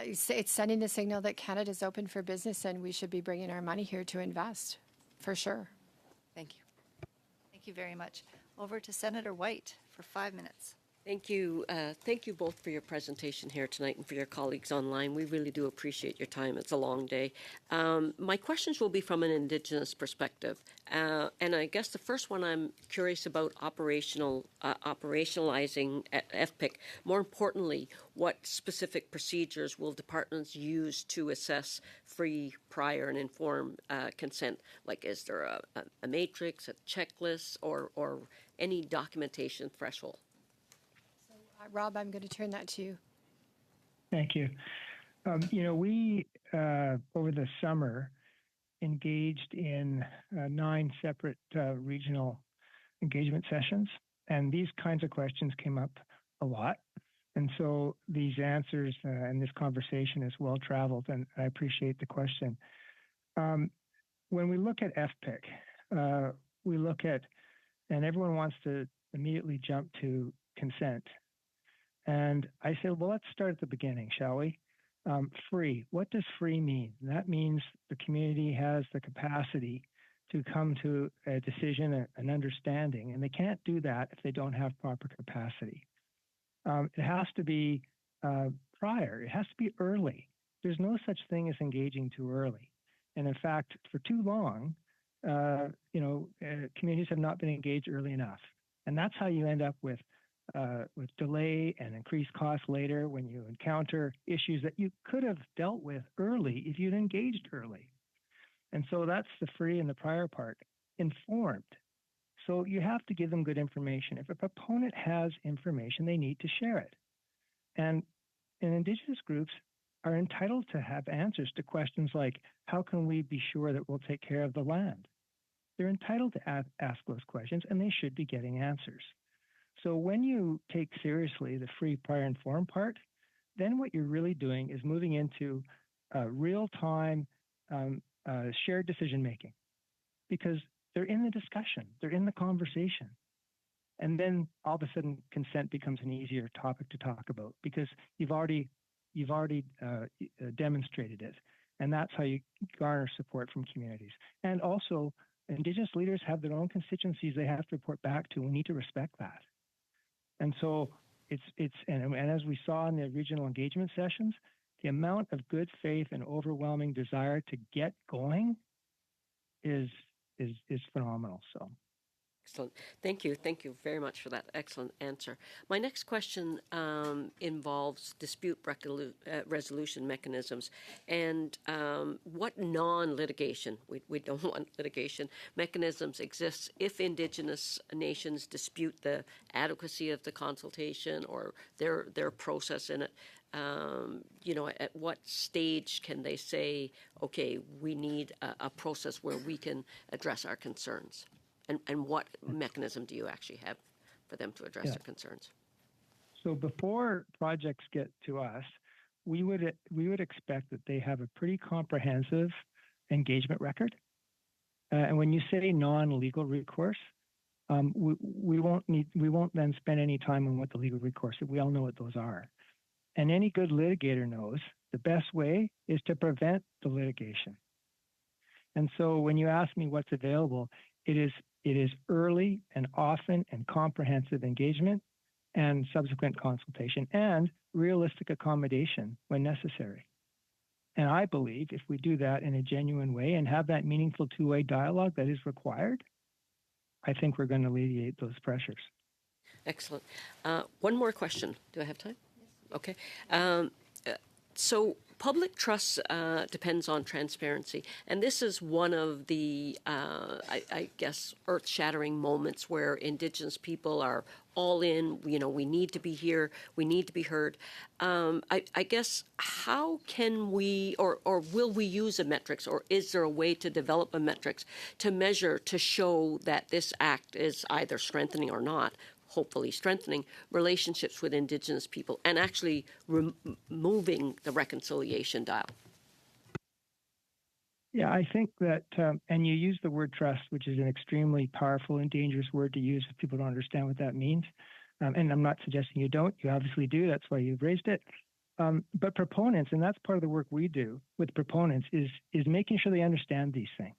seconds. It's sending the signal that Canada is open for business and we should be bringing our money here to invest, for sure. Thank you. Thank you very much. Over to Senator White for 5 minutes. Thank you. Thank you both for your presentation here tonight and for your colleagues online. We really do appreciate your time. It's a long day. My questions will be from an Indigenous perspective. And I guess the first one I'm curious about operationalizing FPIC. More importantly, what specific procedures will departments use to assess free, prior, and informed consent? Like, is there a matrix, a checklist, or any documentation threshold? Rob, I'm going to turn that to you. Thank you. We, over the summer, engaged in 9 separate regional engagement sessions, and these kinds of questions came up a lot. And so these answers and this conversation is well traveled, and I appreciate the question. When we look at FPIC, we look at, and everyone wants to immediately jump to consent. And I said, well, let's start at the beginning, shall we? Free. What does free mean? And that means the community has the capacity to come to a decision, an understanding, and they can't do that if they don't have proper capacity. It has to be prior. It has to be early. There's no such thing as engaging too early. And in fact, for too long, communities have not been engaged early enough. And that's how you end up with delay and increased costs later when you encounter issues that you could have dealt with early if you'd engaged early. And so that's the free and the prior part. Informed. So you have to give them good information. If a proponent has information, they need to share it. And Indigenous groups are entitled to have answers to questions like, how can we be sure that we'll take care of the land? They're entitled to ask those questions, and they should be getting answers. So when you take seriously the free, prior, informed part, then what you're really doing is moving into real-time shared decision-making, because they're in the discussion, they're in the conversation. And then all of a sudden, consent becomes an easier topic to talk about because you've already demonstrated it. And that's how you garner support from communities. And also, Indigenous leaders have their own constituencies they have to report back to. We need to respect that. And so and as we saw in the regional engagement sessions, the amount of good faith and overwhelming desire to get going is phenomenal. So. Excellent. Thank you. Thank you very much for that excellent answer. My next question involves dispute resolution mechanisms and what non-litigation, we don't want litigation, mechanisms exist if Indigenous nations dispute the adequacy of the consultation or their process in it. at what stage can they say, okay, we need a process where we can address our concerns? And what mechanism do you actually have for them to address their concerns? So before projects get to us, we would expect that they have a pretty comprehensive engagement record. And when you say non-legal recourse, we won't then spend any time on what the legal recourse. We all know what those are. And any good litigator knows the best way is to prevent the litigation. And so when you ask me what's available, it is early and often and comprehensive engagement and subsequent consultation and realistic accommodation when necessary. And I believe if we do that in a genuine way and have that meaningful two-way dialogue that is required, I think we're going to alleviate those pressures. Excellent. One more question. Do I have time? Okay. So public trust depends on transparency. And this is one of the, I guess, earth-shattering moments where Indigenous people are all in. We need to be here. We need to be heard. I guess, how can we, or will we use a metrics, or is there a way to develop a metrics to measure, to show that this act is either strengthening or not, hopefully strengthening relationships with Indigenous people and actually removing the reconciliation dial? Yeah, I think that, and you use the word trust, which is an extremely powerful and dangerous word to use if people don't understand what that means. And I'm not suggesting you don't. You obviously do. That's why you've raised it. But proponents, and that's part of the work we do with proponents, is making sure they understand these things.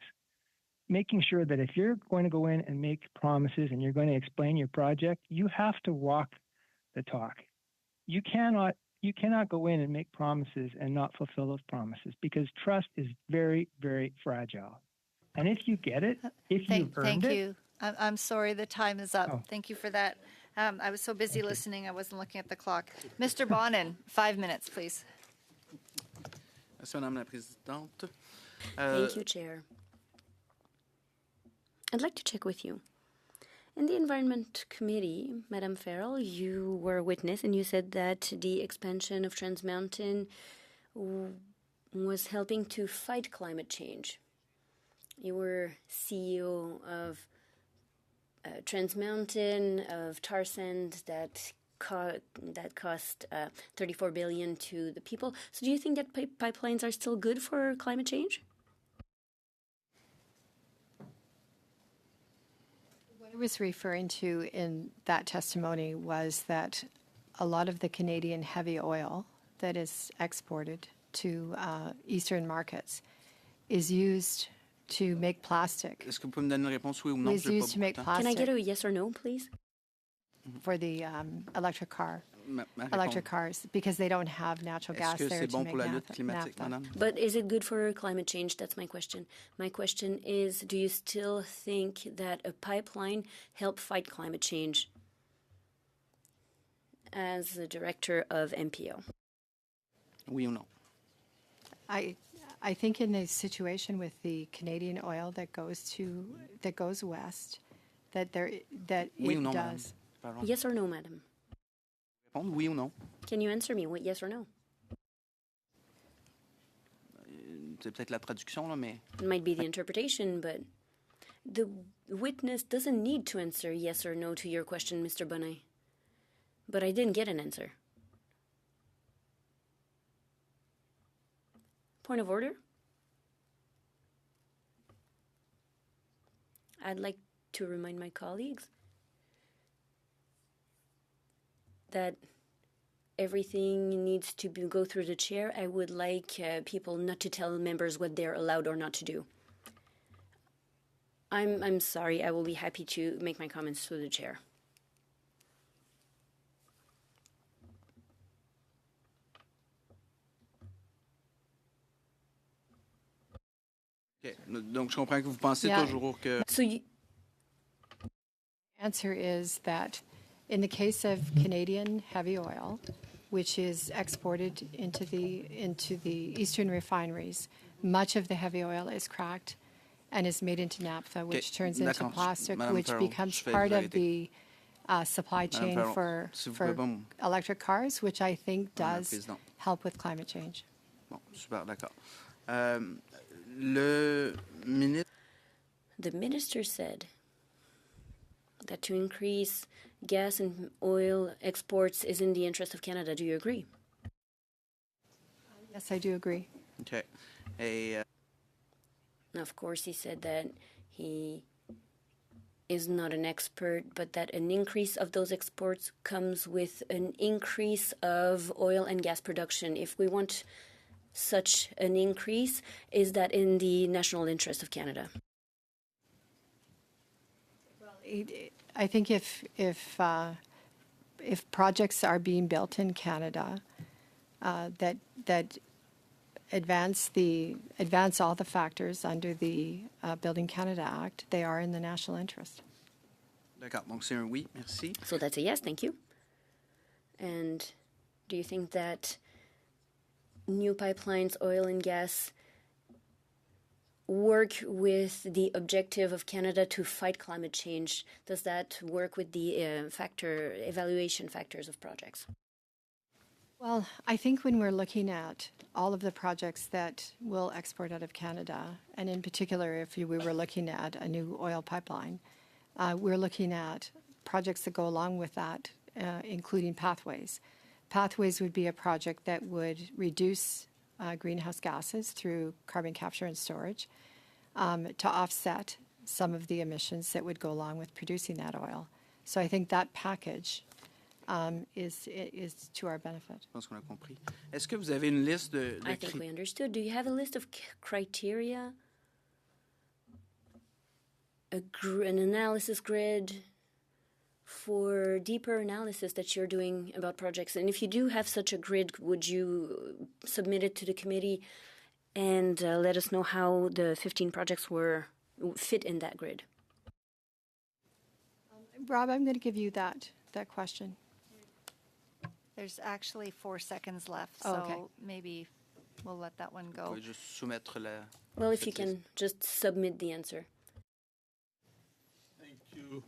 Making sure that if you're going to go in and make promises and you're going to explain your project, you have to walk the talk. You cannot go in and make promises and not fulfill those promises, because trust is very, very fragile. And if you get it, if you've earned it. Thank you. I'm sorry, the time is up. Oh. Thank you for that. I was so busy listening, I wasn't looking at the clock. Mr. Bonin, 5 minutes, please. Merci, Madame la Présidente. Thank you, Chair. I'd like to check with you. In the Environment Committee, Madame Farrell, you were a witness and you said that the expansion of Trans Mountain was helping to fight climate change. You were CEO of Trans Mountain, of tar sand that cost $34 billion to the people. So do you think that pipelines are still good for climate change? What I was referring to in that testimony was that a lot of the Canadian heavy oil that is exported to Eastern markets is used to make plastic. Est-ce que vous pouvez me donner une réponse, oui ou non? Is used to make plastic. Can I get a yes or no, please? For the electric cars, because they don't have natural gas Est-ce que there c'est to bon make pour la lutte climatique, naphtha. Madame? But is it good for climate change? That's my question. My question is, do you still think that a pipeline helped fight climate change? As the director of MPO. Oui ou non? I think in a situation with the Canadian oil that goes west, that Oui ou it non, does. Madame? Yes or no, madam? Répondre oui ou non? Can you answer me? What, yes or no? C'est peut-être la traduction, là, mais... It might be the interpretation, but the witness doesn't need to answer yes or no to your question, Mr. Bonnet. But I didn't get an answer. Point of order? I'd like to remind my colleagues that everything needs to go through the chair. I would like people not to tell members what they're allowed or not to do. I'm sorry. I will be happy to make my comments through the chair. Okay. Donc, je comprends que vous pensez toujours que... So you... Answer is that in the case of Canadian heavy oil, which is exported into the eastern refineries, much of the heavy oil is cracked and is made into naphtha, which turns into plastic, which becomes part of the supply Madame chain Ferron, for, si vous for pouvez pas electric cars, which I think Madame la does Présidente. help with climate change. Bon, super, d'accord. Le ministre. The minister said that to increase gas and oil exports is in the interest of Canada. Do you agree? Yes, I do agree. Okay. Et, Of course, he said that he is not an expert, but that an increase of those exports comes with an increase of oil and gas production. If we want such an increase, is that in the national interest of Canada? I think if projects are being built in Canada that advance all the factors under the Building Canada Act, they are in the national interest. D'accord. Donc c'est un oui, merci. So that's a yes, thank you. And do you think that new pipelines, oil and gas, work with the objective of Canada to fight climate change? Does that work with the evaluation factors of projects? Well, I think when we're looking at all of the projects that will export out of Canada, and in particular if we were looking at a new oil pipeline, we're looking at projects that go along with that, including Pathways. Pathways would be a project that would reduce greenhouse gases through carbon capture and storage to offset some of the emissions that would go along with producing that oil. So I think that package is to our benefit. Je pense qu'on a compris. Est-ce que vous avez une liste de I think we understood. Do you have a list of criteria? An analysis grid for deeper analysis that you're doing about projects? And if you do have such a grid, would you submit it to the committee and let us know how the 15 projects fit in that grid? Rob, I'm going to give you that question. There's actually 4 seconds left, Oh, so okay. maybe we'll let that one Vous go. pouvez juste soumettre la. Well, if you can just submit the answer. Thank you,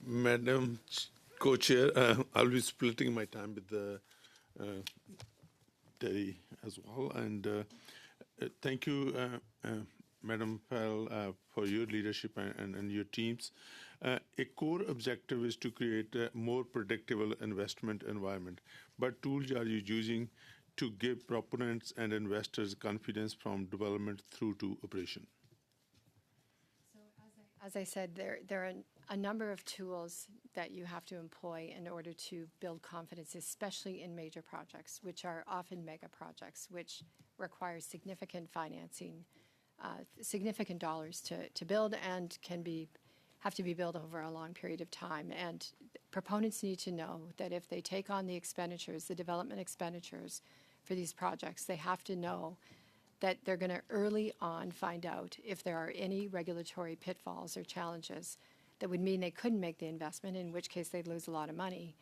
Madam Co-Chair. I'll be splitting my time with Terry as well. And thank you, Madam Farrell, for your leadership and your teams. A core objective is to create a more predictable investment environment. But tools are you using to give proponents and investors confidence from development through to operation? As I said, there are a number of tools that you have to employ in order to build confidence, especially in major projects, which are often mega projects, which require significant financing, significant dollars to build, and have to be built over a long period of time. And proponents need to know that if they take on the expenditures, the development expenditures for these projects, they have to know that they're going to early on find out if there are any regulatory pitfalls or challenges that would mean they couldn't make the investment, in which case they'd lose a lot of money.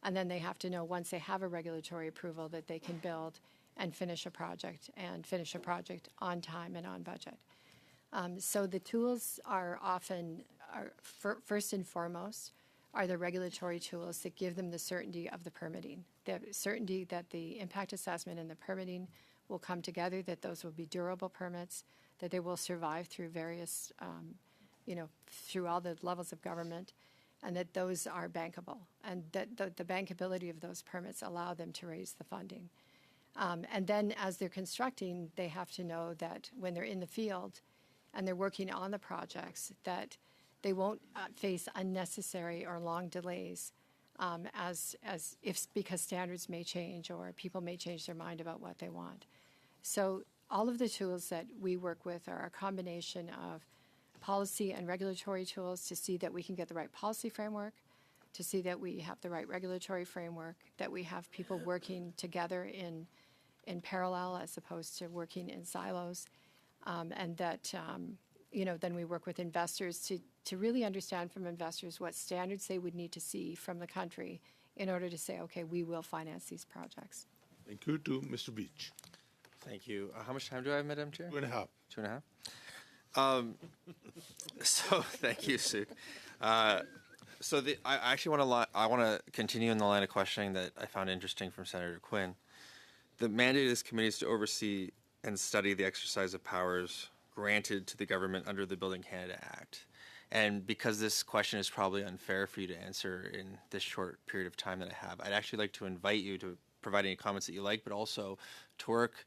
And then they have to know once they have a regulatory approval that they can build and finish a project on time and on budget. So the tools are often, first and foremost, are the regulatory tools that give them the certainty of the permitting, the certainty that the impact assessment and the permitting will come together, that those will be durable permits, that they will survive through various, through all the levels of government, and that those are bankable, and that the bankability of those permits allow them to raise the funding. And then as they're constructing, they have to know that when they're in the field and they're working on the projects, that they won't face unnecessary or long delays because standards may change or people may change their mind about what they want. So all of the tools that we work with are a combination of policy and regulatory tools to see that we can get the right policy framework, to see that we have the right regulatory framework, that we have people working together in parallel as opposed to working in silos, and that then we work with investors to really understand from investors what standards they would need to see from the country in order to say, okay, we will finance these projects. Thank you to Mr. Beach. Thank you. How much time do I have, Madam Chair? 2.5. 2.5? So thank you, Sue. I actually want to continue in the line of questioning that I found interesting from Senator Quinn. The mandate of this committee is to oversee and study the exercise of powers granted to the government under the Building Canada Act. And because this question is probably unfair for you to answer in this short period of time that I have, I'd actually like to invite you to provide any comments that you like, but also to work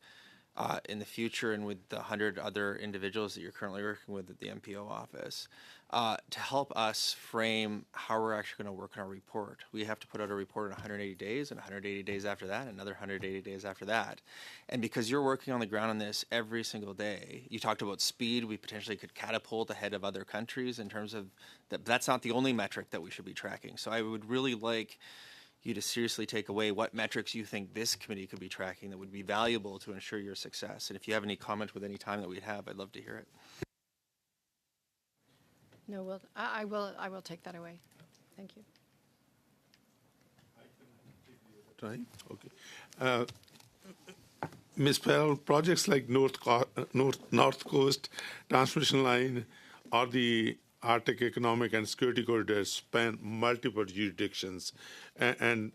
in the future and with the 100 other individuals that you're currently working with at the MPO office to help us frame how we're actually going to work on our report. We have to put out a report in 180 days, and 180 days after that, and another 180 days after that. And because you're working on the ground on this every single day, you talked about speed. We potentially could catapult ahead of other countries in terms of that's not the only metric that we should be tracking. So I would really like you to seriously take away what metrics you think this committee could be tracking that would be valuable to ensure your success. And if you have any comment with any time that we'd have, I'd love to hear it. No, I will take that away. Thank you. Right? Okay. Ms. Pell, projects like North Coast Transmission Line or the Arctic Economic and Security Corridors span multiple jurisdictions and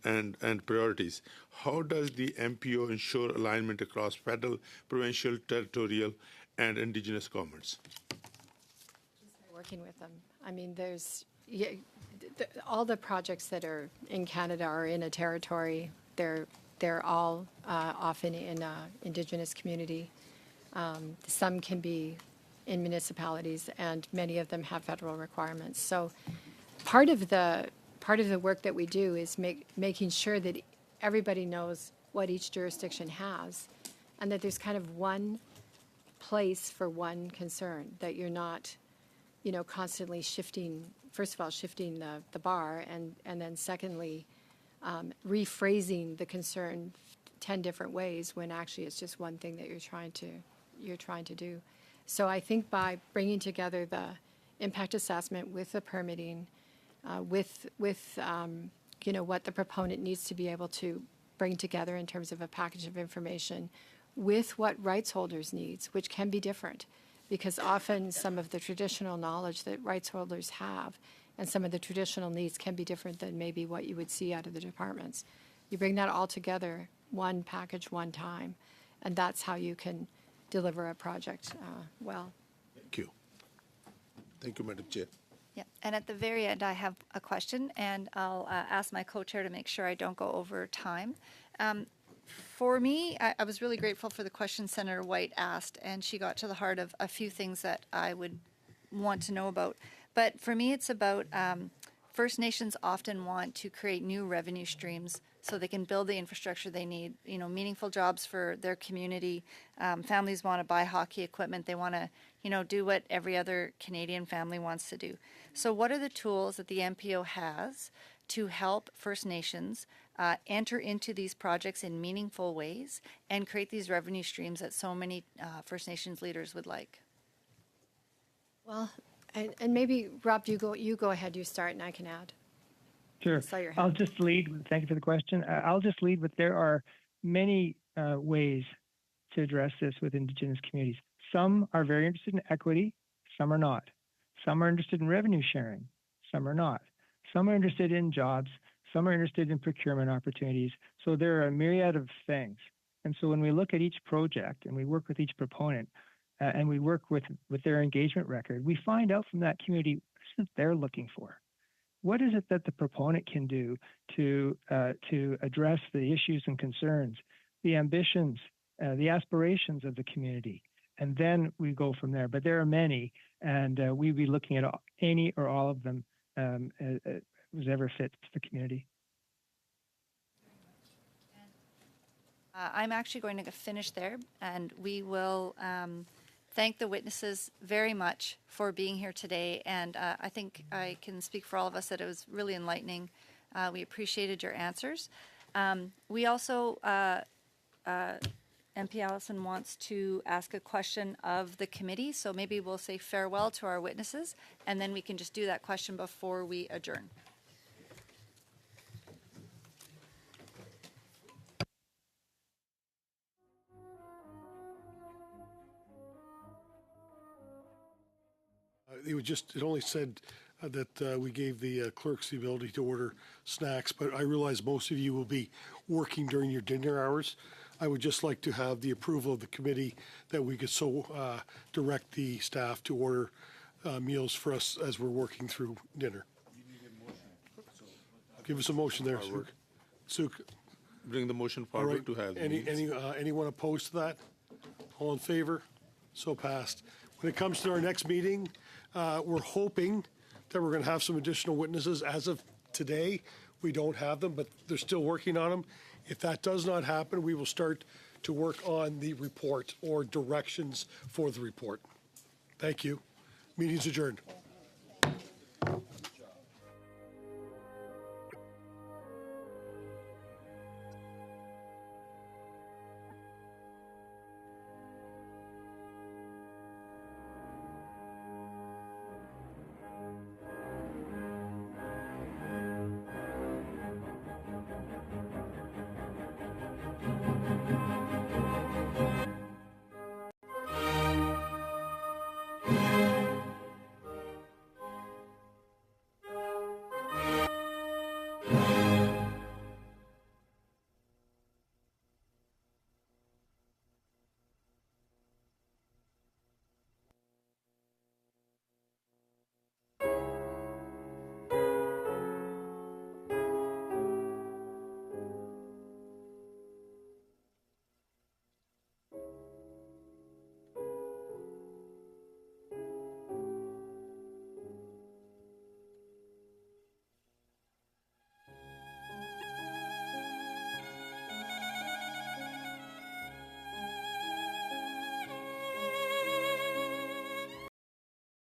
priorities. How does the MPO ensure alignment across federal, provincial, territorial, and Indigenous governments? Working with them. I mean, all the projects that are in Canada are in a territory. They're all often in Indigenous community. Some can be in municipalities, and many of them have federal requirements. So, part of the work that we do is making sure that everybody knows what each jurisdiction has, and that there's kind of one place for one concern, that you're not constantly shifting, first of all, shifting the bar, and then secondly, rephrasing the concern 10 different ways when actually it's just one thing that you're trying to do. So I think by bringing together the impact assessment with the permitting, with what the proponent needs to be able to bring together in terms of a package of information, with what rights holders needs, which can be different. Because often some of the traditional knowledge that rights holders have and some of the traditional needs can be different than maybe what you would see out of the departments. You bring that all together, one package, one time, and that's how you can deliver a project well. Thank you. Thank you, Madam Chair. Yeah, and at the very end, I have a question, and I'll ask my co-chair to make sure I don't go over time. For me, I was really grateful for the question Senator White asked, and she got to the heart of a few things that I would want to know about. But for me, it's about First Nations often want to create new revenue streams so they can build the infrastructure they need, meaningful jobs for their community. Families want to buy hockey equipment. They want to, do what every other Canadian family wants to do. So what are the tools that the MPO has to help First Nations enter into these projects in meaningful ways and create these revenue streams that so many First Nations leaders would like? Well, and maybe, Rob, you go ahead, you start, and I can add. Sure. I'll just lead. Thank you for the question. I'll just lead with there are many ways to address this with Indigenous communities. Some are very interested in equity, some are not. Some are interested in revenue sharing, some are not. Some are interested in jobs, some are interested in procurement opportunities. So there are a myriad of things. And so when we look at each project and we work with each proponent and we work with their engagement record, we find out from that community what is it they're looking for. What is it that the proponent can do to address the issues and concerns, the ambitions, the aspirations of the community? And then we go from there. But there are many, and we'd be looking at any or all of them whoever fits the community. I'm actually going to finish there, and we will thank the witnesses very much for being here today. And I think I can speak for all of us that it was really enlightening. We appreciated your answers. We also, MP Allison wants to ask a question of the committee, so maybe we'll say farewell to our witnesses, and then we can just do that question before we adjourn. It only said that we gave the clerks the ability to order snacks, but I realize most of you will be working during your dinner hours. I would just like to have the approval of the committee that we could direct the staff to order meals for us as we're working through dinner. Give us a motion there, Suk. Suk. Bring the motion forward to have the meals. Anyone opposed to that? All in favor? So passed. When it comes to our next meeting, we're hoping that we're going to have some additional witnesses. As of today, we don't have them, but they're still working on them. If that does not happen, we will start to work on the report or directions for the report. Thank you. Meeting's adjourned.